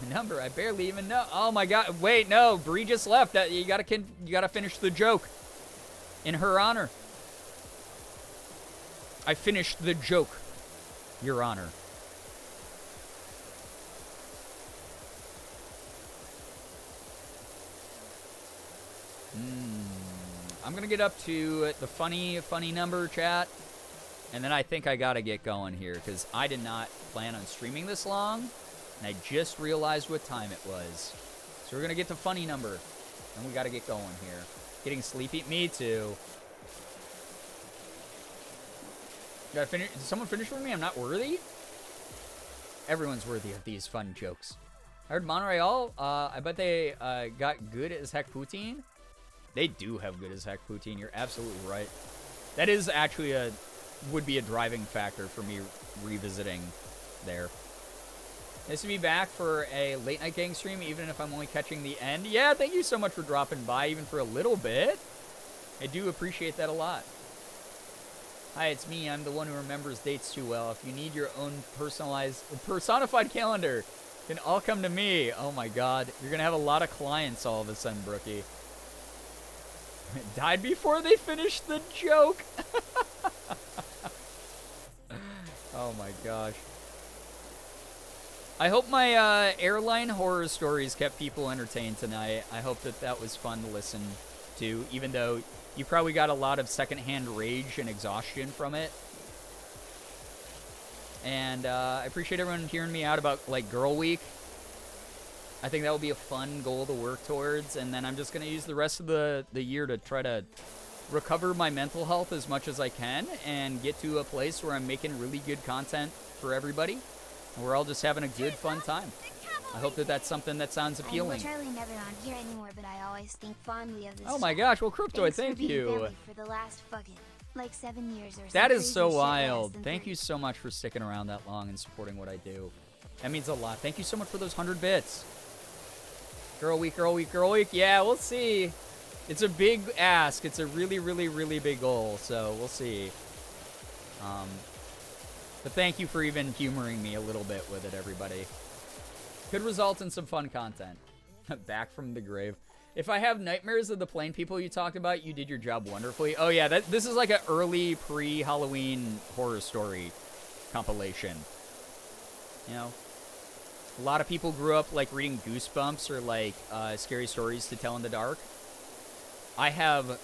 The number, I barely even know. Oh my God, wait, no, Bree just left. You gotta finish the joke in her honor. I finished the joke, Your Honor. I'm gonna get up to the funny number chat, and then I think I gotta get going here because I did not plan on streaming this long, and I just realized what time it was. So we're gonna get to funny number, and we gotta get going here. Getting sleepy, me too. Did someone finish for me? I'm not worthy? Everyone's worthy of these fun jokes. I heard Montreal, I bet they got good as heck poutine. They do have good as heck poutine. You're absolutely right. That is actually would be a driving factor for me revisiting there. Nice to be back for a late night gang stream, even if I'm only catching the end. Yeah, thank you so much for dropping by, even for a little bit. I do appreciate that a lot. Hi, it's me. I'm the one who remembers dates too well. If you need your own personified calendar, you can all come to me. Oh my God. You're going to have a lot of clients all of a sudden, Brookie. Died before they finished the joke. Oh my gosh. I hope my airline horror stories kept people entertained tonight. I hope that was fun to listen to, even though you probably got a lot of secondhand rage and exhaustion from it. And I appreciate everyone hearing me out about, like, Girl Week. I think that will be a fun goal to work towards, and then I'm just going to use the rest of the year to try to recover my mental health as much as I can and get to a place where I'm making really good content for everybody, and we're all just having a good, fun time. I hope that's something that sounds appealing. I'm literally never on here anymore, but I always think fondly of this. Oh my gosh, well, Cryptoid, thank you. For the last fucking, like 7 years or something. That is so wild. Thank you so much for sticking around that long and supporting what I do. That means a lot. Thank you so much for those 100 bits. Girl Week, Girl Week, Girl Week. Yeah, we'll see. It's a big ask. It's a really, really, really big goal, so we'll see. But thank you for even humoring me a little bit with it, everybody. Could result in some fun content. Back from the grave. If I have nightmares of the plane people you talked about, you did your job wonderfully. Oh yeah, this is like an early pre-Halloween horror story compilation. You know? A lot of people grew up, like, reading Goosebumps or, like, scary stories to tell in the dark. I have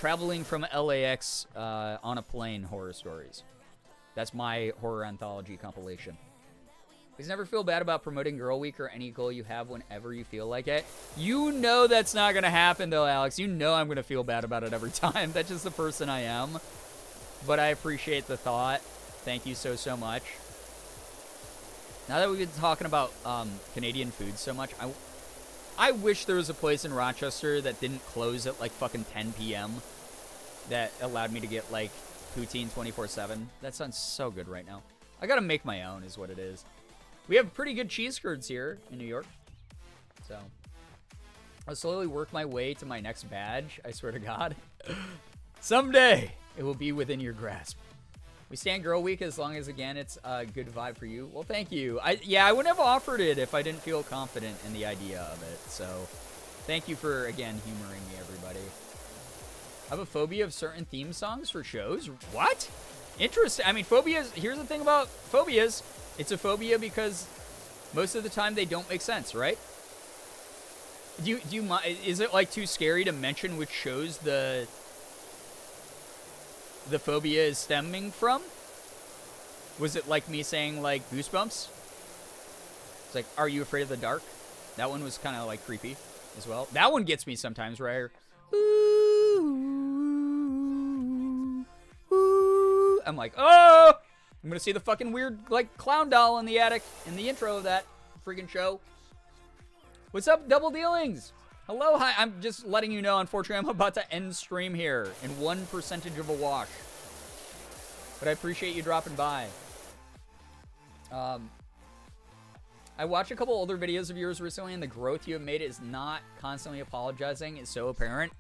traveling from LAX on a plane horror stories. That's my horror anthology compilation. Please never feel bad about promoting Girl Week or any goal you have whenever you feel like it. You know that's not going to happen, though, Alex. You know I'm going to feel bad about it every time. That's just the person I am. But I appreciate the thought. Thank you so, so much. Now that we've been talking about Canadian food so much, I wish there was a place in Rochester that didn't close at, like, fucking 10 p.m. that allowed me to get, like, poutine 24/7. That sounds so good right now. I gotta make my own is what it is. We have pretty good cheese curds here in New York. So I'll slowly work my way to my next badge, I swear to God. Someday it will be within your grasp. We stand Girl Week as long as, again, it's a good vibe for you. Well, thank you. I wouldn't have offered it if I didn't feel confident in the idea of it. So thank you for, again, humoring me, everybody. I have a phobia of certain theme songs for shows. What? Interesting. I mean, phobias, here's the thing about phobias. It's a phobia because most of the time they don't make sense, right? Do you is it like too scary to mention which shows the phobia is stemming from? Was it like me saying like Goosebumps? It's like, are you afraid of the dark? That one was kind of like creepy as well. That one gets me sometimes, right? I'm like, oh, I'm gonna see the fucking weird like clown doll in the attic in the intro of that freaking show. What's up, Double Dealings? Hello, hi. I'm just letting you know, unfortunately, I'm about to end stream here in 1% of a wash. But I appreciate you dropping by. I watched a couple older videos of yours recently, and the growth you have made is not constantly apologizing is so apparent.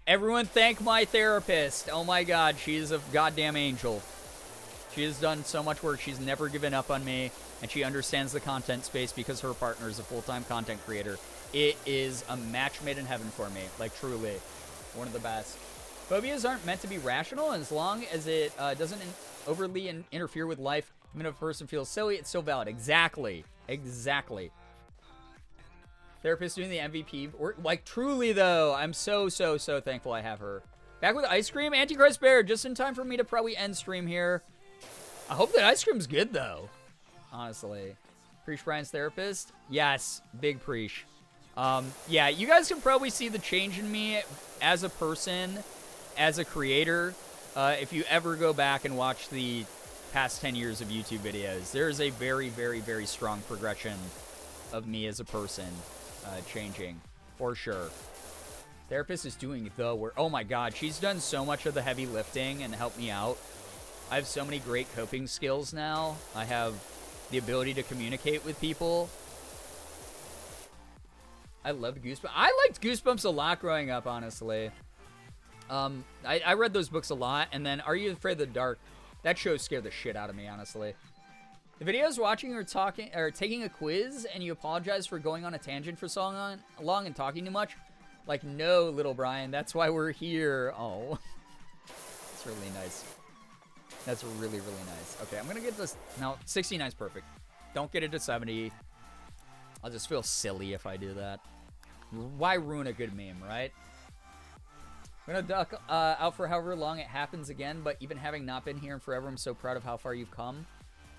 Everyone thank my therapist. Oh my god, she is a goddamn angel. She has done so much work. She's never given up on me, and she understands the content space because her partner is a full-time content creator. It is a match made in heaven for me. Like, truly. One of the best. Phobias aren't meant to be rational, and as long as it doesn't overly interfere with life, even if a person feels silly, it's still valid. Exactly. Exactly. Therapist doing the MVP. Like, truly, though, I'm so thankful I have her. Back with ice cream. Antichrist Bear, just in time for me to probably end stream here. I hope that ice cream's good, though. Honestly. Preach Brian's therapist? Yes. Big preach. Yeah, you guys can probably see the change in me as a person, as a creator. If you ever go back and watch the past 10 years of YouTube videos, there's a very strong progression of me as a person changing, for sure. Therapist is doing the work. Oh my god, she's done so much of the heavy lifting and helped me out. I have so many great coping skills now. I have the ability to communicate with people. I loved Goosebumps. I liked Goosebumps a lot growing up, honestly. I read those books a lot, and then Are You Afraid of the Dark? That show scared the shit out of me, honestly. The videos watching or taking a quiz, and you apologize for going on a tangent for so long and talking too much. Like, no, little Brian, that's why we're here. Oh, that's really nice. That's really nice. Okay, I'm gonna get this. Now, 69 is perfect. Don't get it to 70. I'll just feel silly if I do that. Why ruin a good meme, right? I'm gonna duck out for however long it happens again, but even having not been here in forever, I'm so proud of how far you've come.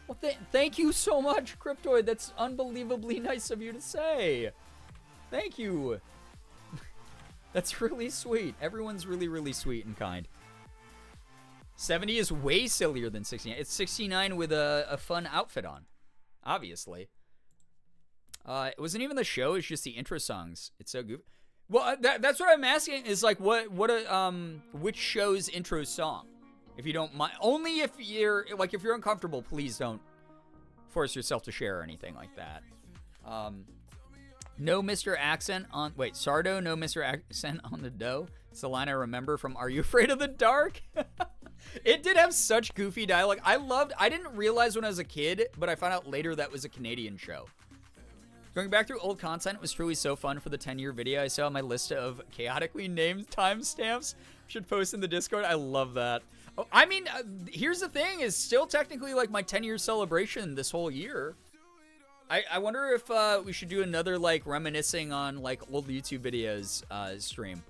Well, thank you so much, Cryptoid. That's unbelievably nice of you to say. Thank you. That's really sweet. Everyone's really sweet and kind. 70 is way sillier than 69. It's 69 with a fun outfit on, obviously. It wasn't even the show. It's just the intro songs. It's so goofy. Well, that's what I'm asking is like which show's intro song? If you don't mind, only if you're uncomfortable, please don't force yourself to share or anything like that. No Mr. Accent on Sardo, no Mr. Accent on the dough. It's the line I remember from Are You Afraid of the Dark? It did have such goofy dialogue. I didn't realize when I was a kid, but I found out later that was a Canadian show. Going back through old content was truly so fun for the 10-year video. I saw my list of chaotically named timestamps. Should post in the Discord. I love that. Oh, I mean, here's the thing. It's still technically like my 10-year celebration this whole year. I wonder if we should do another like reminiscing on like old YouTube videos stream.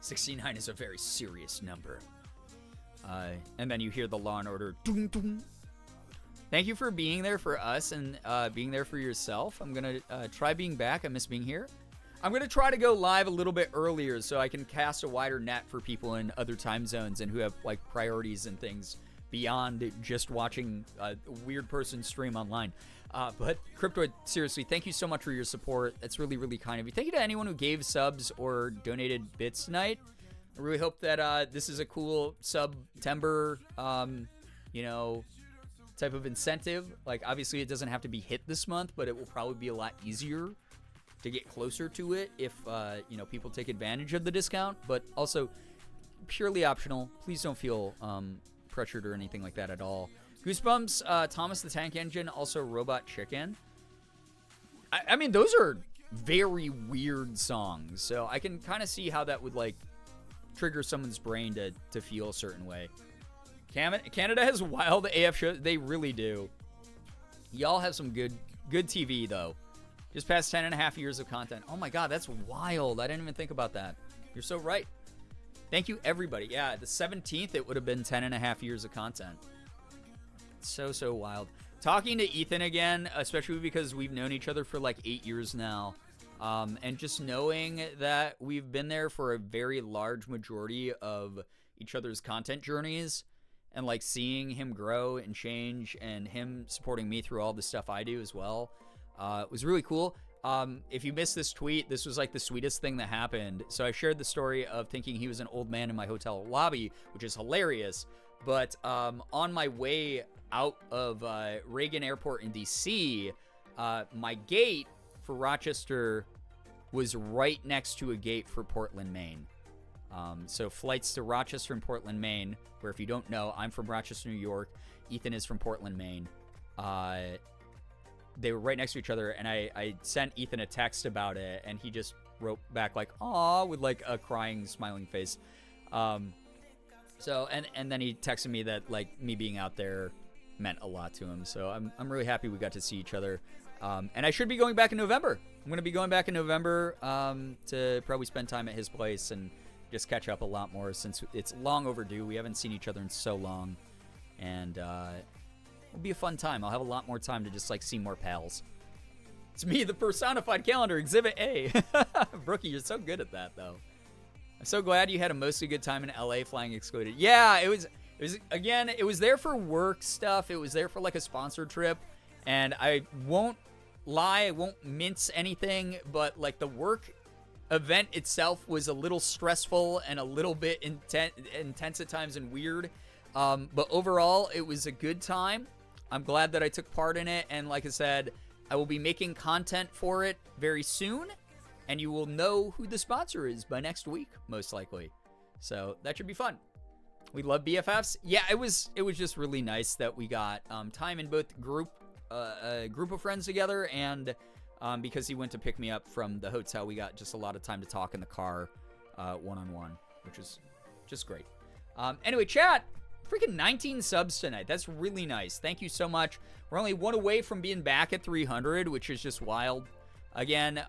69 is a very serious number. And then you hear the Law and Order. Doom, doom. Thank you for being there for us and being there for yourself. I'm going to try being back. I miss being here. I'm going to try to go live a little bit earlier so I can cast a wider net for people in other time zones and who have like priorities and things beyond just watching a weird person stream online. But Cryptoid, seriously, thank you so much for your support. That's really kind of you. Thank you to anyone who gave subs or donated bits tonight. I really hope that this is a cool September, type of incentive. Like, obviously, it doesn't have to be hit this month, but it will probably be a lot easier to get closer to it if, people take advantage of the discount. But also, purely optional. Please don't feel pressured or anything like that at all. Goosebumps, Thomas the Tank Engine, also Robot Chicken. I mean, those are very weird songs, so I can kind of see how that would, like, trigger someone's brain to feel a certain way. Canada has wild AF shows. They really do. Y'all have some good TV, though. Just past 10 and a half years of content. Oh my God, that's wild. I didn't even think about that. You're so right. Thank you, everybody. Yeah, the 17th, it would have been 10 and a half years of content. So wild. Talking to Ethan again, especially because we've known each other for like 8 years now. And just knowing that we've been there for a very large majority of each other's content journeys, and like seeing him grow and change and him supporting me through all the stuff I do as well, was really cool. If you missed this tweet, this was like the sweetest thing that happened. So I shared the story of thinking he was an old man in my hotel lobby, which is hilarious. But on my way out of Reagan Airport in DC, my gate for Rochester was right next to a gate for Portland, Maine. So flights to Rochester and Portland, Maine, where if you don't know, I'm from Rochester, New York. Ethan is from Portland, Maine. They were right next to each other, and I sent Ethan a text about it, and he just wrote back like, "Aw," with like a crying, smiling face. So and then he texted me that like me being out there meant a lot to him. So I'm really happy we got to see each other. And I should be going back in November. I'm going to be going back in November to probably spend time at his place and just catch up a lot more, since it's long overdue. We haven't seen each other in so long, and it'll be a fun time. I'll have a lot more time to just like see more pals. It's me, the personified calendar, Exhibit A. Brookie, you're so good at that, though. I'm so glad you had a mostly good time in LA flying Excluded. Yeah, it was again, it was there for work stuff. It was there for like a sponsored trip, and I won't lie, I won't mince anything, but like the work event itself was a little stressful and a little bit intense at times and weird. But overall, it was a good time. I'm glad that I took part in it. And like I said, I will be making content for it very soon. And you will know who the sponsor is by next week, most likely. So that should be fun. We love BFFs. Yeah, it was just really nice that we got time in both group of friends together, and because he went to pick me up from the hotel, we got just a lot of time to talk in the car one-on-one, which is just great. Anyway, chat, freaking 19 subs tonight. That's really nice. Thank you so much. We're only one away from being back at 300, which is just wild. Again,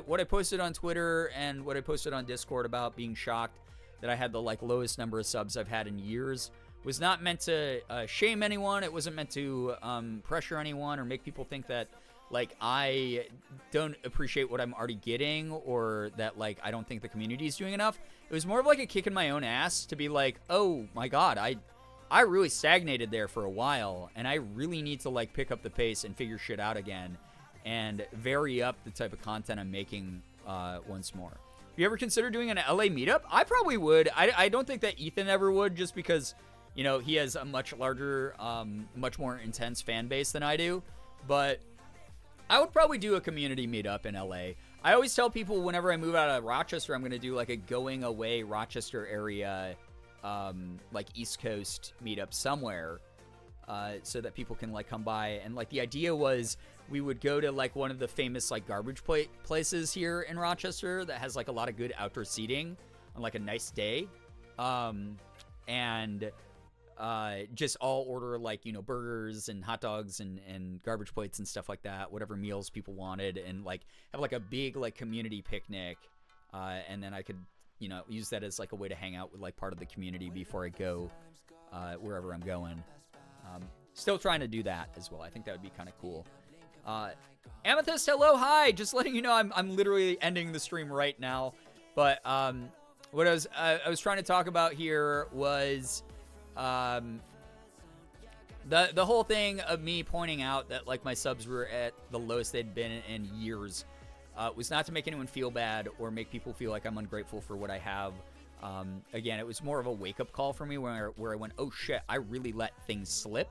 what I posted on Twitter and what I posted on Discord about being shocked that I had the like lowest number of subs I've had in years was not meant to shame anyone. It wasn't meant to pressure anyone or make people think that like I don't appreciate what I'm already getting, or that like I don't think the community is doing enough. It was more of like a kick in my own ass to be like, oh my God, I really stagnated there for a while, and I really need to like pick up the pace and figure shit out again and vary up the type of content I'm making once more. Have you ever considered doing an LA meetup? I probably would. I don't think that Ethan ever would, just because, you know, he has a much larger, much more intense fan base than I do. But I would probably do a community meetup in LA. I always tell people whenever I move out of Rochester, I'm going to do like a going away Rochester area, like East Coast meetup somewhere, so that people can like come by. And like the idea was we would go to like one of the famous like garbage places here in Rochester that has like a lot of good outdoor seating on like a nice day. And just all order like, you know, burgers and hot dogs and garbage plates and stuff like that, whatever meals people wanted, and like have like a big like community picnic. And then I could, you know, use that as like a way to hang out with like part of the community before I go wherever I'm going. Still trying to do that as well. I think that would be kind of cool. Amethyst, hello, hi. Just letting you know, I'm literally ending the stream right now. But what I was trying to talk about here was the whole thing of me pointing out that like my subs were at the lowest they'd been in years. Was not to make anyone feel bad or make people feel like I'm ungrateful for what I have. Again, it was more of a wake-up call for me where I went, oh shit, I really let things slip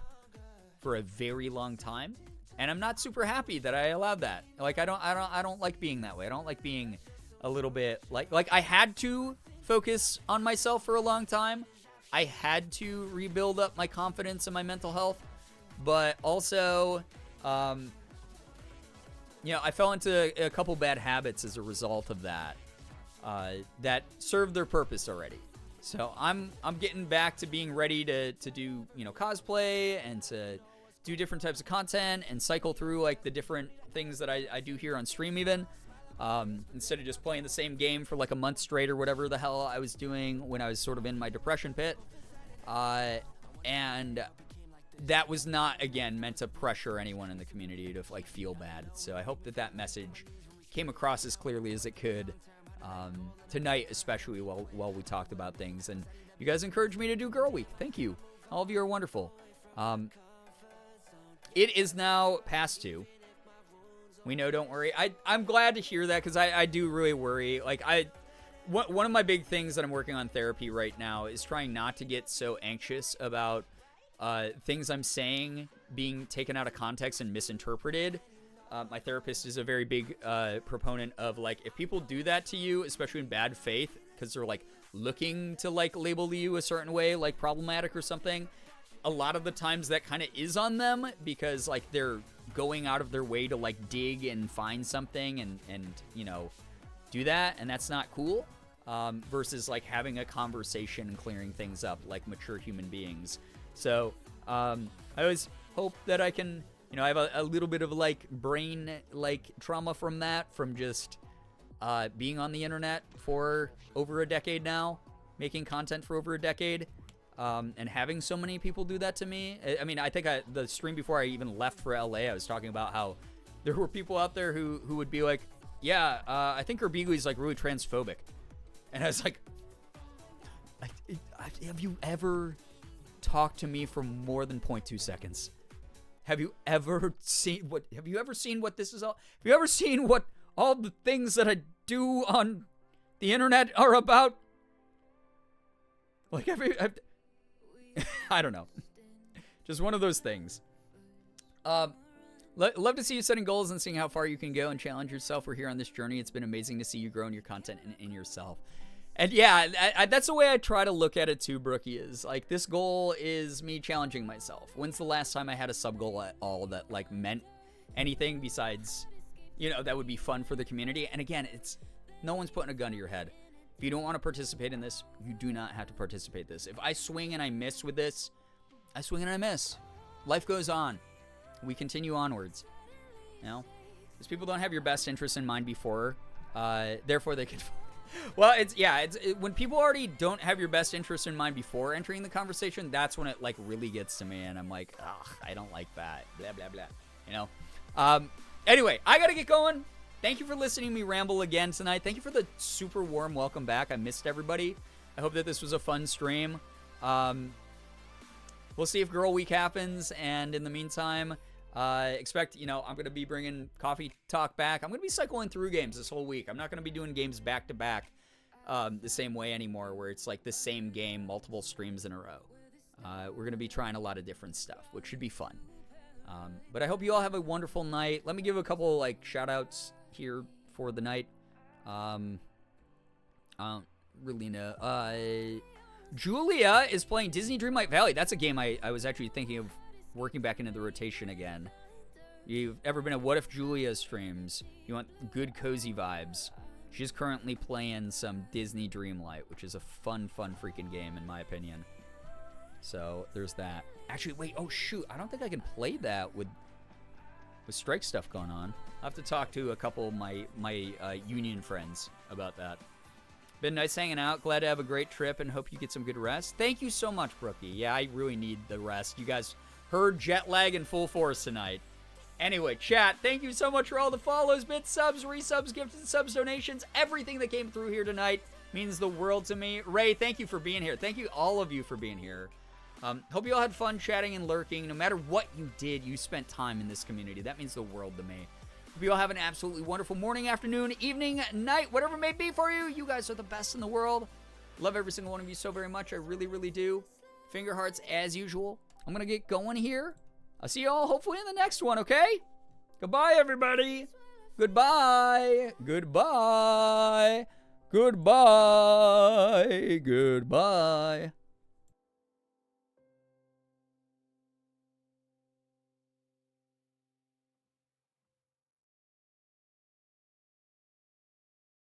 for a very long time, and I'm not super happy that I allowed that. Like I don't like being that way. I don't like being a little bit like I had to focus on myself for a long time. I had to rebuild up my confidence and my mental health, but also, you know, I fell into a couple bad habits as a result of that, that served their purpose already. So I'm getting back to being ready to do, you know, cosplay and to do different types of content and cycle through like the different things that I do here on stream even. Instead of just playing the same game for like a month straight or whatever the hell I was doing when I was sort of in my depression pit. And that was not, again, meant to pressure anyone in the community to like feel bad. So I hope that that message came across as clearly as it could tonight, especially while we talked about things. And you guys encouraged me to do Girl Week. Thank you. All of you are wonderful. It is now past 2. We know, don't worry. I'm glad to hear that because I do really worry. Like, one of my big things that I'm working on therapy right now is trying not to get so anxious about things I'm saying being taken out of context and misinterpreted. My therapist is a very big proponent of, like, if people do that to you, especially in bad faith, because they're, like, looking to, like, label you a certain way, like problematic or something, a lot of the times that kind of is on them because, like, they're going out of their way to, like, dig and find something and you know, do that, and that's not cool, versus, like, having a conversation and clearing things up like mature human beings. So, I always hope that I can, you know, I have a little bit of, like, brain, like, trauma from that, from just being on the internet for over a decade now, making content for over a decade, and having so many people do that to me. I mean, I think the stream before I even left for LA, I was talking about how there were people out there who would be like, yeah, I think Girbeagly's, like, really transphobic. And I was like, have you ever talked to me for more than 0.2 seconds? Have you ever seen what this is all? Have you ever seen what all the things that I do on the internet are about? Like, I don't know. Just one of those things. Love to see you setting goals and seeing how far you can go and challenge yourself. We're here on this journey. It's been amazing to see you grow in your content and in yourself. And yeah, that's the way I try to look at it too, Brookie, is like, this goal is me challenging myself. When's the last time I had a sub goal at all that, like, meant anything besides, you know, that would be fun for the community? And again, it's no one's putting a gun to your head. If you don't want to participate in this, you do not have to participate in this. If I swing and I miss with this, I swing and I miss. Life goes on. We continue onwards. You know? Because people don't have your best interests in mind before, therefore they can... Well, it's when people already don't have your best interest in mind before entering the conversation, that's when it, like, really gets to me, and I'm like, ugh, I don't like that, blah, blah, blah, you know? Anyway, I gotta get going. Thank you for listening to me ramble again tonight. Thank you for the super warm welcome back. I missed everybody. I hope that this was a fun stream. We'll see if Girl Week happens, and in the meantime, expect, you know, I'm going to be bringing Coffee Talk back. I'm going to be cycling through games this whole week. I'm not going to be doing games back to back the same way anymore, where it's like the same game, multiple streams in a row. We're going to be trying a lot of different stuff, which should be fun. But I hope you all have a wonderful night. Let me give a couple, like, shout outs here for the night. I don't really know. Julia is playing Disney Dreamlight Valley. That's a game I was actually thinking of working back into the rotation again. You've ever been to What If Julia streams? You want good, cozy vibes. She's currently playing some Disney Dreamlight, which is a fun freaking game, in my opinion. So, there's that. Actually, wait, oh shoot, I don't think I can play that with strike stuff going on. I'll have to talk to a couple of my union friends about that. Been nice hanging out. Glad to have a great trip and hope you get some good rest. Thank you so much, Brookie. Yeah, I really need the rest. You guys heard jet lag in full force tonight. Anyway, chat, thank you so much for all the follows, bits, subs, resubs, gifted subs, donations. Everything that came through here tonight means the world to me. Ray, thank you for being here. Thank you, all of you, for being here. Hope you all had fun chatting and lurking. No matter what you did, you spent time in this community. That means the world to me. Hope you all have an absolutely wonderful morning, afternoon, evening, night, whatever it may be for you. You guys are the best in the world. Love every single one of you so very much. I really, really do. Finger hearts as usual. I'm going to get going here. I'll see you all hopefully in the next one, okay? Goodbye, everybody. Goodbye. Goodbye. Goodbye. Goodbye.